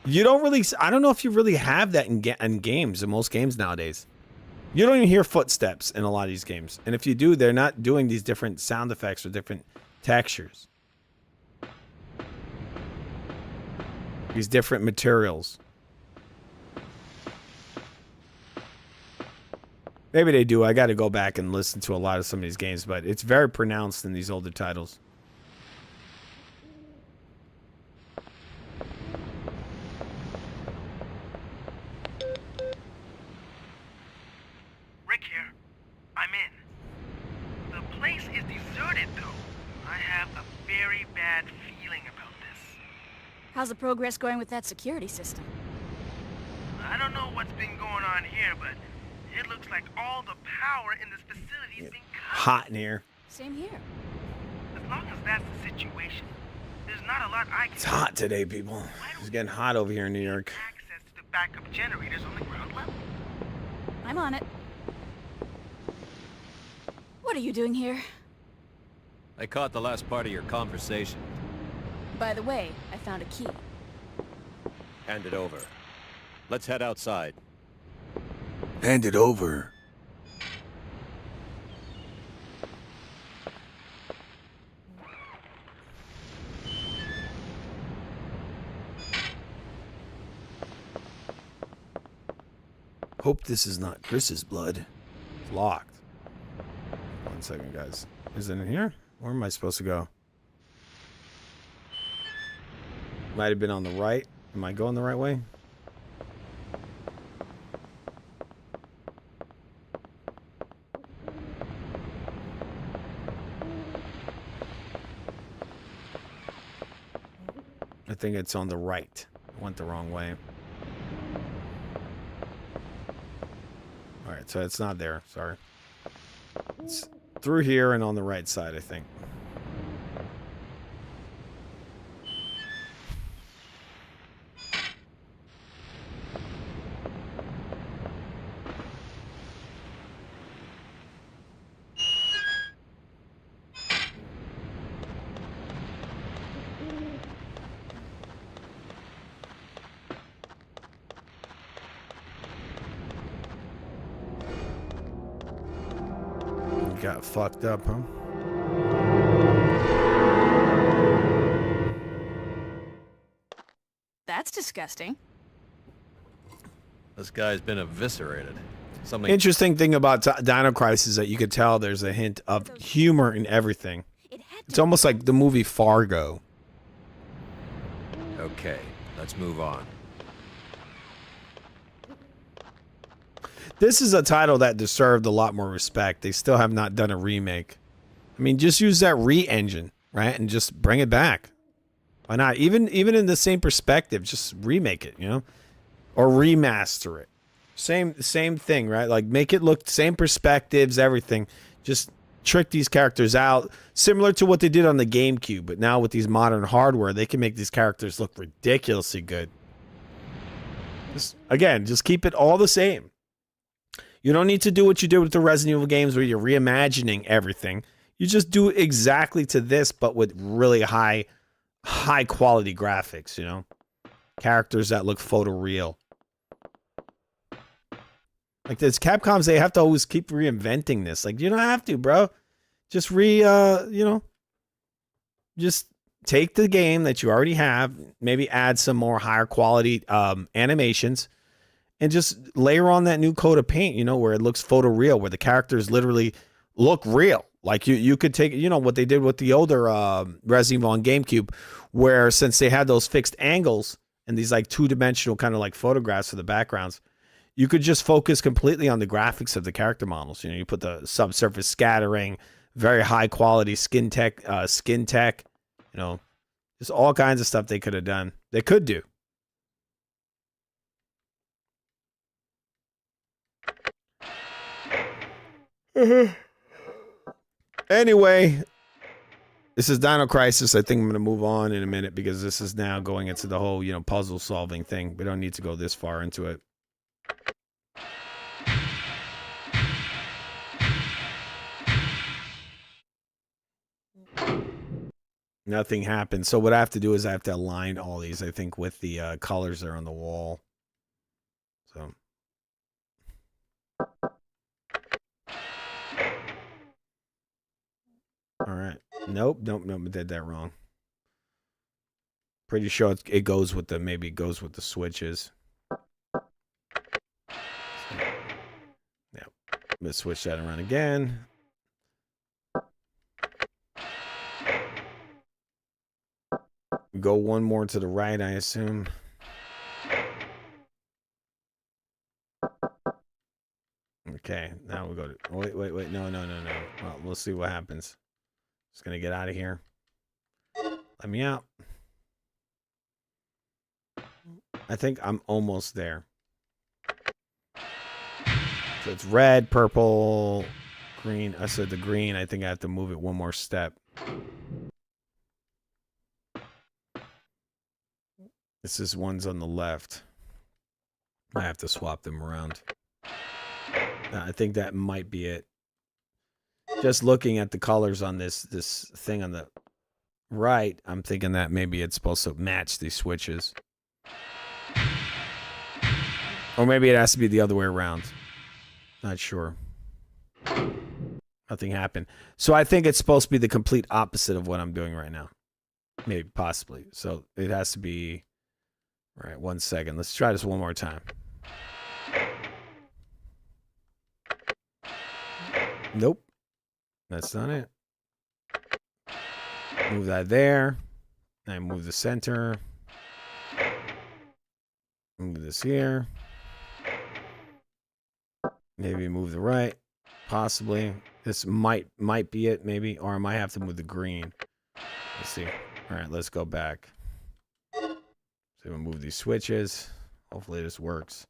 You don't really, I don't know if you really have that in games, in most games nowadays. You don't even hear footsteps in a lot of these games. And if you do, they're not doing these different sound effects or different textures. These different materials. Maybe they do. I got to go back and listen to a lot of some of these games, but it's very pronounced in these older titles. Rick here. I'm in. The place is deserted, though. I have a very bad feeling about this. How's the progress going with that security system? I don't know what's been going on here, but it looks like all the power in this facility is being cut. Hot in here. Same here. As long as that's the situation, there's not a lot I can It's hot today, people. It's getting hot over here in New York. access to the backup generators on the ground level. I'm on it. What are you doing here? I caught the last part of your conversation. By the way, I found a key. Hand it over. Let's head outside. Hand it over. Hope this is not Chris's blood. It's locked. 1 second, guys. Is it in here? Where am I supposed to go? Might have been on the right. Am I going the right way? I think it's on the right. I went the wrong way. Alright, so it's not there. Sorry. It's through here and on the right side, I think. Got fucked up, huh? That's disgusting. This guy's been eviscerated. Something Interesting thing about Dino Crisis is that you could tell there's a hint of humor in everything. It's almost like the movie Fargo. Okay, let's move on. This is a title that deserved a lot more respect. They still have not done a remake. I mean, just use that re-engine, right? And just bring it back. Why not? Even in the same perspective, just remake it, you know? Or remaster it. Same thing, right? Like make it look same perspectives, everything. Just trick these characters out. Similar to what they did on the GameCube, but now with these modern hardware, they can make these characters look ridiculously good. Just keep it all the same. You don't need to do what you did with the Resident Evil games where you're reimagining everything. You just do exactly to this, but with really high quality graphics, you know? Characters that look photoreal. Like this Capcom's, they have to always keep reinventing this. Like, you don't have to, bro. Just just take the game that you already have, maybe add some more higher quality animations, and just layer on that new coat of paint, you know, where it looks photoreal, where the characters literally look real. Like you could take, you know, what they did with the older Resident Evil on GameCube, where since they had those fixed angles and these like two-dimensional kind of like photographs of the backgrounds, you could just focus completely on the graphics of the character models. You know, you put the subsurface scattering, very high quality skin tech, you know, just all kinds of stuff they could have done. They could do. Anyway, this is Dino Crisis. I think I'm going to move on in a minute because this is now going into the whole, you know, puzzle solving thing. We don't need to go this far into it. Nothing happened. So what I have to do is I have to align all these, I think, with the colors that are on the wall. So. All right. Nope. I did that wrong. Pretty sure it goes with the, maybe it goes with the switches. So, yeah. Let's switch that around again. Go one more to the right, I assume. Okay, now we'll go to... Wait. No. Well, we'll see what happens. Just gonna get out of here. Let me out. I think I'm almost there. So it's red, purple, green. I said the green. I think I have to move it one more step. This is one's on the left. I have to swap them around. I think that might be it. Just looking at the colors on this thing on the right, I'm thinking that maybe it's supposed to match these switches. Or maybe it has to be the other way around. Not sure. Nothing happened. So I think it's supposed to be the complete opposite of what I'm doing right now. Maybe, possibly. So it has to be... All right, 1 second. Let's try this one more time. Nope. That's not it. Move that there. And move the center. Move this here. Maybe move the right. Possibly. This might be it, maybe. Or I might have to move the green. Let's see. All right, let's go back. So we'll move these switches. Hopefully this works.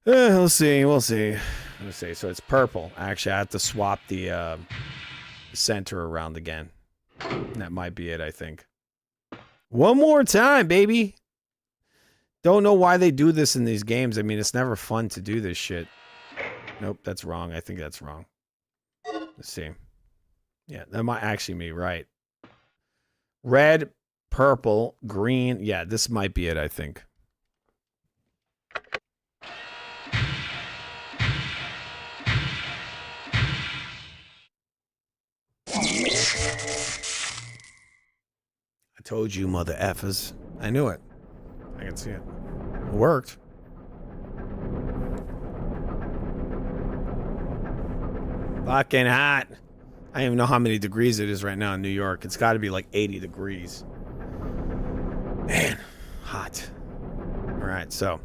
We'll see. We'll see. Let's see. So it's purple. Actually, I have to swap the center around again. That might be it, I think. One more time, baby. Don't know why they do this in these games. I mean, it's never fun to do this shit. Nope, that's wrong. I think that's wrong. Let's see. Yeah, that might actually be right. Red, purple, green. Yeah, this might be it, I think. I told you, mother effers. I knew it. I can see it. It worked. Fucking hot. I don't even know how many degrees it is right now in New York. It's got to be like 80 degrees. Man, hot. All right, so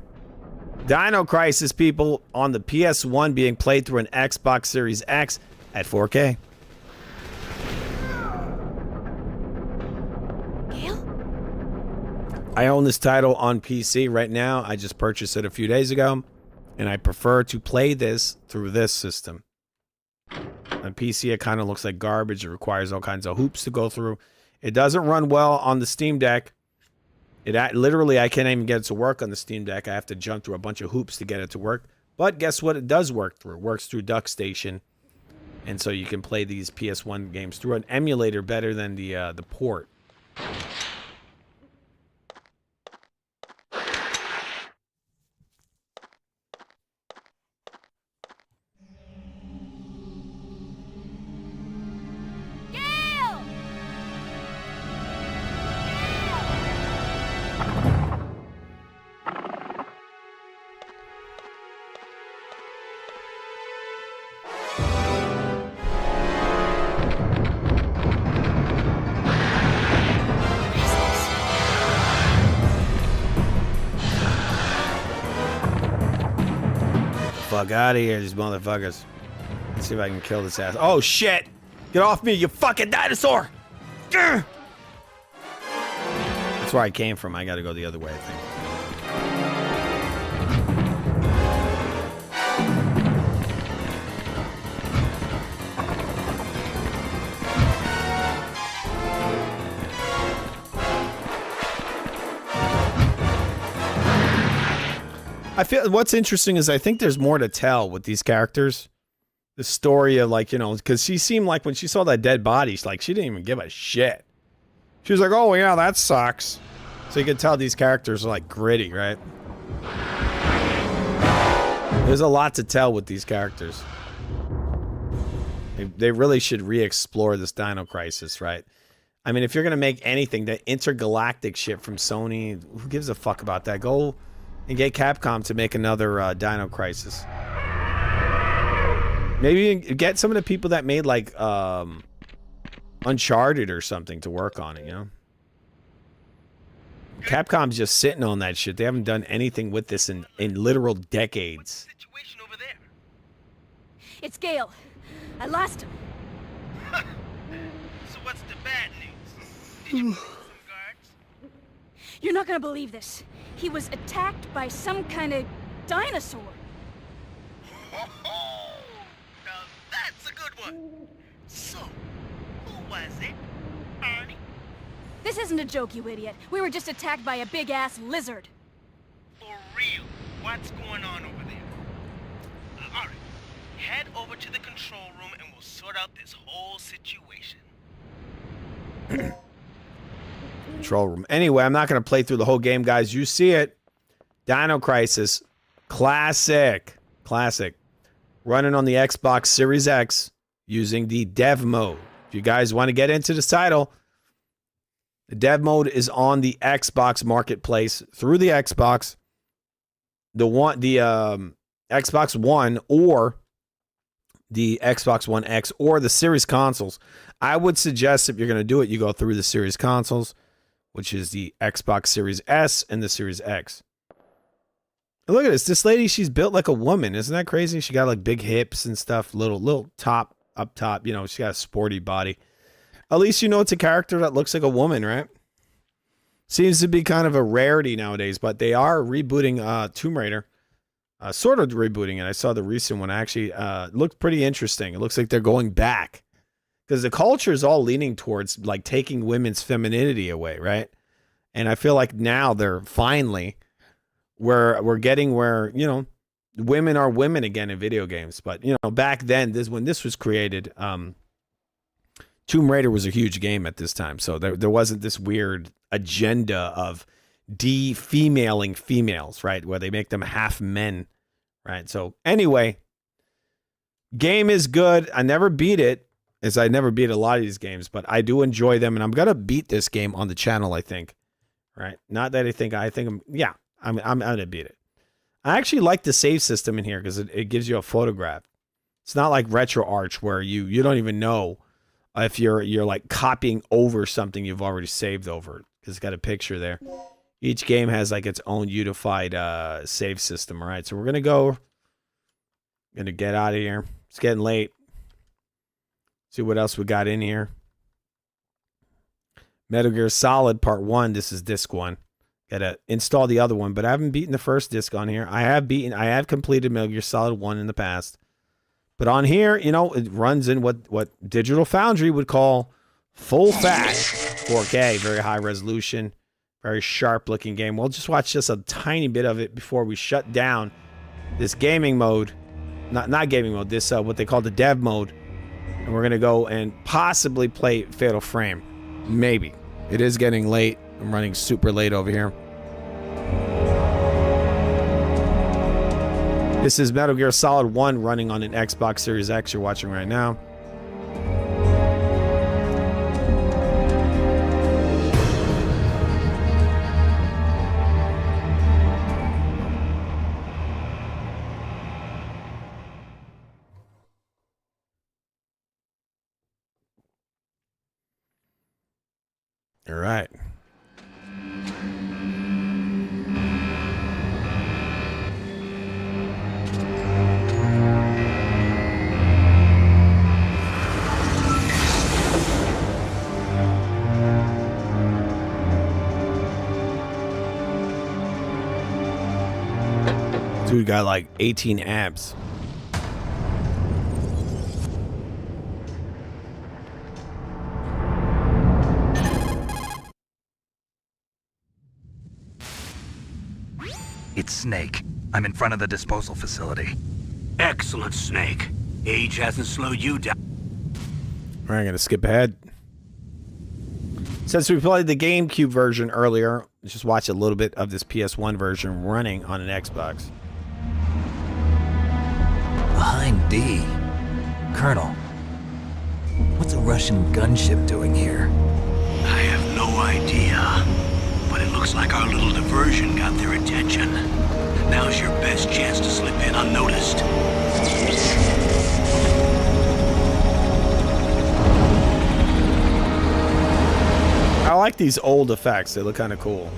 Dino Crisis, people, on the PS1 being played through an Xbox Series X at 4K. I own this title on PC right now. I just purchased it a few days ago, and I prefer to play this through this system. On PC, it kind of looks like garbage. It requires all kinds of hoops to go through. It doesn't run well on the Steam Deck. Literally, I can't even get it to work on the Steam Deck. I have to jump through a bunch of hoops to get it to work. But guess what? It does work through. It works through DuckStation. And so you can play these PS1 games through an emulator better than the port. fuck out of here, these motherfuckers. Let's see if I can kill this ass. Oh, shit! Get off me, you fucking dinosaur! Grr! That's where I came from. I gotta go the other way, I think. I feel what's interesting is I think there's more to tell with these characters. The story of, like, you know, because she seemed like when she saw that dead body, she's like, she didn't even give a shit. She was like, oh yeah, that sucks. So you can tell these characters are like gritty, right? There's a lot to tell with these characters. They really should re-explore this Dino Crisis, right? I mean, if you're gonna make anything, that intergalactic shit from Sony, who gives a fuck about that? Go and get Capcom to make another Dino Crisis. Maybe get some of the people that made, like, Uncharted or something to work on it, you know? Capcom's just sitting on that shit. They haven't done anything with this in literal decades. It's Gale. I lost him. So what's the bad news? Did you move some guards? You're not gonna believe this. He was attacked by some kind of dinosaur. Now that's a good one. So, who was it? Arnie? This isn't a joke, you idiot. We were just attacked by a big-ass lizard. For real, what's going on over there? Alright, head over to the control room and we'll sort out this whole situation. Control room. Anyway, I'm not going to play through the whole game, guys. You see it. Dino Crisis. Classic. Classic. Running on the Xbox Series X using the dev mode. If you guys want to get into this title, the dev mode is on the Xbox Marketplace through the Xbox, the Xbox One, or the Xbox One X, or the Series consoles. I would suggest if you're going to do it, you go through the Series consoles, which is the Xbox Series S and the Series X. And look at this. This lady, she's built like a woman. Isn't that crazy? She got like big hips and stuff, little top up top. You know, she got a sporty body. At least you know it's a character that looks like a woman, right? Seems to be kind of a rarity nowadays, but they are rebooting Tomb Raider. Sort of rebooting it. I saw the recent one. Actually, looked pretty interesting. It looks like they're going back. Because the culture is all leaning towards, like, taking women's femininity away, right? And I feel like now they're finally... we're getting where, you know, women are women again in video games. But, you know, back then, when this was created... Tomb Raider was a huge game at this time, so there wasn't this weird agenda of de-femaling females, right? Where they make them half men, right? So anyway, game is good. I never beat it, as I never beat a lot of these games, but I do enjoy them, and I'm gonna beat this game on the channel, I think, right? Not that I'm gonna beat it. I actually like the save system in here because it gives you a photograph. It's not like RetroArch where you don't even know if you're like copying over something you've already saved over, because it's got a picture there. Each game has like its own unified save system. All right, so we're gonna get out of here. It's getting late. See what else we got in here. Metal Gear Solid Part 1. This is disc 1. Gotta install the other one, but I haven't beaten the first disc on here. I have completed Metal Gear Solid 1 in the past. But on here, you know, it runs in what Digital Foundry would call full fat 4K, very high resolution, very sharp looking game. We'll just watch just a tiny bit of it before we shut down this gaming mode. Not gaming mode, this what they call the dev mode. And we're gonna go and possibly play Fatal Frame. Maybe. It is getting late. I'm running super late over here. This is Metal Gear Solid 1 running on an Xbox Series X you're watching right now. All right. Dude got like 18 abs. It's Snake. I'm in front of the disposal facility. Excellent, Snake. Age hasn't slowed you down. All right, I'm gonna skip ahead. Since we played the GameCube version earlier, let's just watch a little bit of this PS1 version running on an Xbox. Behind D. Colonel, what's a Russian gunship doing here? I have no idea. But it looks like our little diversion got their attention. Now's your best chance to slip in unnoticed. I like these old effects. They look kind of cool.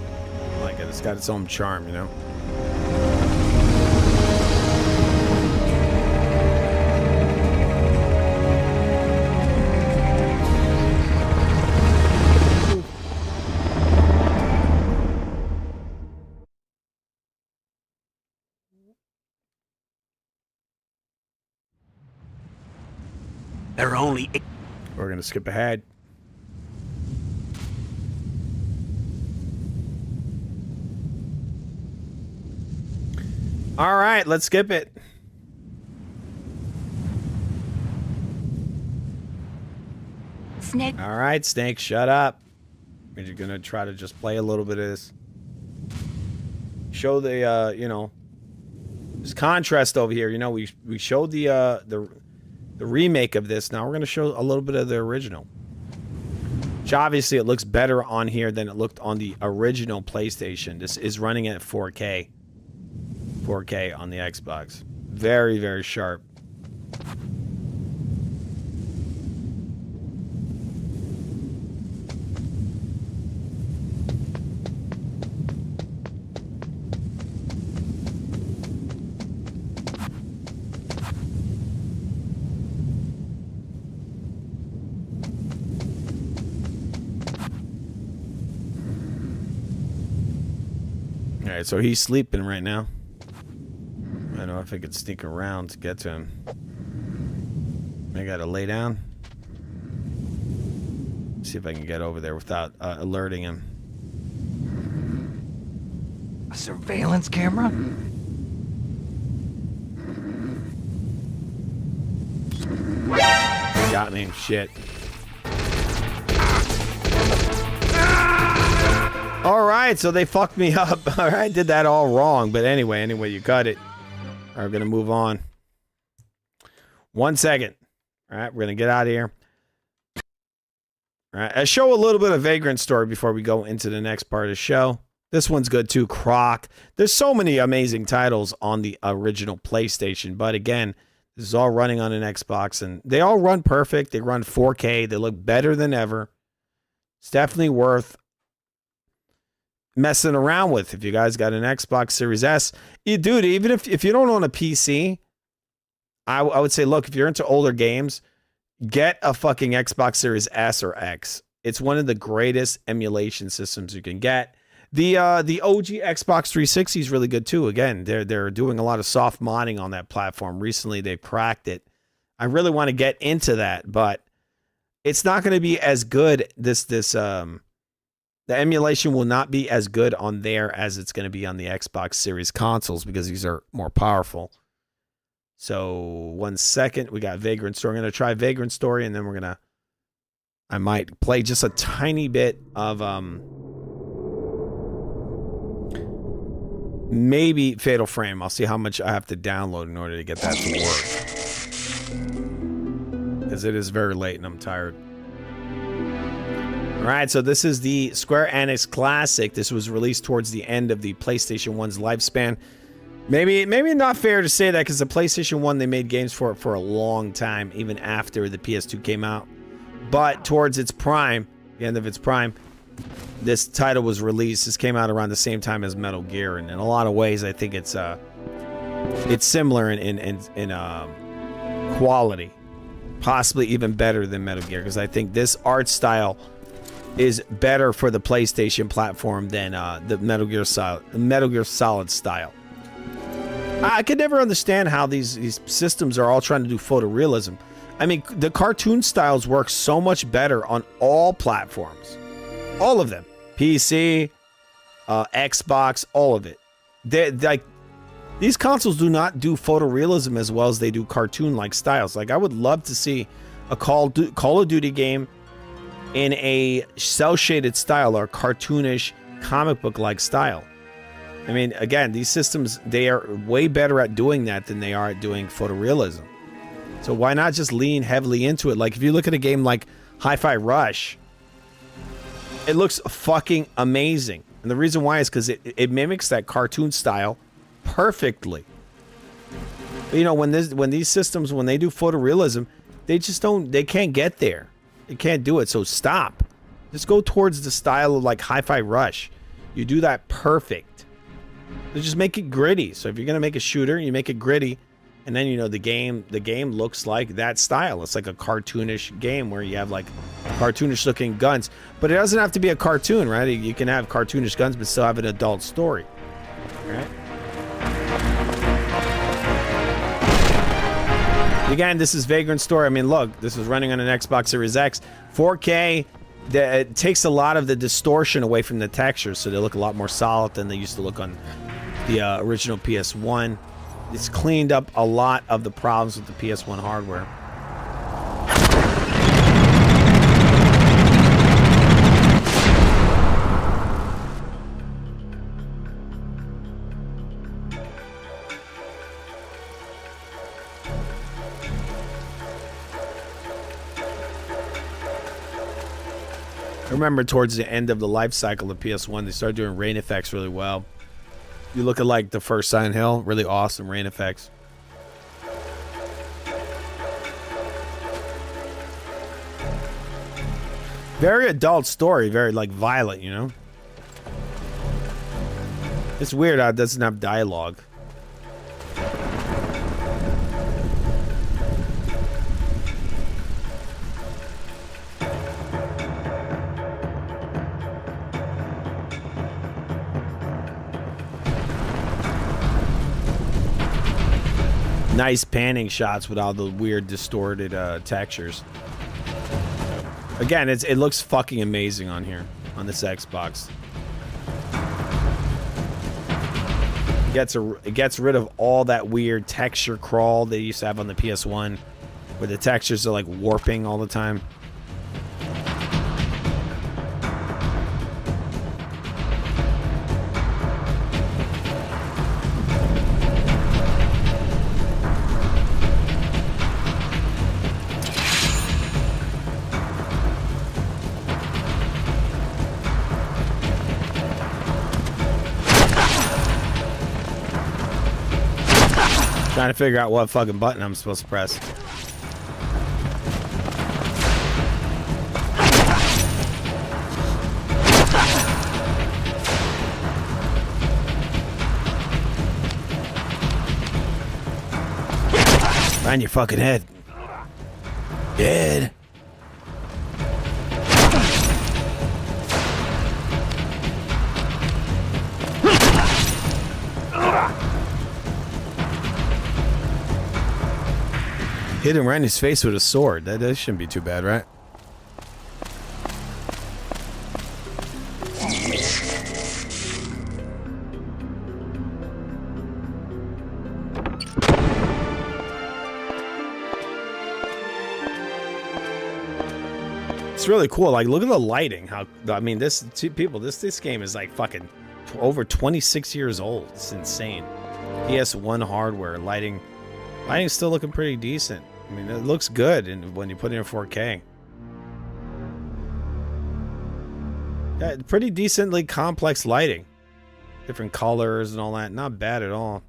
I like it. It's got its own charm, you know? There are only... We're going to skip ahead. All right, let's skip it. Snake. All right, Snake, shut up. You're going to try to just play a little bit of this. Show the, you know, there's contrast over here. You know, we showed the remake of this. Now we're going to show a little bit of the original. Which obviously it looks better on here than it looked on the original PlayStation. This is running at 4K. 4K on the Xbox. Very, very sharp. All right, so he's sleeping right now. I don't know if I could sneak around to get to him. I gotta lay down. See if I can get over there without alerting him. A surveillance camera? Got me. Shit. All right, so they fucked me up. All right, did that all wrong. But anyway, you got it. All right, we're going to move on. 1 second. All right, we're going to get out of here. All right, I show a little bit of Vagrant Story before we go into the next part of the show. This one's good too, Croc. There's so many amazing titles on the original PlayStation. But again, this is all running on an Xbox. And they all run perfect. They run 4K. They look better than ever. It's definitely worth messing around with if you guys got an Xbox Series S. Dude, even if you don't own a PC, I would say, look, if you're into older games, get a fucking Xbox Series S or X. It's one of the greatest emulation systems you can get. The OG Xbox 360 is really good too. Again, they're doing a lot of soft modding on that platform. Recently, they cracked it. I really want to get into that, but it's not going to be as good. The emulation will not be as good on there as it's going to be on the Xbox Series consoles because these are more powerful. So 1 second, we got Vagrant Story. I'm going to try Vagrant Story, and then I might play just a tiny bit of maybe Fatal Frame. I'll see how much I have to download in order to get that to work. Because it is very late and I'm tired. All right, so this is the Square Enix Classic. This was released towards the end of the PlayStation 1's lifespan. Maybe not fair to say that because the PlayStation 1, they made games for it for a long time, even after the PS2 came out. But towards its prime, the end of its prime, this title was released. This came out around the same time as Metal Gear, and in a lot of ways, I think it's similar in quality, possibly even better than Metal Gear, because I think this art style is better for the PlayStation platform than the Metal Gear Solid style. I could never understand how these systems are all trying to do photorealism. I mean, the cartoon styles work so much better on all platforms. All of them. PC, Xbox, all of it. Like, these consoles do not do photorealism as well as they do cartoon-like styles. Like, I would love to see a Call of Duty game in a cel-shaded style or cartoonish comic book-like style. I mean, again, these systems, they are way better at doing that than they are at doing photorealism. So why not just lean heavily into it? Like, if you look at a game like Hi-Fi Rush, it looks fucking amazing. And the reason why is because it mimics that cartoon style perfectly. But, you know, when these systems, when they do photorealism, they can't get there. They can't do it. So stop. Just go towards the style of like Hi-Fi Rush. You do that perfect. So just make it gritty. So if you're gonna make a shooter, you make it gritty, and then, you know, the game looks like that style. It's like a cartoonish game where you have like cartoonish looking guns, but it doesn't have to be a cartoon, right? You can have cartoonish guns but still have an adult story, right? Again, this is Vagrant Story. I mean, look, this is running on an Xbox Series X. 4K, it takes a lot of the distortion away from the textures, so they look a lot more solid than they used to look on the original PS1. It's cleaned up a lot of the problems with the PS1 hardware. I remember towards the end of the life cycle of PS1, they started doing rain effects really well. You look at like the first Silent Hill, really awesome rain effects. Very adult story, very like violent, you know? It's weird how it doesn't have dialogue. Nice panning shots with all the weird distorted textures. Again, it looks fucking amazing on here, on this Xbox. It gets rid of all that weird texture crawl they used to have on the PS1, where the textures are like warping all the time. Trying to figure out what fucking button I'm supposed to press. Find your fucking head. Dead. Hit him right in his face with a sword. That shouldn't be too bad, right? It's really cool. Like, look at the lighting. How, I mean, this game is like fucking over 26 years old. It's insane. PS1 hardware, lighting's still looking pretty decent. I mean, it looks good when you put it in 4K. Yeah, pretty decently complex lighting. Different colors and all that. Not bad at all.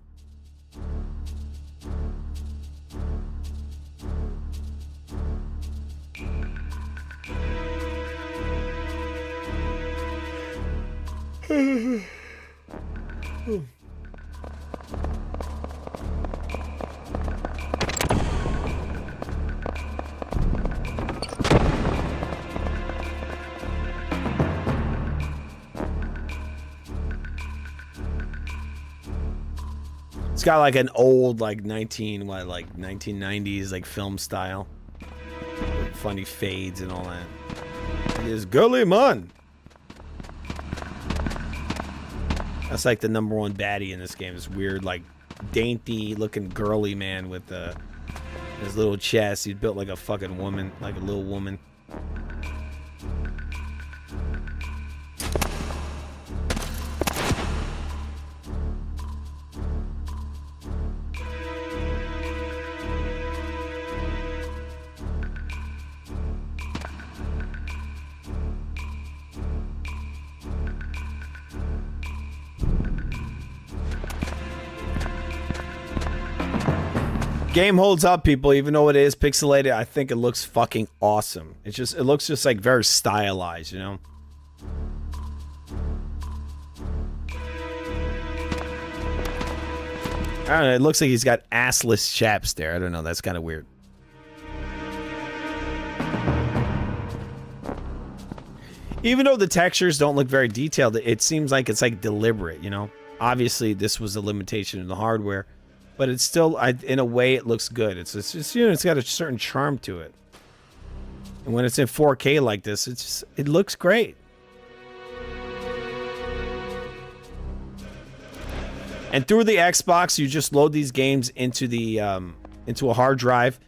It's got like an old like 1990s like film style. Funny fades and all that. It is Gully Man. That's like the #1 baddie in this game. This weird, like, dainty looking girly man with his little chest. He's built like a fucking woman, like a little woman. Game holds up, people, even though it is pixelated. I think it looks fucking awesome. It looks just like very stylized, you know. I don't know, it looks like he's got assless chaps there. I don't know, that's kind of weird. Even though the textures don't look very detailed, it seems like it's like deliberate, you know. Obviously this was a limitation of the hardware, but it's still, in a way, it looks good. It's just, you know, it's got a certain charm to it. And when it's in 4K like this, it looks great. And through the Xbox, you just load these games into the into a hard drive,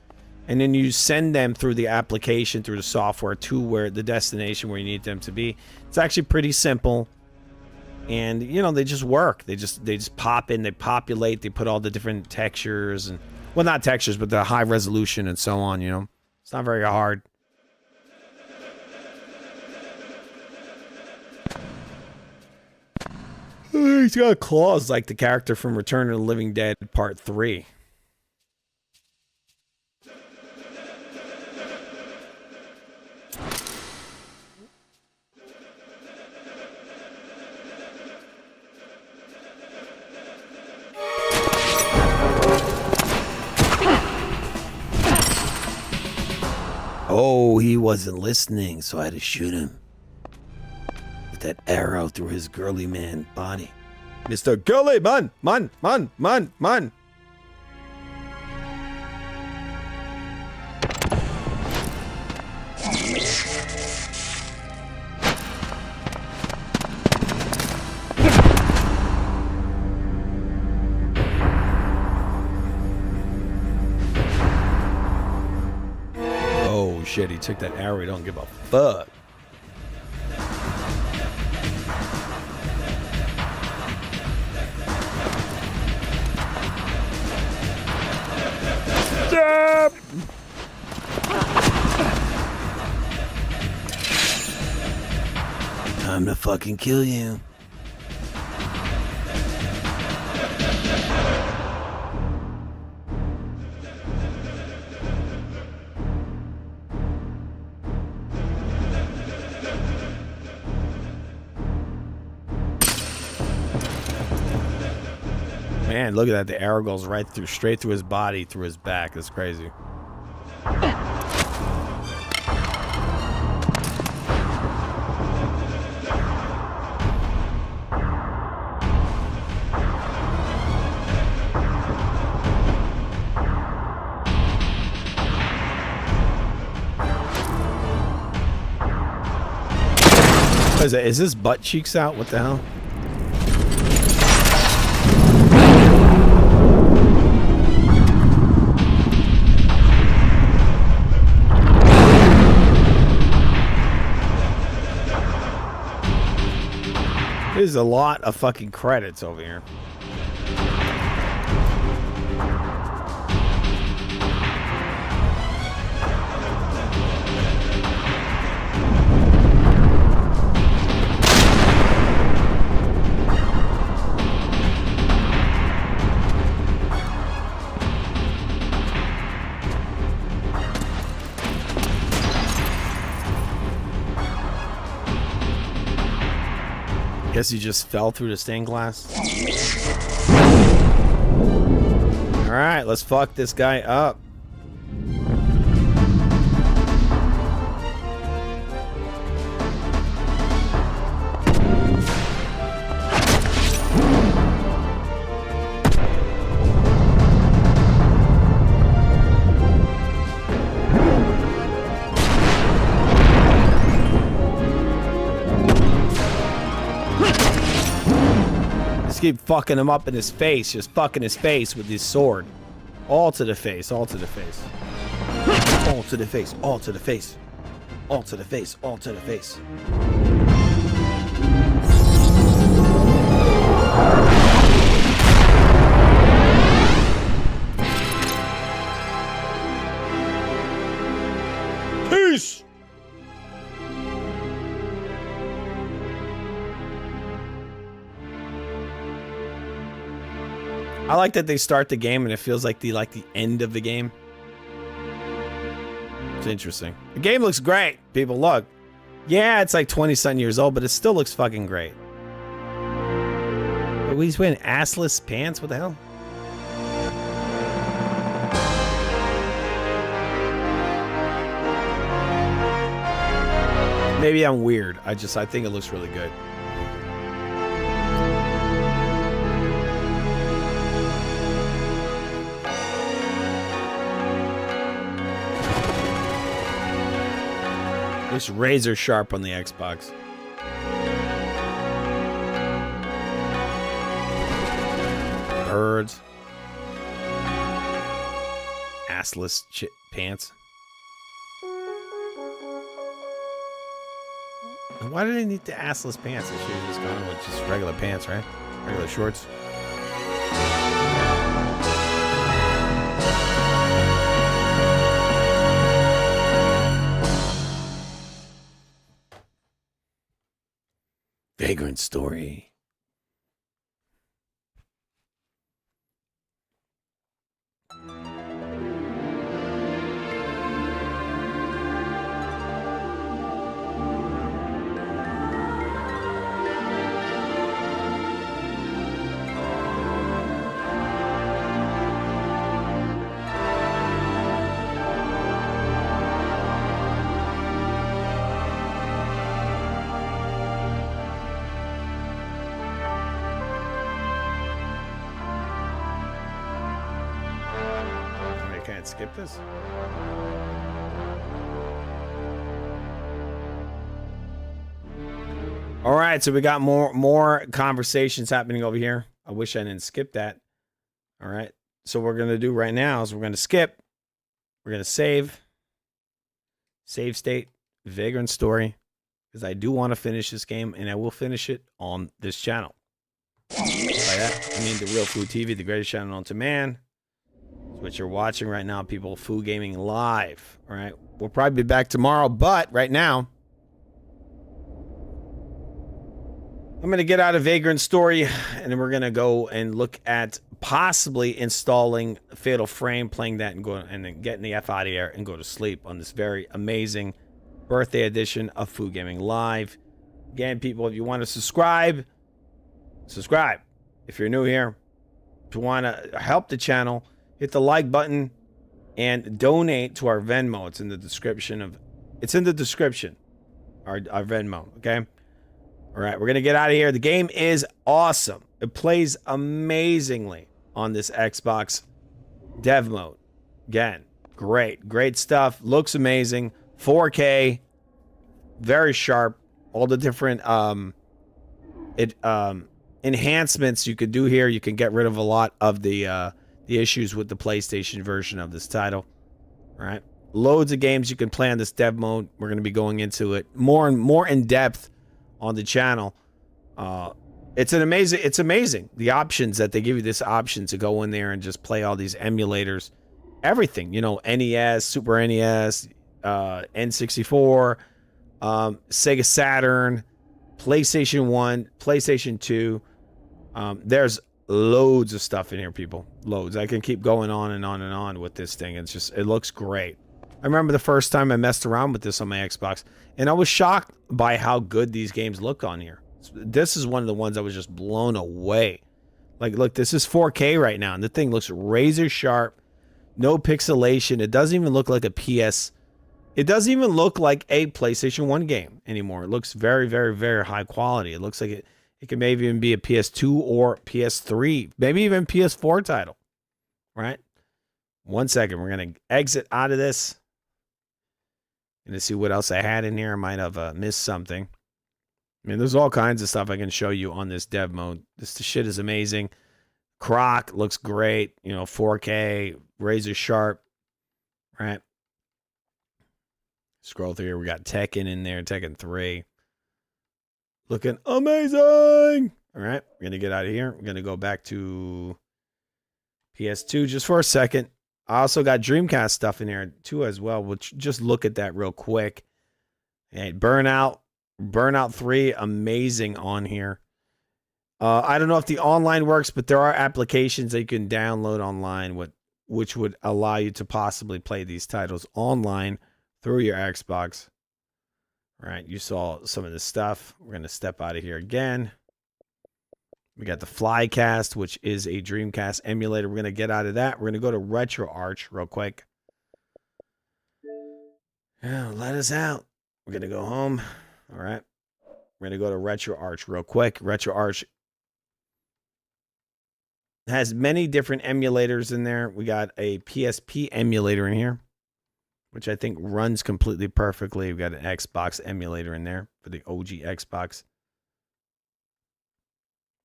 and then you send them through the application, through the software, to where the destination where you need them to be. It's actually pretty simple. And, you know, they just work. They just pop in, they populate, they put all the different textures and, well, not textures, but the high resolution and so on, you know. It's not very hard. He's got claws like the character from Return of the Living Dead Part 3. Oh, he wasn't listening, so I had to shoot him with that arrow through his girly man body. Mr. Girly Man! Man! Oh shit, he took that arrow, he don't give a fuck. Stop! Time to fucking kill you. Man, look at that. The arrow goes right through, straight through his body, through his back. That's crazy. Is this butt cheeks out? What the hell? There's a lot of fucking credits over here. Guess he just fell through the stained glass. All right, let's fuck this guy up. keep fucking him up in his face. Just fucking his face with his sword. All to the face. All to the face. All to the face. All to the face. All to the face. All to the face. Peace! I like that they start the game and it feels like the end of the game. It's interesting. The game looks great. People, look. Yeah, it's like 20-something years old, but it still looks fucking great. But he's wearing assless pants? What the hell? Maybe I'm weird. I think it looks really good. Looks razor sharp on the Xbox. Birds. Assless pants. Why do they need the assless pants? They should have just gone with just regular pants, right? Regular shorts. Vagrant Story. Skip this. All right, so we got more conversations happening over here. I wish I didn't skip that. All right, so what we're gonna do right now is we're gonna skip. We're gonna save state, Vagrant Story, because I do want to finish this game, and I will finish it on this channel. By that, I mean the Real Food TV, the greatest channel known to man. What you're watching right now, people, Foo Gaming Live. All right, we'll probably be back tomorrow, but right now, I'm going to get out of Vagrant Story, and then we're going to go and look at possibly installing Fatal Frame, playing that, and then getting the F out of here and go to sleep on this very amazing birthday edition of Foo Gaming Live. Again, people, if you want to subscribe. If you're new here, if you want to help the channel, hit the like button and donate to our Venmo. It's in the description. Our Venmo, okay? All right, we're going to get out of here. The game is awesome. It plays amazingly on this Xbox dev mode. Again, great stuff. Looks amazing. 4K, very sharp. All the different enhancements you could do here. You can get rid of a lot of the issues with the PlayStation version of this title. All right, loads of games you can play on this dev mode. We're going to be going into it more in depth on the channel. It's amazing the options that they give you. This option to go in there and just play all these emulators, everything, NES, Super NES, N64, Sega Saturn, PlayStation 1, PlayStation 2. There's loads of stuff in here, people. Loads. I can keep going on and on and on with this thing. It looks great. I remember the first time I messed around with this on my Xbox, and I was shocked by how good these games look on here. This is one of the ones I was just blown away. Like, look, this is 4K right now, and the thing looks razor sharp. No pixelation. It doesn't even look like a PS. It doesn't even look like a PlayStation 1 game anymore. It looks very, very, very high quality. It looks like it could maybe even be a PS2 or PS3, maybe even PS4 title, right? 1 second. We're going to exit out of this. Going to see what else I had in here. I might have missed something. I mean, there's all kinds of stuff I can show you on this dev mode. This shit is amazing. Croc looks great. You know, 4K, razor sharp, right? Scroll through here. We got Tekken in there, Tekken 3. Looking amazing. All right, we're going to get out of here. We're going to go back to PS2 just for a second. I also got Dreamcast stuff in here too as well, which just look at that real quick. Hey, Burnout 3, amazing on here. I don't know if the online works, but there are applications that you can download online which would allow you to possibly play these titles online through your Xbox. All right, you saw some of this stuff. We're going to step out of here again. We got the Flycast, which is a Dreamcast emulator. We're going to get out of that. We're going to go to RetroArch real quick. Yeah, let us out. We're going to go home. All right. We're going to go to RetroArch real quick. RetroArch has many different emulators in there. We got a PSP emulator in here, which I think runs completely perfectly. We've got an Xbox emulator in there for the OG Xbox.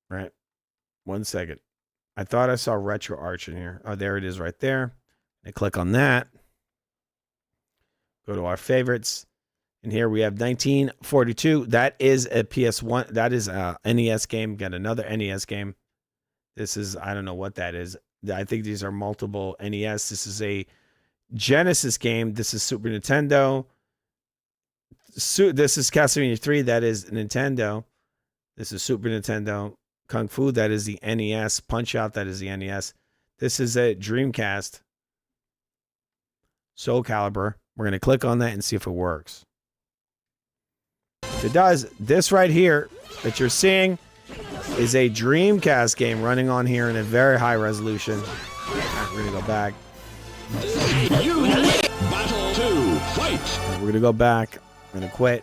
All right. 1 second. I thought I saw RetroArch in here. Oh, there it is right there. I click on that. Go to our favorites. And here we have 1942. That is a PS1. That is a NES game. Got another NES game. This is, I don't know what that is. I think these are multiple NES. This is a Genesis game. This is Super Nintendo. This is Castlevania 3. That is Nintendo. This is Super Nintendo. Kung Fu, that is the NES. Punch Out, that is the NES. This is a Dreamcast. Soul Calibur. We're going to click on that and see if it works. If it does, this right here that you're seeing is a Dreamcast game running on here in a very high resolution. Right, we're going to go back. Battle 2, fight! We're going to go back. We're going to quit.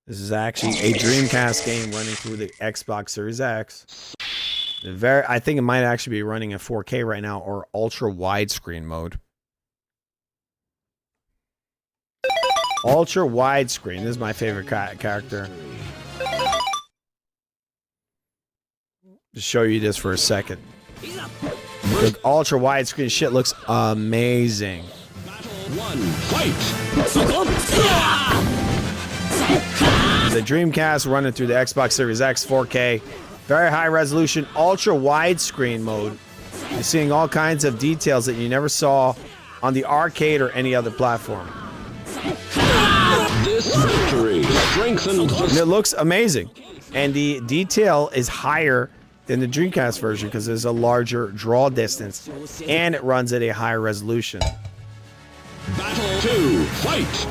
This is actually a Dreamcast game running through the Xbox Series X. I think it might actually be running in 4K right now or ultra widescreen mode. Ultra widescreen. This is my favorite character. Just show you this for a second. The ultra widescreen shit looks amazing. The Dreamcast running through the Xbox Series X 4K, very high resolution, ultra widescreen mode. You're seeing all kinds of details that you never saw on the arcade or any other platform. This victory strengthens And it looks amazing, and the detail is higher than the Dreamcast version because there's a larger draw distance, and it runs at a higher resolution. Battle 2, fight!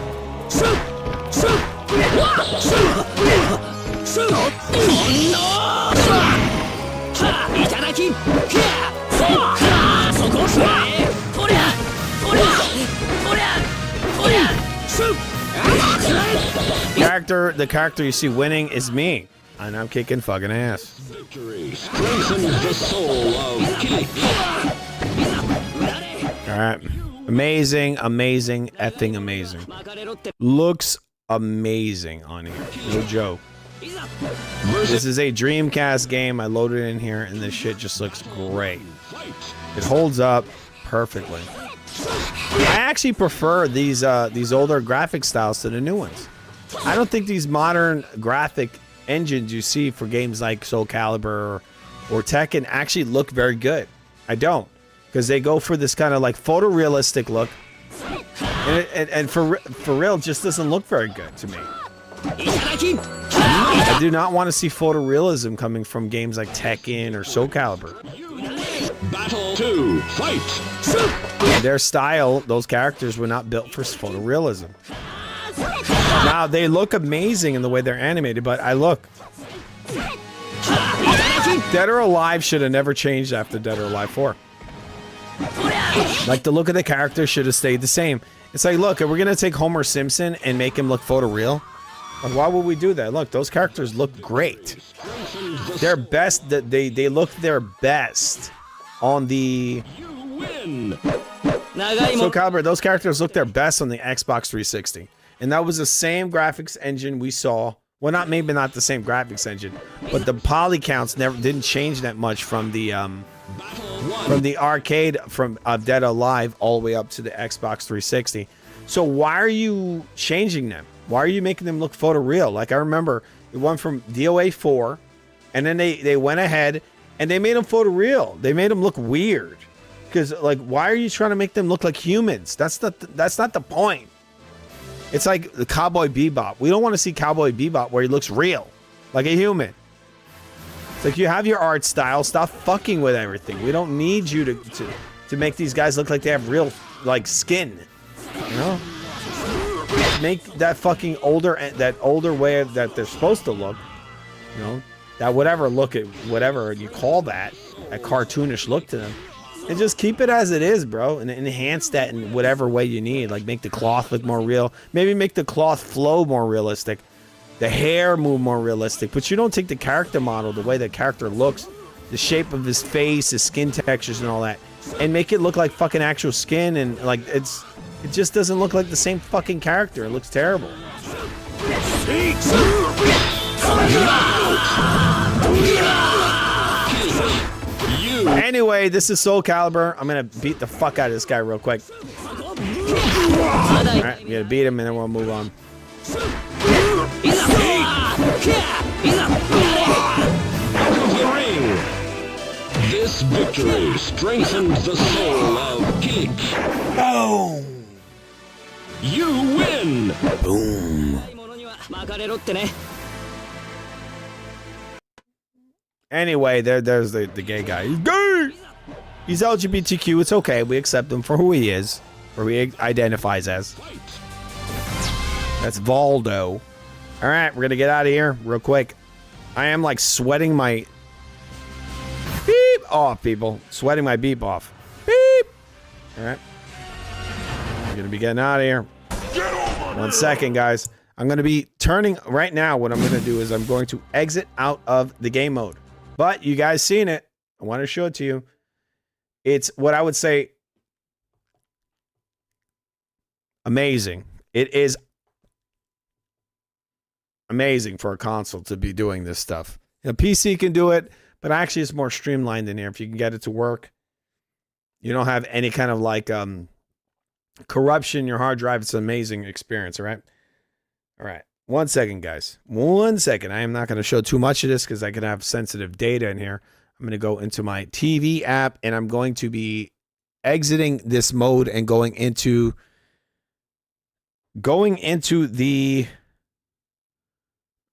The character you see winning is me, and I'm kicking fucking ass. Victory strengthens the soul of Kick. All right, amazing, effing amazing. Looks amazing on here, no joke. This is a Dreamcast game. I loaded it in here, and this shit just looks great. It holds up perfectly. I actually prefer these older graphic styles to the new ones. I don't think these modern graphic engines you see for games like Soul Calibur or Tekken actually look very good. I don't, because they go for this kind of like photorealistic look, and for real, it just doesn't look very good to me. I do not want to see photorealism coming from games like Tekken or Soul Calibur. Battle 2, fight! Their style, those characters were not built for photorealism. Now, they look amazing in the way they're animated, but Dead or Alive should have never changed after Dead or Alive 4. Like, the look of the character should have stayed the same. It's like, look, we're going to take Homer Simpson and make him look photoreal. Like, why would we do that? Look, those characters look great. Their best, they look their best on the Soul Calibur. Those characters look their best on the Xbox 360. And that was the same graphics engine we saw Well, maybe not the same graphics engine, but the poly counts didn't change that much from the arcade of Dead or Alive all the way up to the Xbox 360. So why are you changing them? Why are you making them look photoreal? Like I remember it went from DOA 4, and then they went ahead and they made them photoreal. They made them look weird. Because like, why are you trying to make them look like humans? That's not the point. It's like the Cowboy Bebop. We don't want to see Cowboy Bebop where he looks real, like a human. It's like you have your art style. Stop fucking with everything. We don't need you to make these guys look like they have real like skin. You know, make that fucking older way that they're supposed to look. You know, that whatever you call that, a cartoonish look to them. And just keep it as it is, bro, and enhance that in whatever way you need. Like make the cloth look more real. Maybe make the cloth flow more realistic. The hair move more realistic. But you don't take the character model, the way the character looks, the shape of his face, his skin textures and all that, and make it look like fucking actual skin. And like it just doesn't look like the same fucking character. It looks terrible. Anyway, this is Soul Calibur. I'm gonna beat the fuck out of this guy real quick. Alright, we gotta beat him and then we'll move on. This victory strengthens the soul of Kilik. Boom! You win! Boom. Anyway, there's the gay guy. He's gay! He's LGBTQ. It's okay. We accept him for who he is. Or he identifies as. That's Voldo. Alright, we're gonna get out of here real quick. I am like sweating my beep off, people. Sweating my beep off. Beep! Alright. We're gonna be getting out of here. 1 second, guys. I'm gonna be turning right now. What I'm gonna do is I'm going to exit out of the game mode. But you guys seen it. I want to show it to you. It's what I would say amazing. It is amazing for a console to be doing this stuff. A PC can do it, but actually it's more streamlined in here. If you can get it to work, you don't have any kind of like corruption in your hard drive. It's an amazing experience, all right? All right. 1 second, guys. 1 second. I am not going to show too much of this because I could have sensitive data in here. I'm going to go into my TV app and I'm going to be exiting this mode and going into the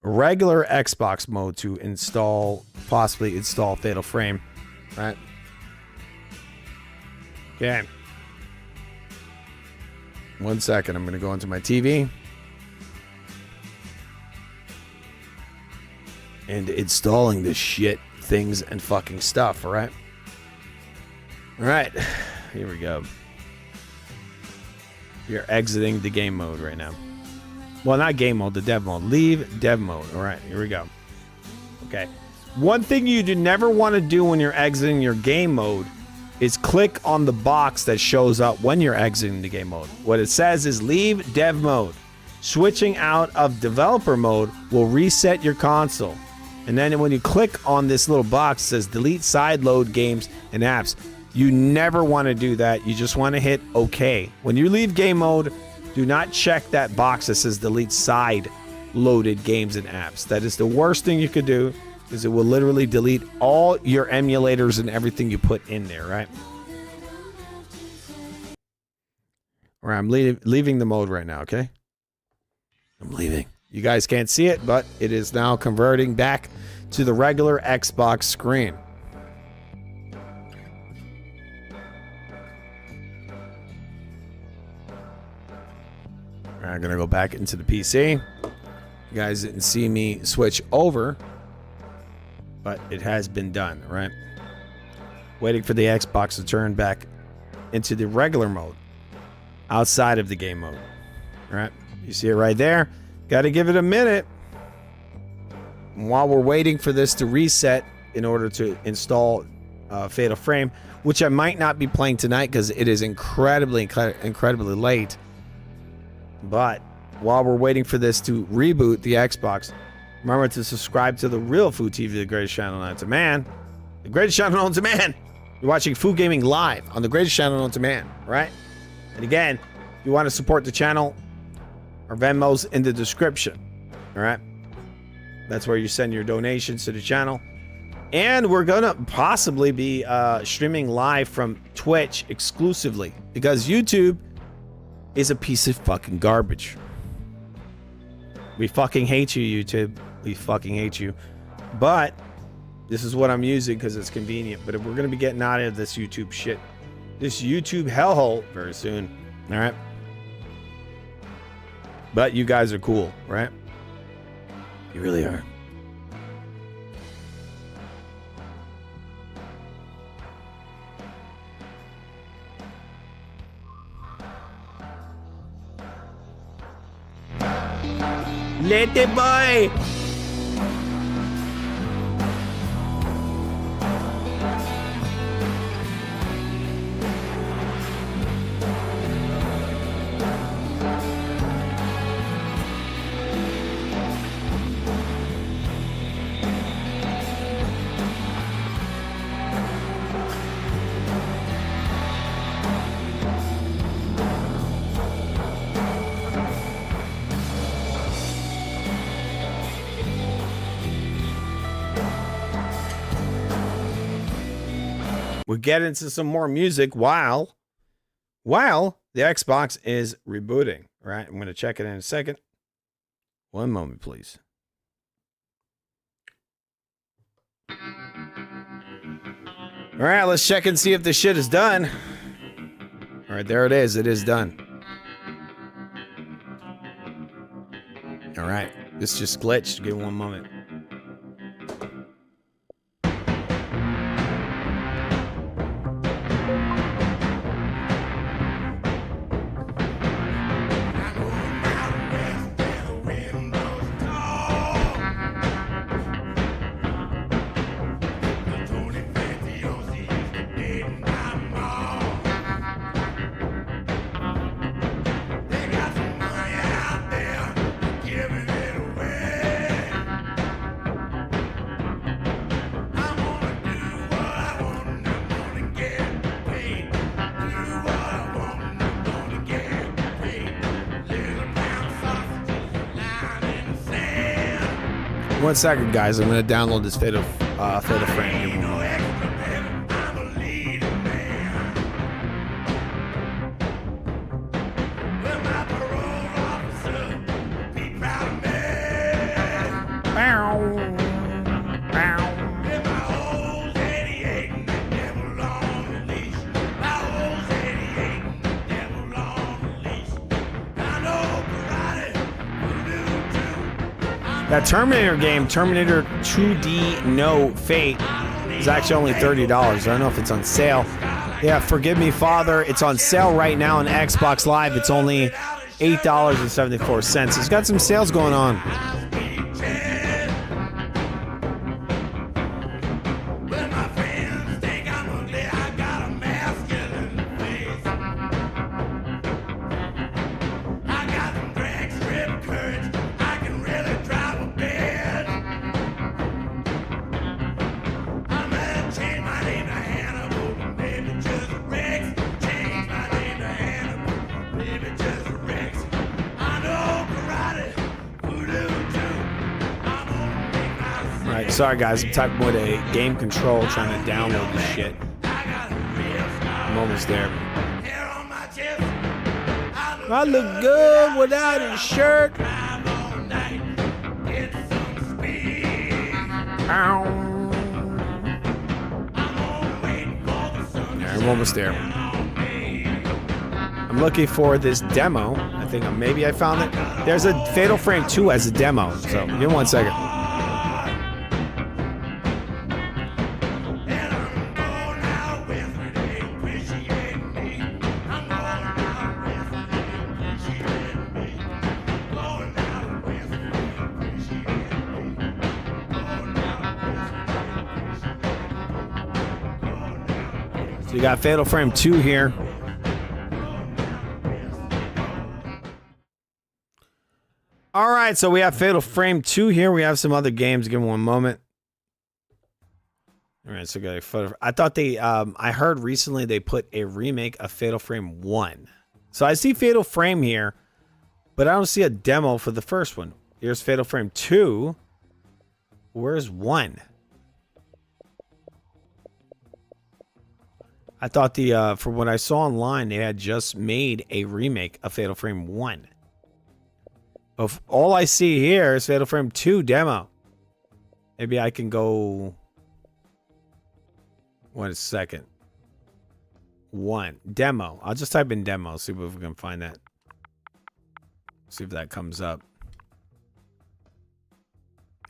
regular Xbox mode to possibly install Fatal Frame. Right? Okay. 1 second. I'm going to go into my TV. And installing this shit, things, and fucking stuff, all right? All right, here we go. We are exiting the game mode right now. Well, not game mode, the dev mode. Leave dev mode. All right, here we go. Okay. One thing you do never want to do when you're exiting your game mode is click on the box that shows up when you're exiting the game mode. What it says is leave dev mode. Switching out of developer mode will reset your console. And then when you click on this little box that says delete side load games and apps, you never want to do that. You just want to hit OK. When you leave game mode, do not check that box that says delete side loaded games and apps. That is the worst thing you could do, because it will literally delete all your emulators and everything you put in there, right? All right, I'm leaving the mode right now, okay? I'm leaving. You guys can't see it, but it is now converting back to the regular Xbox screen. All right, I'm going to go back into the PC. You guys didn't see me switch over, but it has been done, right? Waiting for the Xbox to turn back into the regular mode outside of the game mode. All right, you see it right there. Got to give it a minute. And while we're waiting for this to reset in order to install Fatal Frame, which I might not be playing tonight because it is incredibly late. But while we're waiting for this to reboot the Xbox, Remember to subscribe to the Real Food TV, the greatest channel known to man. The greatest channel known to man. You're watching Food Gaming live on the greatest channel known to man, right? And again, if you want to support the channel, our Venmo's in the description, all right? That's where you send your donations to the channel. And we're gonna possibly be streaming live from Twitch exclusively because YouTube is a piece of fucking garbage. We fucking hate you, YouTube. We fucking hate you. But this is what I'm using because it's convenient. But we're gonna be getting out of this YouTube shit, this YouTube hellhole very soon. All right. But you guys are cool, right? You really are. Let it boy. We'll get into some more music while the Xbox is rebooting. All right, I'm going to check it in a second. One moment, please. All right, let's check and see if this shit is done. All right, there it is. It is done. All right, this just glitched. Give me one moment. One second, guys. I'm going to download this Fatal Frame. Give me one moment. That Terminator game, Terminator 2D No Fate, is actually only $30. I don't know if it's on sale. Yeah, Forgive Me Father, it's on sale right now on Xbox Live. It's only $8.74. It's got some sales going on. Sorry guys, I'm typing with a game control trying to download this shit. I'm almost there. I look good without a shirt. Ow. Yeah, I'm almost there. I'm looking for this demo. I think maybe I found it. There's a Fatal Frame 2 as a demo. So give me 1 second. We got Fatal Frame 2 here. All right. right, so we have Fatal Frame 2 here. We have some other games. Give me one moment. All right, so we got a photo. I thought they, I heard recently they put a remake of Fatal Frame 1. So I see Fatal Frame here, but I don't see a demo for the first one. Here's Fatal Frame 2. Where's 1? I thought from what I saw online, they had just made a remake of Fatal Frame 1. Of all I see here is Fatal Frame 2 demo. Maybe I can go... 1 second. 1. Demo. I'll just type in demo, see if we can find that. See if that comes up.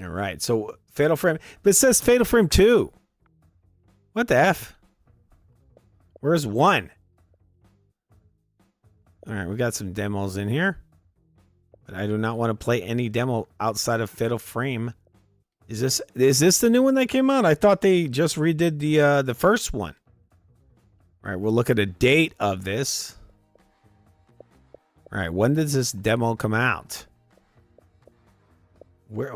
All right, so Fatal Frame... But it says Fatal Frame 2. What the F? Where's 1? All right, we got some demos in here. But I do not want to play any demo outside of Fatal Frame. Is this the new one that came out? I thought they just redid the first one. All right, we'll look at a date of this. All right, when does this demo come out?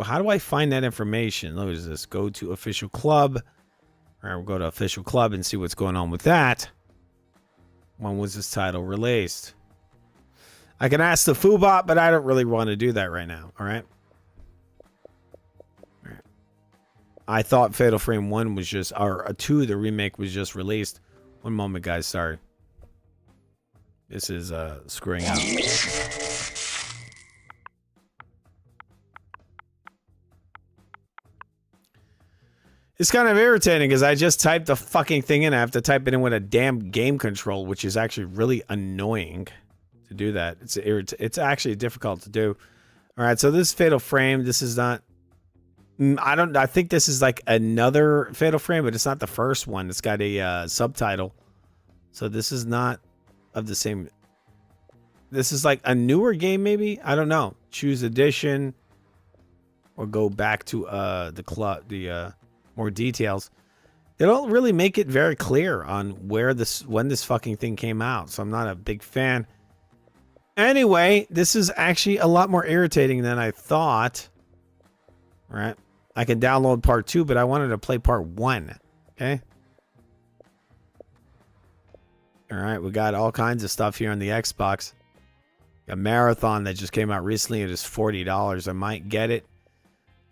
How do I find that information? Look at this. Go to Official Club. All right, we'll go to Official Club and see what's going on with that. When was this title released? I can ask the Foobot, but I don't really want to do that right now. All right. All right. I thought Fatal Frame 1 was just, or 2, the remake was just released. One moment, guys. Sorry. This is screwing up. It's kind of irritating because I just typed the fucking thing in. I have to type it in with a damn game control, which is actually really annoying to do that. It's actually difficult to do. All right, so this is Fatal Frame. This is not... I think this is like another Fatal Frame, but it's not the first one. It's got a subtitle. So this is not of the same... This is like a newer game, maybe? I don't know. Choose edition. Or go back to the more details. They don't really make it very clear on when this fucking thing came out, so I'm not a big fan. Anyway, this is actually a lot more irritating than I thought. All right, I can download part 2, but I wanted to play part 1. Okay. All right, we got all kinds of stuff here on the Xbox. A Marathon that just came out recently. It is $40. I might get it.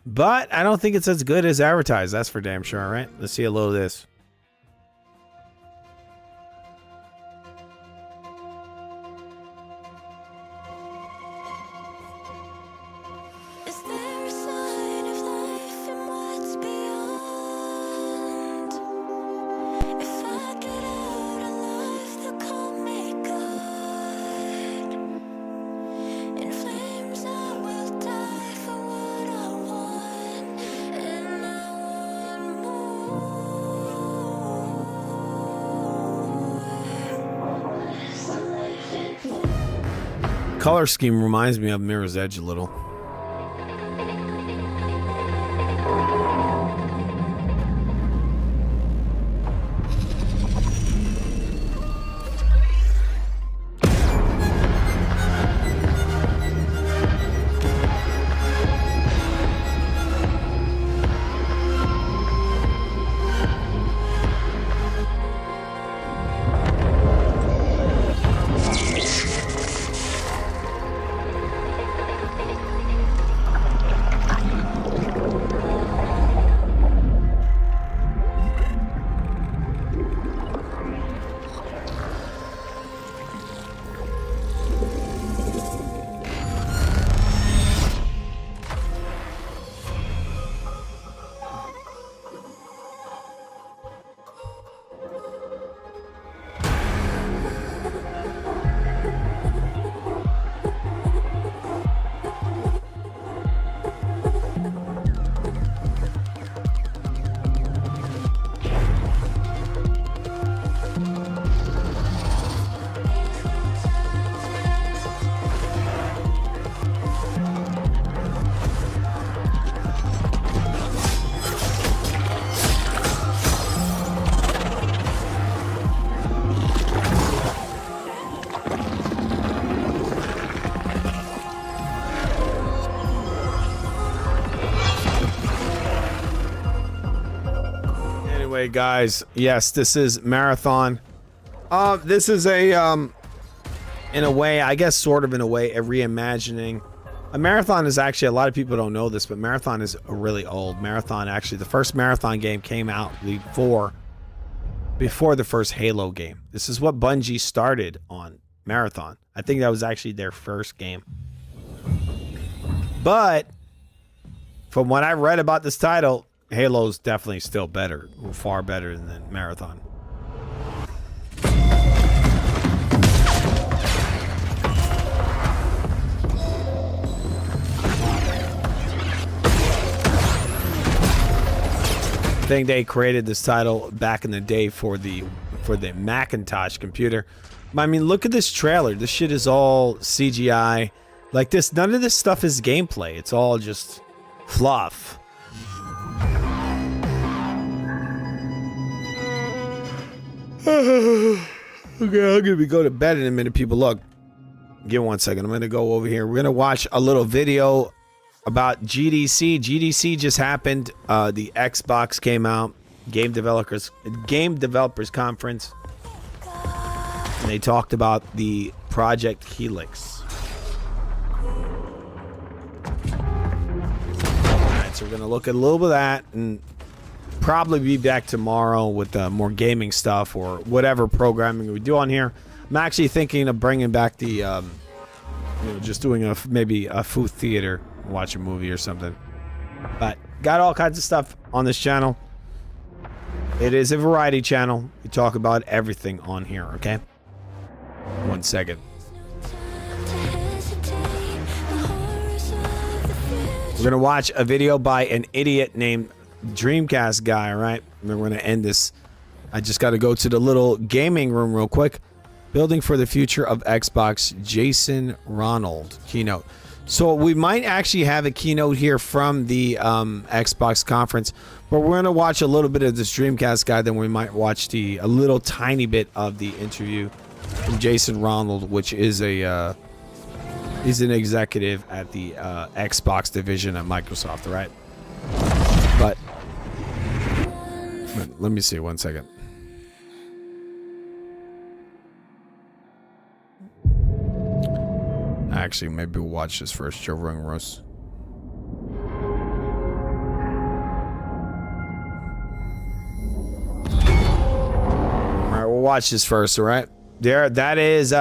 But I don't think it's as good as advertised. That's for damn sure, all right? Let's see a little of this. Color scheme reminds me of Mirror's Edge a little. Anyway, guys, yes, this is Marathon. This is a in a way, I guess, sort of in a way, a reimagining. A Marathon is actually, a lot of people don't know this, but Marathon is really old. Marathon, actually, the first Marathon game came out before the first Halo game. This is what Bungie started on, Marathon. I think that was actually their first game. But from what I read about this title, Halo's definitely still better, far better than Marathon. I think they created this title back in the day for the Macintosh computer. I mean, look at this trailer. This shit is all CGI. Like this, none of this stuff is gameplay. It's all just fluff. Okay, I'm gonna go to bed in a minute, people. Look, give me 1 second. I'm gonna go over here. We're gonna watch a little video about GDC. GDC just happened. The Xbox came out. Game Developers Conference. And they talked about the Project Helix. Alright, so we're gonna look at a little bit of that and probably be back tomorrow with more gaming stuff or whatever programming we do on here. I'm actually thinking of bringing back the, you know, just doing maybe a food theater, watch a movie or something. But got all kinds of stuff on this channel. It is a variety channel. We talk about everything on here, okay? 1 second. We're gonna watch a video by an idiot named Dreamcast Guy, all right? We're gonna end this. I just gotta go to the little gaming room real quick. Building for the Future of Xbox, Jason Ronald keynote. So we might actually have a keynote here from the Xbox conference, but we're gonna watch a little bit of this Dreamcast Guy, then we might watch a little tiny bit of the interview from Jason Ronald, which is he's an executive at the Xbox division at Microsoft, right? But let me see 1 second. Actually, maybe we'll watch this first. Joe Rogan Roast. All right, we'll watch this first. All right, there. That is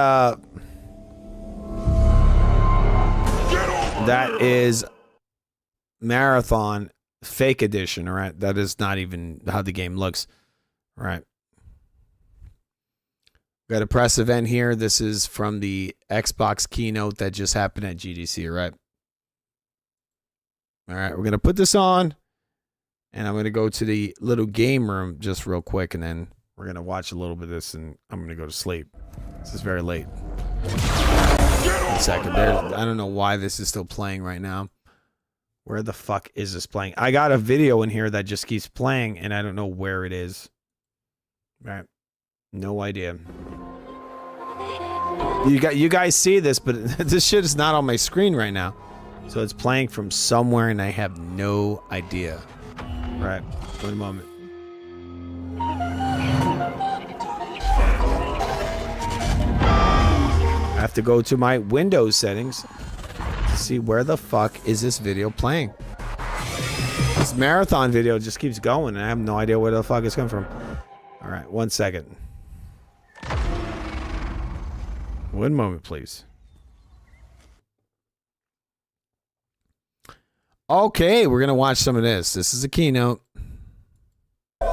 Marathon Fake Edition. All right, that is not even how the game looks. All right. Got a press event here. This is from the Xbox keynote that just happened at GDC, right? All right, we're going to put this on, and I'm going to go to the little game room just real quick, and then we're going to watch a little bit of this, and I'm going to go to sleep. This is very late. 1 second. I don't know why this is still playing right now. Where the fuck is this playing? I got a video in here that just keeps playing, and I don't know where it is. All right. No idea. You guys see this, but this shit is not on my screen right now. So it's playing from somewhere and I have no idea. All right, 1 moment. I have to go to my Windows settings to see where the fuck is this video playing. This Marathon video just keeps going and I have no idea where the fuck it's coming from. All right, 1 second. 1 moment, please. Okay, we're going to watch some of this. This is a keynote. So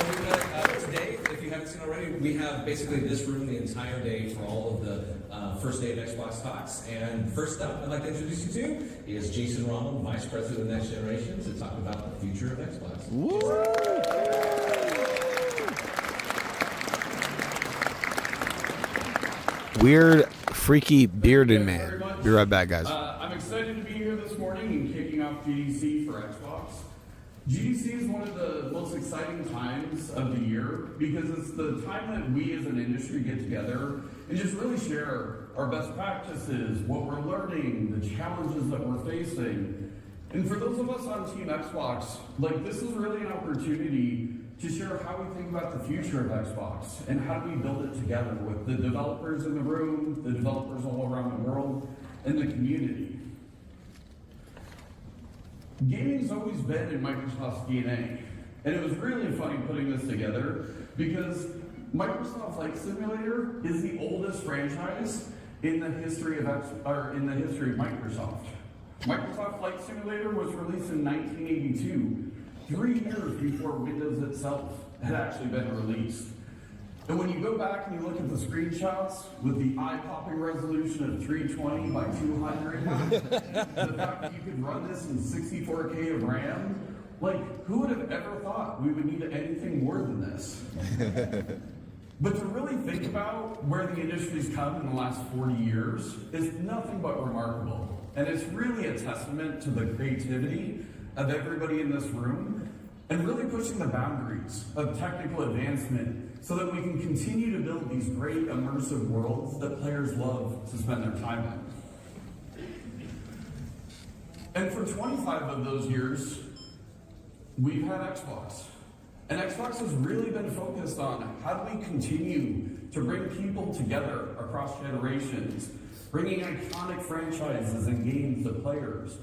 we've got today, if you haven't seen already, we have basically this room the entire day for all of the first day of Xbox talks. And first up, I'd like to introduce you to is Jason Ronald, Vice President of Next Generation, to talk about the future of Xbox. Woo! Weird, freaky, bearded man. Be right back, guys. I'm excited to be here this morning and kicking off GDC for Xbox. GDC is one of the most exciting times of the year because it's the time that we as an industry get together and just really share our best practices, what we're learning, the challenges that we're facing. And for those of us on Team Xbox, like, this is really an opportunity to share how we think about the future of Xbox and how do we build it together with the developers in the room, the developers all around the world, and the community. Gaming's always been in Microsoft's DNA, and it was really funny putting this together because Microsoft Flight Simulator is the oldest franchise in the history of Microsoft. Microsoft Flight Simulator was released in 1982, 3 years before Windows itself had actually been released. And when you go back and you look at the screenshots with the eye-popping resolution of 320 by 200, the fact that you could run this in 64K of RAM, like, who would have ever thought we would need anything more than this? But to really think about where the industry's come in the last 40 years is nothing but remarkable. And it's really a testament to the creativity of everybody in this room and really pushing the boundaries of technical advancement so that we can continue to build these great immersive worlds that players love to spend their time in. And for 25 of those years, we've had Xbox. And Xbox has really been focused on how do we continue to bring people together across generations, bringing iconic franchises and games to players,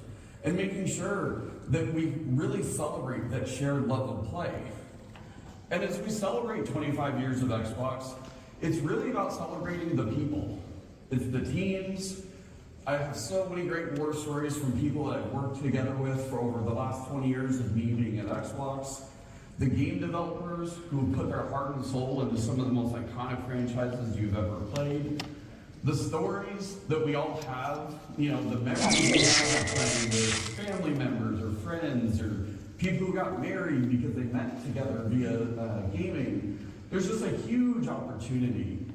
and making sure that we really celebrate that shared love of play. And as we celebrate 25 years of Xbox, it's really about celebrating the people. It's the teams. I have so many great war stories from people that I've worked together with for over the last 20 years of me being at Xbox. The game developers who have put their heart and soul into some of the most iconic franchises you've ever played. The stories that we all have, you know, the memories we have of playing with family members or friends or people who got married because they met together via gaming. There's just a huge opportunity.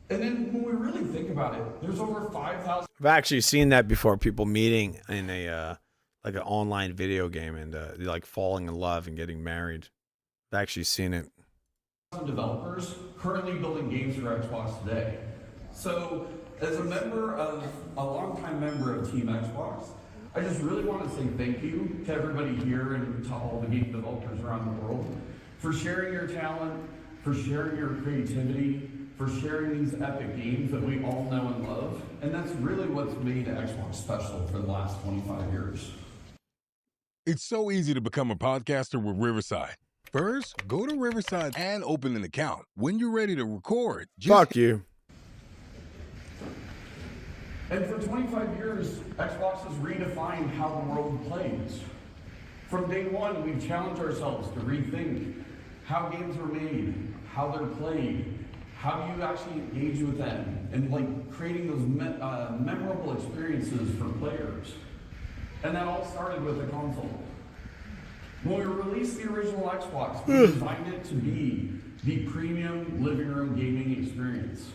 And then when we really think about it, there's over 5,000. I've actually seen that before. People meeting in a like an online video game and like falling in love and getting married. I've actually seen it. Developers currently building games for Xbox today. So, as a longtime member of Team Xbox, I just really want to say thank you to everybody here and to all the game developers around the world for sharing your talent, for sharing your creativity, for sharing these epic games that we all know and love. And that's really what's made Xbox special for the last 25 years. It's so easy to become a podcaster with Riverside. First, go to Riverside and open an account. When you're ready to record, fuck you. And for 25 years, Xbox has redefined how the world plays. From day one, we've challenged ourselves to rethink how games are made, how they're played, how do you actually engage with them, and like creating those memorable experiences for players. And that all started with the console. When we released the original Xbox, we designed it to be the premium living room gaming experience.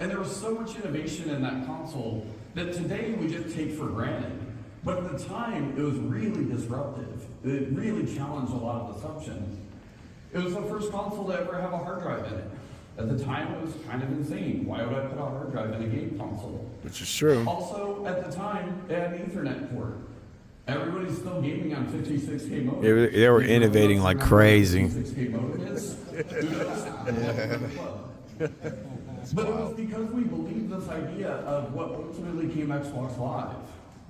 And there was so much innovation in that console that today we just take for granted. But at the time, it was really disruptive. It really challenged a lot of assumptions. It was the first console to ever have a hard drive in it. At the time, it was kind of insane. Why would I put a hard drive in a game console? Which is true. Also, at the time, it had an Ethernet port. Everybody's still gaming on 56K modem. They were innovating like crazy. 56K modem is. But it was because we believed this idea of what ultimately became Xbox Live,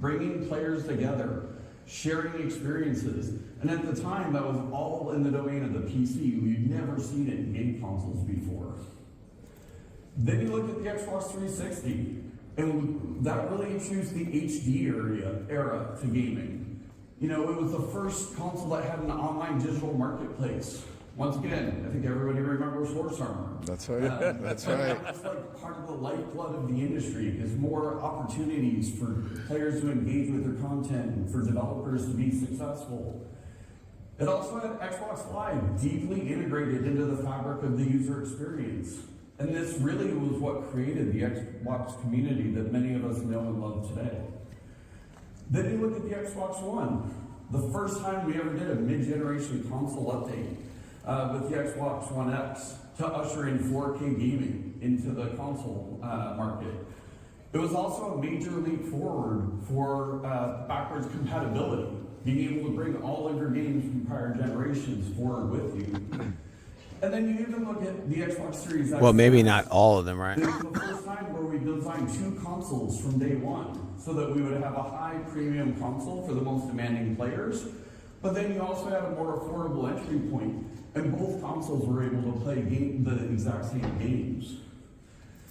bringing players together, sharing experiences. And at the time, that was all in the domain of the PC. We'd never seen it in game consoles before. Then you look at the Xbox 360, and that really introduced the HD era to gaming. You know, it was the first console that had an online digital marketplace. Once again, I think everybody remembers Horse Armor. That's right. That's right. That's like part of the lifeblood of the industry, is more opportunities for players to engage with their content and for developers to be successful. It also had Xbox Live deeply integrated into the fabric of the user experience. And this really was what created the Xbox community that many of us know and love today. Then you look at the Xbox One, the first time we ever did a mid-generation console update with the Xbox One X to usher in 4K gaming into the console market. It was also a major leap forward for backwards compatibility, being able to bring all of your games from prior generations forward with you. And then you even look at the Xbox Series X. Well, maybe not all of them, right? It was the first time where we designed 2 consoles from day one, so that we would have a high premium console for the most demanding players. But then you also had a more affordable entry point, and both consoles were able to play the exact same games.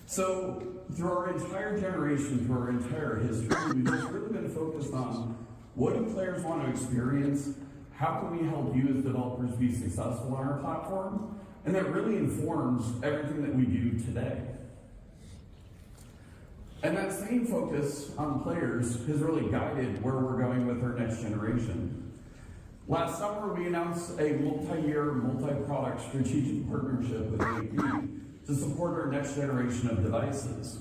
So through our entire generation, through our entire history, we've just really been focused on what do players want to experience, how can we help you as developers be successful on our platform, and that really informs everything that we do today. And that same focus on players has really guided where we're going with our next generation. Last summer, we announced a multi-year, multi-product strategic partnership with AMD to support our next generation of devices.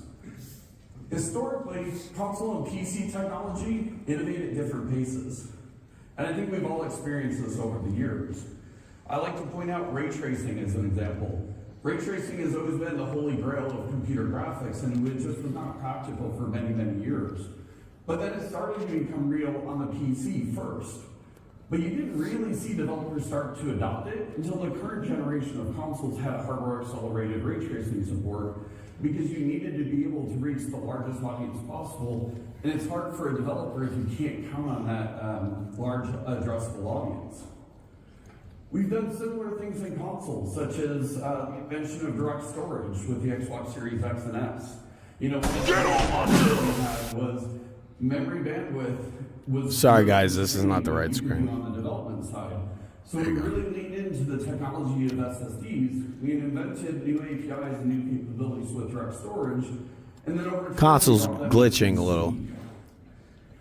Historically, console and PC technology innovate at different paces. And I think we've all experienced this over the years. I like to point out ray tracing as an example. Ray tracing has always been the holy grail of computer graphics, and it just was not practical for many, many years. But then it started to become real on the PC first. But you didn't really see developers start to adopt it until the current generation of consoles had hardware-accelerated ray tracing support, because you needed to be able to reach the largest audience possible, and it's hard for a developer if you can't count on that large addressable audience. We've done similar things in consoles, such as the invention of direct storage with the Xbox Series X and S. You know, what we had was memory bandwidth was... Sorry guys, this is not the right screen. On the development side. So we really leaned into the technology of SSDs. We invented new APIs and new capabilities with direct storage. And then over time, console's glitching a little.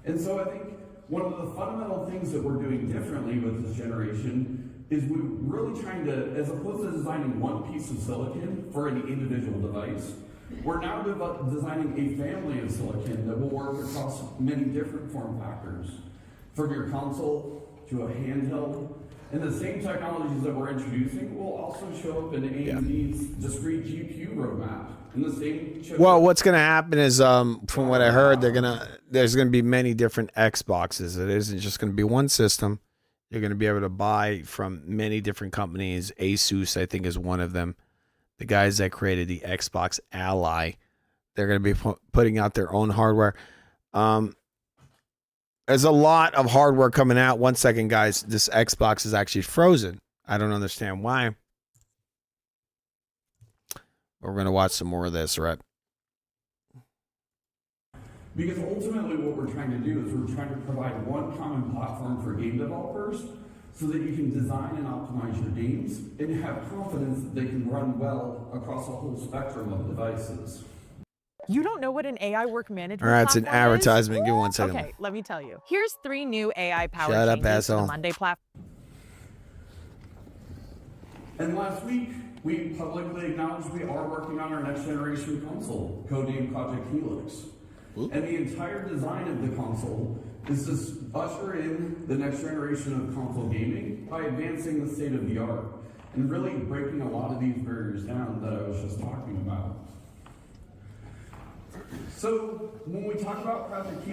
And so I think one of the fundamental things that we're doing differently with this generation is we're really trying to, as opposed to designing one piece of silicon for an individual device, we're now designing a family of silicon that will work across many different form factors, from your console to a handheld. And the same technologies that we're introducing will also show up in AMD's discrete GPU roadmap. And the same chip. Well, what's going to happen is, from what I heard, there's going to be many different Xboxes. It isn't just going to be one system. You're going to be able to buy from many different companies. Asus, I think, is one of them. The guys that created the Xbox Ally, they're going to be putting out their own hardware. There's a lot of hardware coming out. One second, guys. This Xbox is actually frozen. I don't understand why. We're going to watch some more of this, right? Because ultimately what we're trying to do is we're trying to provide one common platform for game developers so that you can design and optimize your games and have confidence that they can run well across a whole spectrum of devices. You don't know what an AI work management All right, it's an platform advertisement. is? Give me 1 second. Okay, let me tell you. Here's 3 new AI-powered Shut up, changes to asshole. the Monday platform. And last week, we publicly acknowledged we are working on our next generation console, codenamed Project Helix. And the entire design of the console is to usher in the next generation of console gaming by advancing the state of the art and really breaking a lot of these barriers down that I was just talking about. So when we talk about Project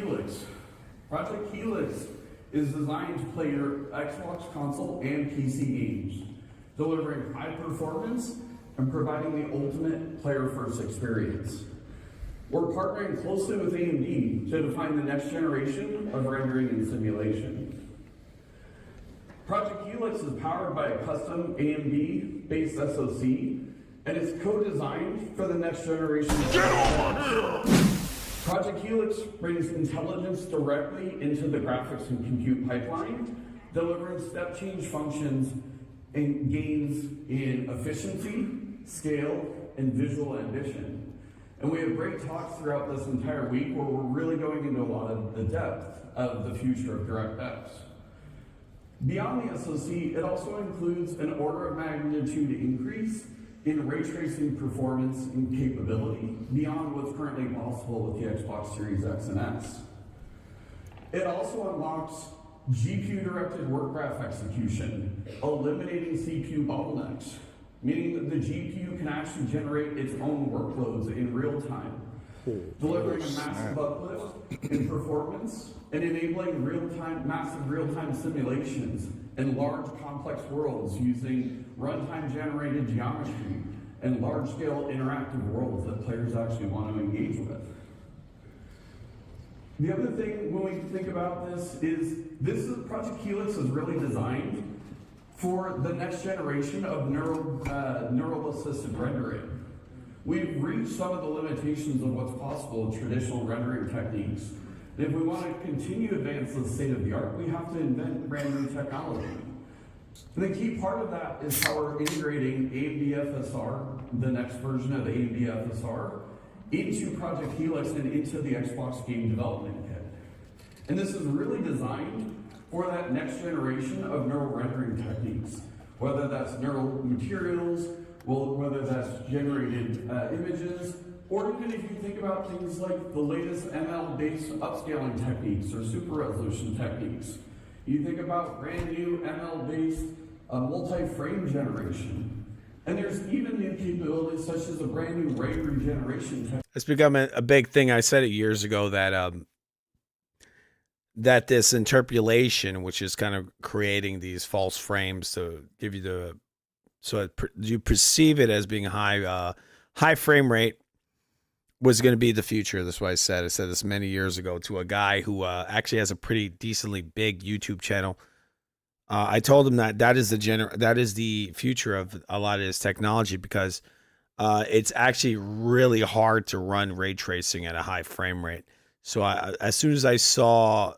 Helix is designed to play your Xbox console and PC games, delivering high performance and providing the ultimate player-first experience. We're partnering closely with AMD to define the next generation of rendering and simulation. Project Helix is powered by a custom AMD-based SoC, and it's co-designed for the next generation. Project Helix brings intelligence directly into the graphics and compute pipeline, delivering step change functions and gains in efficiency, scale, and visual ambition. And we have great talks throughout this entire week where we're really going into a lot of the depth of the future of DirectX. Beyond the SoC, it also includes an order of magnitude increase in ray tracing performance and capability beyond what's currently possible with the Xbox Series X and S. It also unlocks GPU-directed work graph execution, eliminating CPU bottlenecks, meaning that the GPU can actually generate its own workloads in real time, delivering a massive uplift in performance and enabling massive real-time simulations in large complex worlds using runtime generated geometry and large-scale interactive worlds that players actually want to engage with. The other thing when we think about this Project Helix is really designed for the next generation of neural assisted rendering. We've reached some of the limitations of what's possible with traditional rendering techniques. And if we want to continue to advance the state of the art, we have to invent brand new technology. And the key part of that is how we're integrating AMD FSR, the next version of AMD FSR, into Project Helix and into the Xbox Game Development Kit. And this is really designed for that next generation of neural rendering techniques, whether that's neural materials, whether that's generated images, or even if you think about things like the latest ML-based upscaling techniques or super resolution techniques. You think about brand new ML-based multi-frame generation. And there's even new capabilities such as a brand new ray regeneration technique. It's become a big thing. I said it years ago that that this interpolation, which is kind of creating these false frames to give you you perceive it as being high frame rate, was going to be the future. That's why I said this many years ago to a guy who actually has a pretty decently big YouTube channel. I told him that is the future of a lot of this technology, because it's actually really hard to run ray tracing at a high frame rate. So as soon as I saw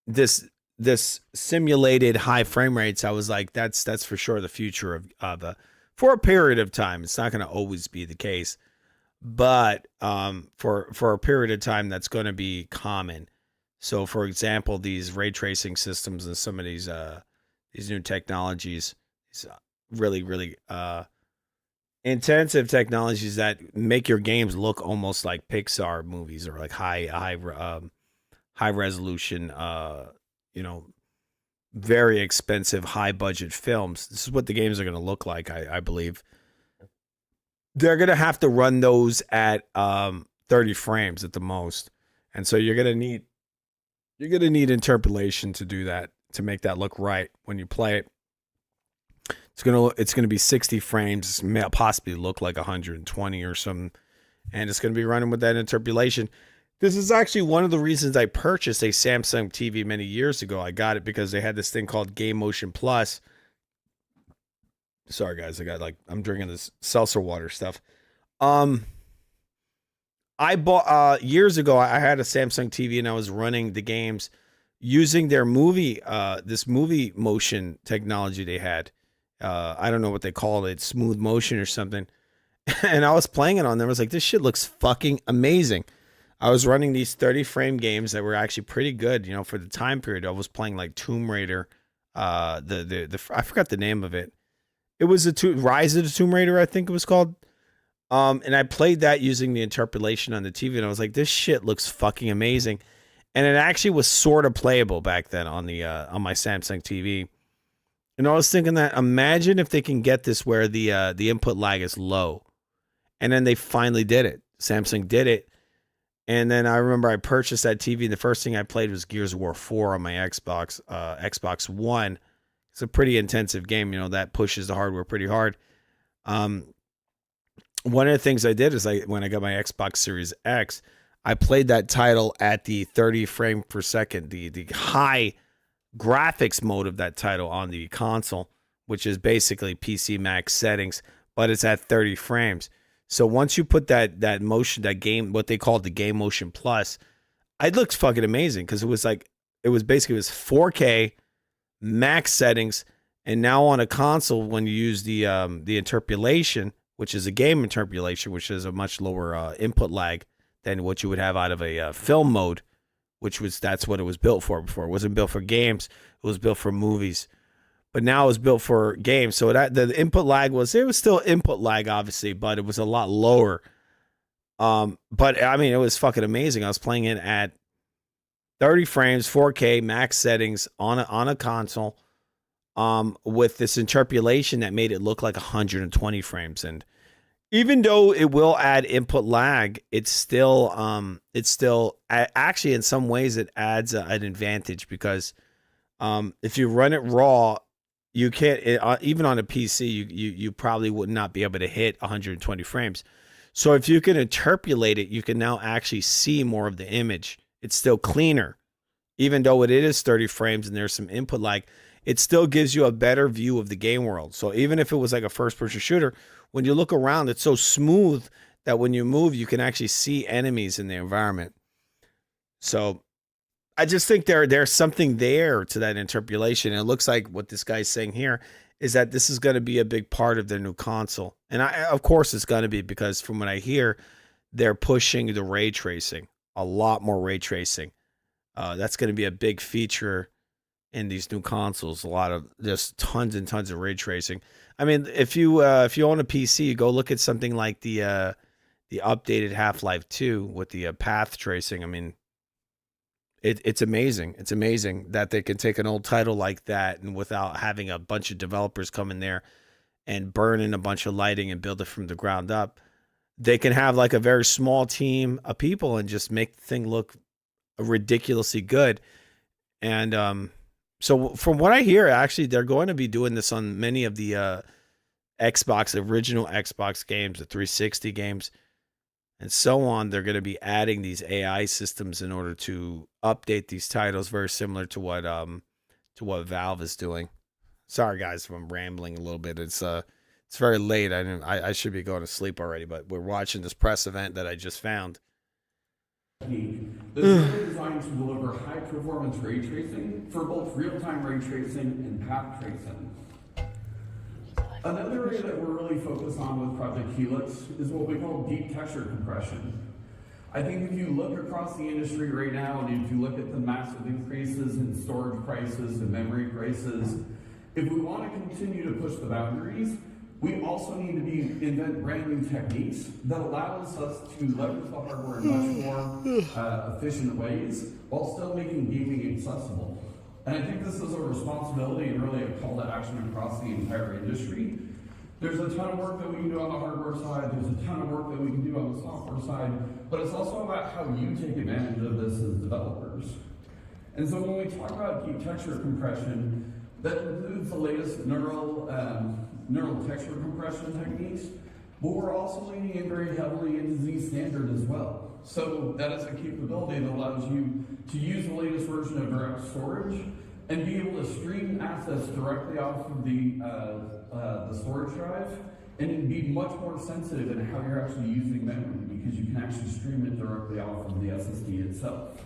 this simulated high frame rates, I was like, that's for sure the future of for a period of time. It's not going to always be the case, but for a period of time, that's going to be common. So, for example, these ray tracing systems and some of these new technologies, these really, really intensive technologies that make your games look almost like Pixar movies or like high resolution, very expensive, high budget films. This is what the games are going to look like, I believe. They're going to have to run those at 30 frames at the most. And so you're going to need interpolation to do that, to make that look right when you play it. It's going to be 60 frames, may possibly look like 120 or something, and it's going to be running with that interpolation. This is actually one of the reasons I purchased a Samsung TV many years ago. I got it because they had this thing called Game Motion Plus. Sorry guys, I'm drinking this seltzer water stuff. I bought years ago. I had a Samsung TV and I was running the games using their movie motion technology they had. I don't know what they call it, smooth motion or something. And I was playing it on there. I was like, this shit looks fucking amazing. I was running these 30 frame games that were actually pretty good, for the time period. I was playing like Tomb Raider. I forgot the name of it. It was Rise of the Tomb Raider, I think it was called. And I played that using the interpolation on the TV, and I was like, this shit looks fucking amazing. And it actually was sort of playable back then on my Samsung TV. And I was thinking that, imagine if they can get this where the input lag is low. And then they finally did it. Samsung did it. And then I remember I purchased that TV, and the first thing I played was Gears of War 4 on my Xbox One. It's a pretty intensive game, that pushes the hardware pretty hard. One of the things I did is when I got my Xbox Series X, I played that title at the 30 frame per second, the high graphics mode of that title on the console, which is basically PC Max settings, but it's at 30 frames. So once you put that motion, that game, what they called the Game Motion Plus, it looks fucking amazing, because it was 4K max settings, and now on a console, when you use the interpolation, which is a game interpolation, which is a much lower input lag than what you would have out of a film mode, that's what it was built for before. It wasn't built for games; it was built for movies. But now it was built for games, so the input lag was still input lag, obviously, but it was a lot lower. But I mean, it was fucking amazing. I was playing it at 30 frames, 4K max settings on a console, with this interpolation that made it look like 120 frames. And even though it will add input lag, it's still actually in some ways it adds an advantage because if you run it raw, you can't even on a PC you probably would not be able to hit 120 frames. So if you can interpolate it, you can now actually see more of the image. It's still cleaner, even though it is 30 frames and there's some input lag. It still gives you a better view of the game world. So even if it was like a first-person shooter, when you look around, it's so smooth that when you move, you can actually see enemies in the environment. So I just think there's something there to that interpolation. And it looks like what this guy's saying here is that this is going to be a big part of their new console. And of course it's going to be, because from what I hear, they're pushing the ray tracing, a lot more ray tracing. That's going to be a big feature in these new consoles. A lot of just tons and tons of ray tracing. I mean, if you own a PC, you go look at something like the updated Half-Life 2 with the path tracing. I mean, it's amazing. It's amazing that they can take an old title like that and without having a bunch of developers come in there and burn in a bunch of lighting and build it from the ground up. They can have like a very small team of people and just make the thing look ridiculously good. And so from what I hear, actually, they're going to be doing this on many of the original Xbox games, the 360 games, and so on. They're going to be adding these AI systems in order to update these titles, very similar to what Valve is doing. Sorry, guys, if I'm rambling a little bit. It's very late. I should be going to sleep already, but we're watching this press event that I just found. This is designed to deliver high-performance ray tracing for both real-time ray tracing and path tracing. Another area that we're really focused on with Project Helix is what we call deep texture compression. I think if you look across the industry right now, and if you look at the massive increases in storage prices and memory prices, if we want to continue to push the boundaries, we also need to invent brand new techniques that allows us to leverage the hardware in much more efficient ways while still making gaming accessible. And I think this is a responsibility and really a call to action across the entire industry. There's a ton of work that we can do on the hardware side, there's a ton of work that we can do on the software side, but it's also about how you take advantage of this as developers. And so when we talk about deep texture compression, that includes the latest neural texture compression techniques, but we're also leaning in very heavily into Z-Standard as well. So that is a capability that allows you to use the latest version of direct storage and be able to stream assets directly off of the storage drive and be much more sensitive in how you're actually using memory, because you can actually stream it directly off of the SSD itself.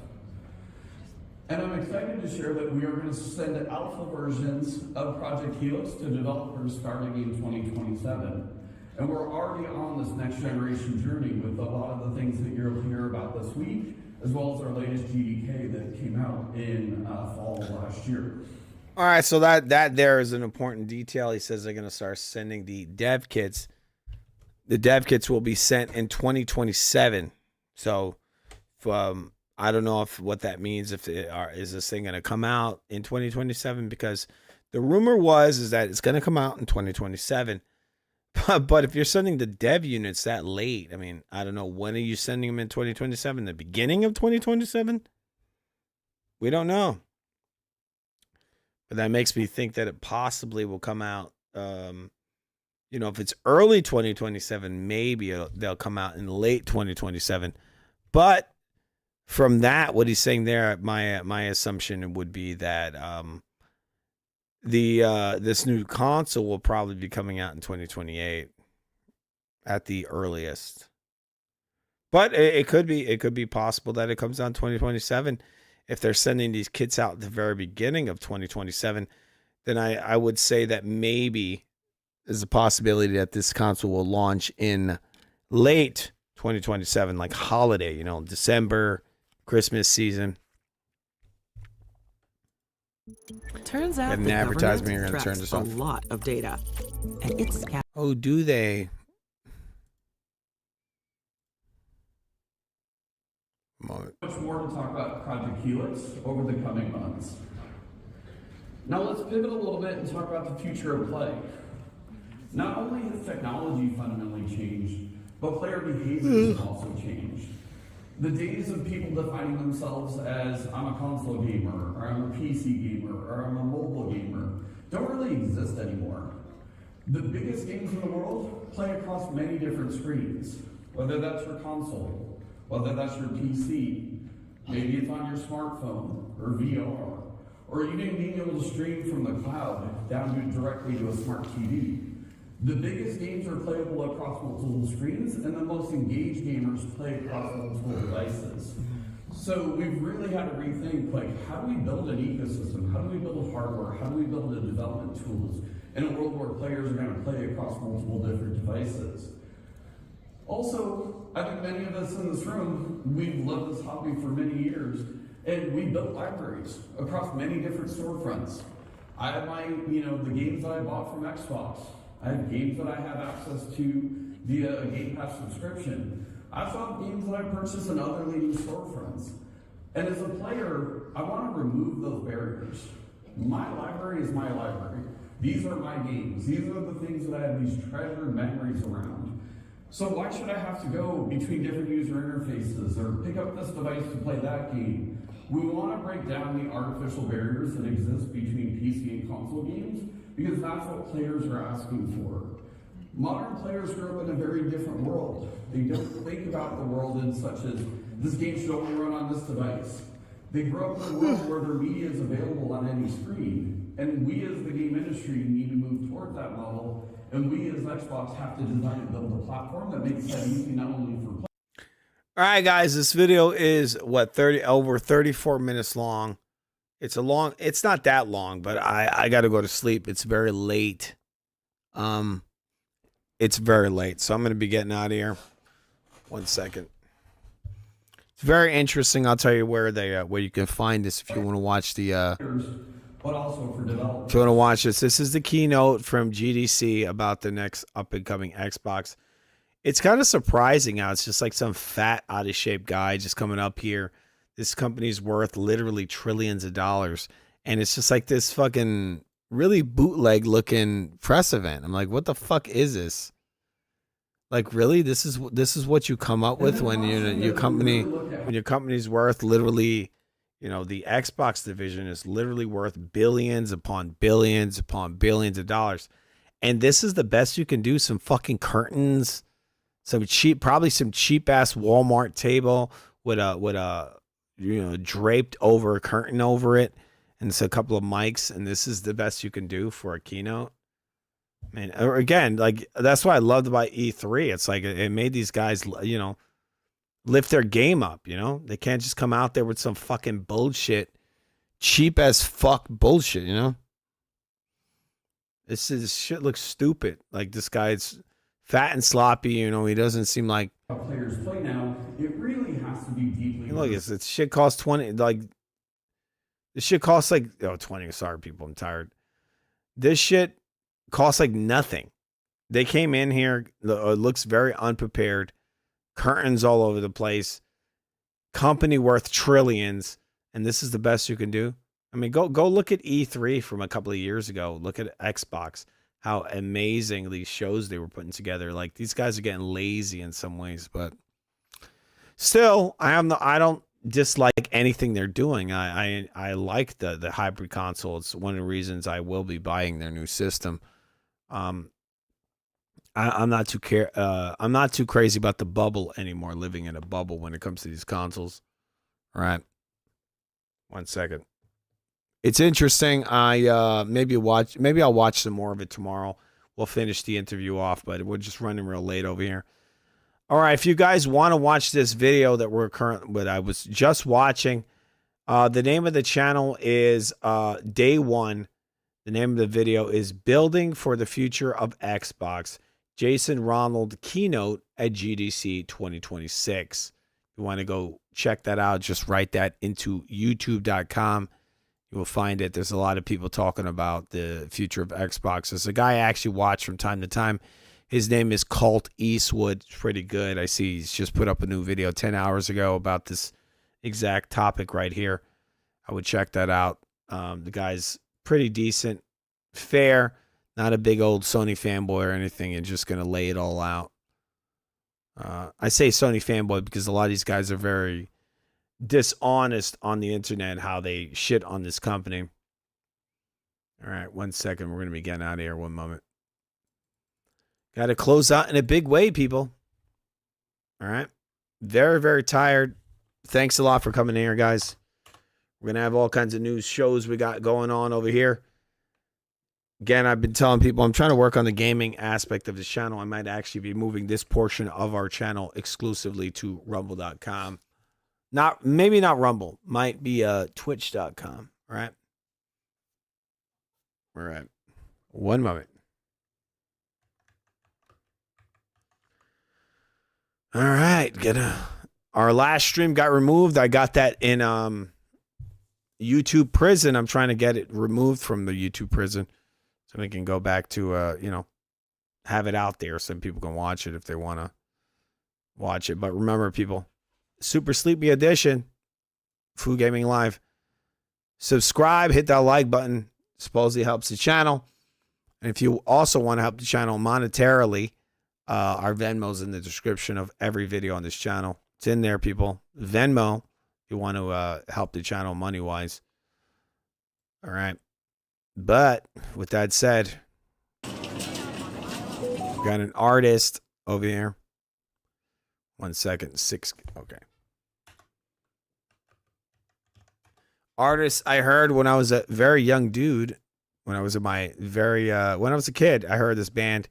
And I'm excited to share that we are going to send alpha versions of Project Helix to developers starting in 2027. And we're already on this next generation journey with a lot of the things that you'll hear about this week, as well as our latest GDK that came out in fall of last year. All right, so that there is an important detail. He says they're going to start sending the dev kits. The dev kits will be sent in 2027. So I don't know what that means. Is this thing going to come out in 2027? Because the rumor is that it's going to come out in 2027. But if you're sending the dev units that late, I mean, I don't know. When are you sending them in 2027? The beginning of 2027? We don't know. But that makes me think that it possibly will come out. If it's early 2027, maybe they'll come out in late 2027. But from that, what he's saying there, my assumption would be that this new console will probably be coming out in 2028 at the earliest. But it could be possible that it comes out in 2027. If they're sending these kits out at the very beginning of 2027, then I would say that maybe there's a possibility that this console will launch in late 2027, like holiday, December, Christmas season. Turns out an the advertisement here government going to turn tracks this a off. lot of data, and it's Oh, do they? Much more to talk about Project Helix over the coming months. Now let's pivot a little bit and talk about the future of play. Not only has technology fundamentally changed, but player behavior has also changed. The days of people defining themselves as I'm a console gamer, or I'm a PC gamer, or I'm a mobile gamer don't really exist anymore. The biggest games in the world play across many different screens, whether that's your console, whether that's your PC, maybe it's on your smartphone or VR, or even being able to stream from the cloud down directly to a smart TV. The biggest games are playable across multiple screens, and the most engaged gamers play across multiple devices. So we've really had to rethink, like, how do we build an ecosystem? How do we build hardware? How do we build the development tools in a world where players are going to play across multiple different devices? Also, I think many of us in this room, we've loved this hobby for many years, and we built libraries across many different storefronts. I have my, the games that I bought from Xbox. I have games that I have access to via a Game Pass subscription. I found games that I purchased in other leading storefronts. And as a player, I want to remove those barriers. My library is my library. These are my games. These are the things that I have these treasured memories around. So why should I have to go between different user interfaces or pick up this device to play that game? We want to break down the artificial barriers that exist between PC and console games because that's what players are asking for. Modern players grew up in a very different world. They don't think about the world in such as, this game should only run on this device. They grew up in a world where their media is available on any screen. And we as the game industry need to move towards that model. And we as Xbox have to design and build a platform that makes that easy not only for players. All right, guys, this video is over 34 minutes long. It's not that long, but I got to go to sleep. It's very late. It's very late, so I'm going to be getting out of here. 1 second. It's very interesting. I'll tell you where you can find this if you want to watch the but also for developers. If you want to watch this, this is the keynote from GDC about the next up-and-coming Xbox. It's kind of surprising how it's just like some fat, out-of-shape guy just coming up here. This company's worth literally trillions of dollars. And it's just like this fucking really bootleg-looking press event. I'm like, what the fuck is this? Like, really? This is what you come up with when your company's worth literally, the Xbox division is literally worth billions upon billions upon billions of dollars. And this is the best you can do. Some fucking curtains. Probably some cheap ass Walmart table with a draped over curtain over it, and it's a couple of mics, and this is the best you can do for a keynote. Man, again, like that's what I loved about E3. It's like it made these guys, lift their game up. They can't just come out there with some fucking bullshit, cheap as fuck bullshit. This shit looks stupid. Like this guy's fat and sloppy, he doesn't seem like How players play now, it really has to be deeply. Look, it's shit costs 20. Like this shit costs like 20. Sorry, people, I'm tired. This shit costs like nothing. They came in here. It looks very unprepared. Curtains all over the place. Company worth trillions, and this is the best you can do. I mean, go look at E3 from a couple of years ago. Look at Xbox. How amazing these shows they were putting together. Like these guys are getting lazy in some ways, but still, I don't dislike anything they're doing. I like the hybrid console. It's one of the reasons I will be buying their new system. I'm not too crazy about the bubble anymore. Living in a bubble when it comes to these consoles. All right. 1 second. It's interesting. Maybe I'll watch some more of it tomorrow. We'll finish the interview off, but we're just running real late over here. All right, if you guys want to watch this video that I was just watching, the name of the channel is Day One. The name of the video is Building for the Future of Xbox. Jason Ronald keynote at GDC 2026. If you want to go check that out, just write that into youtube.com. You will find it. There's a lot of people talking about the future of Xbox. There's a guy I actually watch from time to time. His name is Colt Eastwood. It's pretty good. I see he's just put up a new video 10 hours ago about this exact topic right here. I would check that out. The guy's pretty decent, fair, Not a big old Sony fanboy or anything, and just going to lay it all out. I say Sony fanboy because a lot of these guys are very dishonest on the internet, how they shit on this company. All right, 1 second. We're going to be getting out of here. 1 moment. Got to close out in a big way, people. All right. Very, very tired. Thanks a lot for coming in here, guys. We're going to have all kinds of news shows we got going on over here. Again, I've been telling people I'm trying to work on the gaming aspect of this channel. I might actually be moving this portion of our channel exclusively to rumble.com. Maybe not Rumble. Might be twitch.com. All right. All right. 1 moment. All right. Our last stream got removed. I got that in YouTube prison. I'm trying to get it removed from the YouTube prison so we can go back to, have it out there so people can watch it if they want to watch it. But remember, people, Super Sleepy Edition, Foo Gaming Live. Subscribe, hit that like button. Supposedly helps the channel. And if you also want to help the channel monetarily, our Venmo's in the description of every video on this channel. It's in there, people. Venmo, if you want to help the channel money-wise. All right. But with that said, got an artist over here. 1 second. Okay. Artist I heard when I was a very young dude, when I was when I was a kid, I heard this band.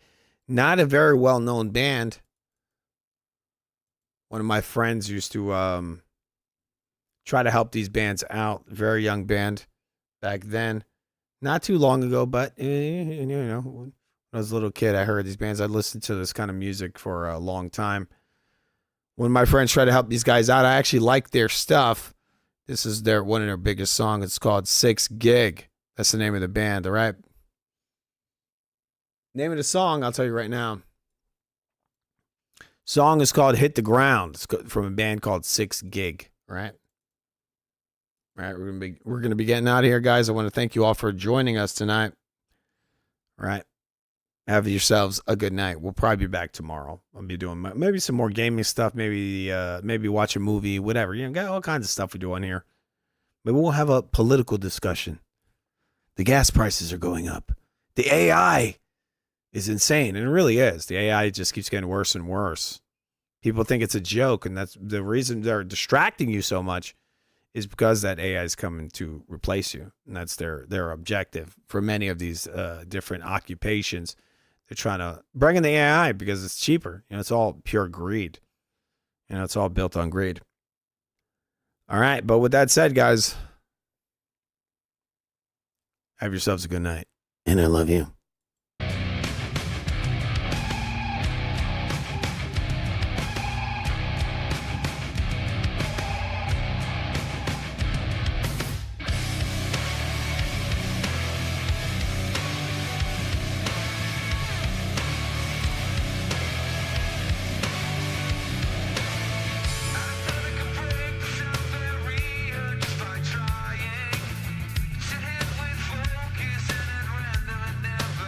Not a very well-known band. One of my friends used to try to help these bands out. Very young band back then. Not too long ago, but, when I was a little kid, I heard these bands. I listened to this kind of music for a long time. When my friends tried to help these guys out, I actually liked their stuff. This is one of their biggest songs. It's called 6 Gig. That's the name of the band, all right? Name of the song, I'll tell you right now. Song is called Hit the Ground. It's from a band called 6 Gig, all right? All right, we're gonna be getting out of here, guys. I want to thank you all for joining us tonight. All right. Have yourselves a good night. We'll probably be back tomorrow. I'll be doing maybe some more gaming stuff, maybe watch a movie, whatever. Got all kinds of stuff we do on here. Maybe we'll have a political discussion. The gas prices are going up. The AI is insane, and it really is. The AI just keeps getting worse and worse. People think it's a joke, and that's the reason they're distracting you so much is because that AI is coming to replace you, and that's their objective for many of these different occupations. They're trying to bring in the AI because it's cheaper. It's all pure greed. It's all built on greed. All right, but with that said, guys, have yourselves a good night, and I love you. Never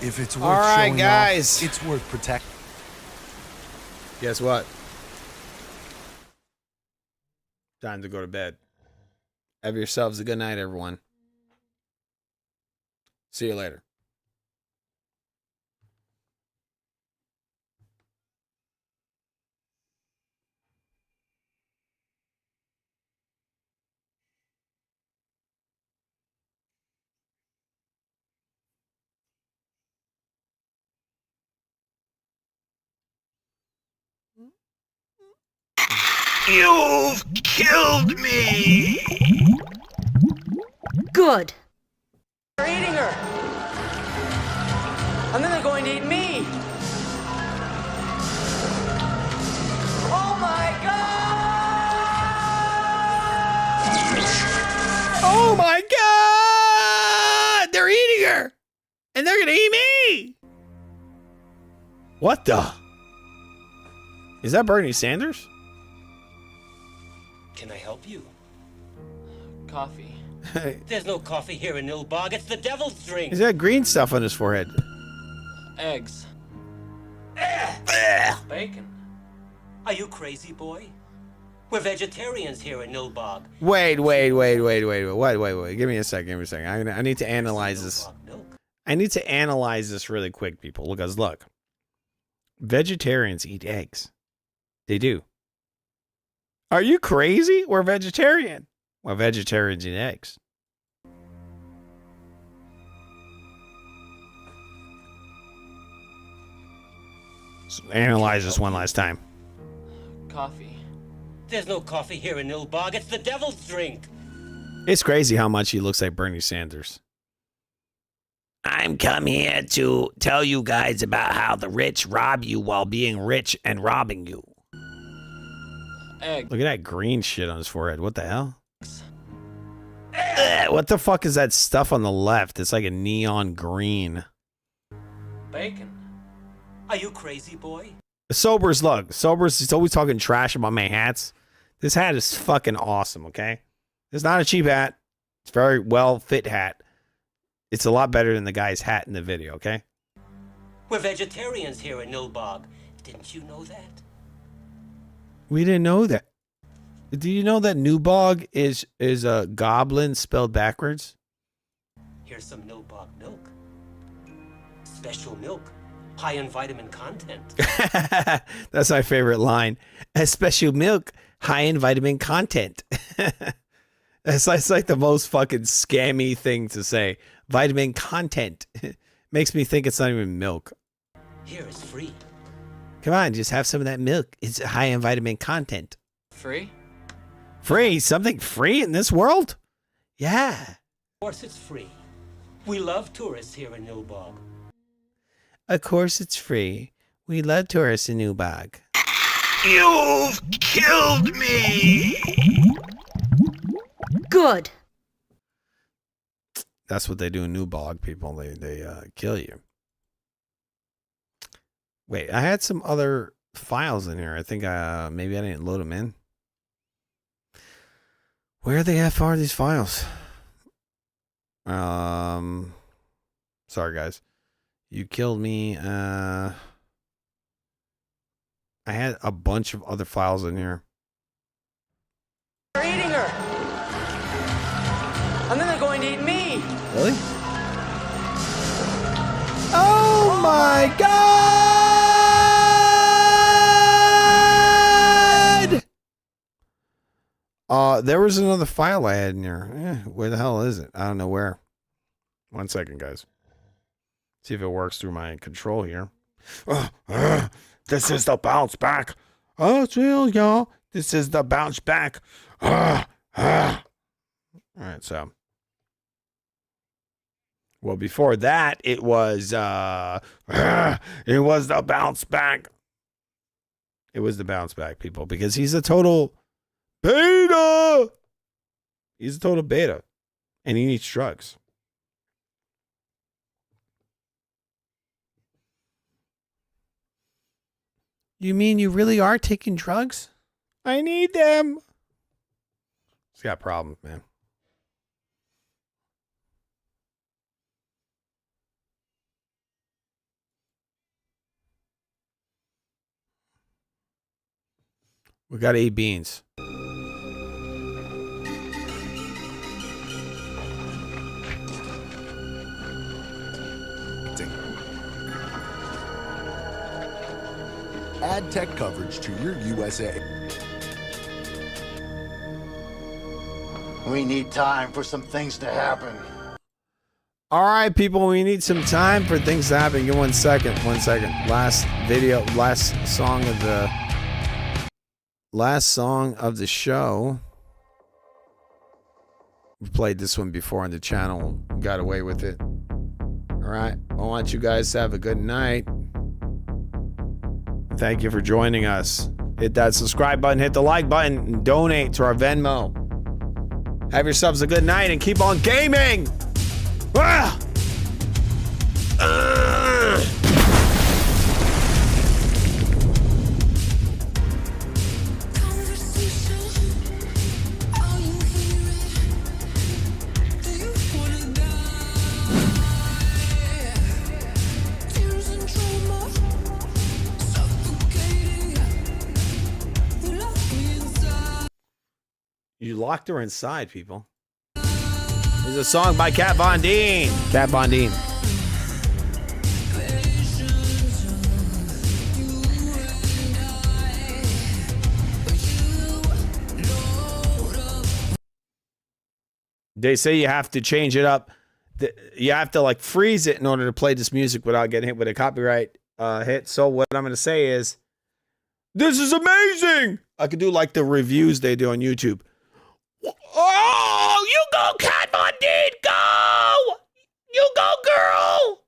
If it's worth All right, showing guys. off, it's worth protecting. Guess what? Time to go to bed. Have yourselves a good night, everyone. See you later. You've killed me! Good. They're eating her! And then they're going to eat me! Oh my god! Oh my god! They're eating her! And they're gonna eat me! What the? Is that Bernie Sanders? Can I help you? Coffee. There's no coffee here in Nilbog. It's the devil's drink. He's got green stuff on his forehead. Eggs. Bacon. Are you crazy, boy? We're vegetarians here in Nilbog. Wait. Give me a second. I need to analyze this. I need to analyze this really quick, people. Look. Vegetarians eat eggs. They do. Are you crazy? We're vegetarian. Well, vegetarians eat eggs. So analyze this one last time. Coffee. There's no coffee here in Nilbog. It's the devil's drink. It's crazy how much he looks like Bernie Sanders. I'm come here to tell you guys about how the rich rob you while being rich and robbing you. Egg. Look at that green shit on his forehead. What the hell? Ugh, what the fuck is that stuff on the left? It's like a neon green. Bacon. Are you crazy, boy? Sober's, look. Sober's, he's always talking trash about my hats. This hat is fucking awesome, okay? It's not a cheap hat. It's a very well fit hat. It's a lot better than the guy's hat in the video, okay? We're vegetarians here in Nilbog. Didn't you know that? We didn't know that. Do you know that Newbog is a goblin spelled backwards? Here's some Nilbog milk. Special milk. High in vitamin content. That's my favorite line. A special milk, high in vitamin content. That's like the most fucking scammy thing to say. Vitamin content. Makes me think it's not even milk. Here is free. Come on, just have some of that milk. It's high in vitamin content. Free? Free? Something free in this world? Yeah. Of course it's free. We love tourists here in Nilbog. Of course it's free. We love tourists in Newbog. You've killed me! Good. That's what they do in Newbog, people. They kill you. Wait, I had some other files in here. I think maybe I didn't load them in. Where the F are these files? Sorry, guys. You killed me. I had a bunch of other files in here. They're eating her! And then they're going to eat me! Really? Oh my god! There was another file I had in here. Where the hell is it? I don't know where. 1 second, guys. See if it works through my control here. This is the bounce back. Oh, it's real, y'all. This is the bounce back. All right, so. Well, before that, it was the bounce back. It was the bounce back, people, because he's a total beta. He's a total beta, and he needs drugs. You mean you really are taking drugs? I need them. He's got problems, man. We got to eat beans. Add tech coverage to your USA. We need time for some things to happen. All right, people, we need some time for things to happen. Give 1 second. 1 second. Last song of the show. We played this one before on the channel. Got away with it. All right. I want you guys to have a good night. Thank you for joining us. Hit that subscribe button, hit the like button, and donate to our Venmo. Have yourselves a good night and keep on gaming! Ah! You locked her inside, people. There's a song by Kat Von D. Kat Von D. They say you have to change it up. You have to like freeze it in order to play this music without getting hit with a copyright hit. So what I'm going to say is, this is amazing. I could do like the reviews they do on YouTube. Oh, you go, Kat Von D, go! You go, girl!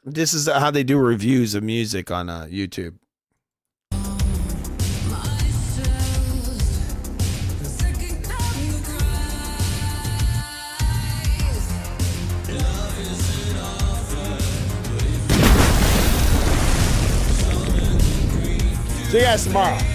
This is how they do reviews of music on YouTube. See you guys tomorrow.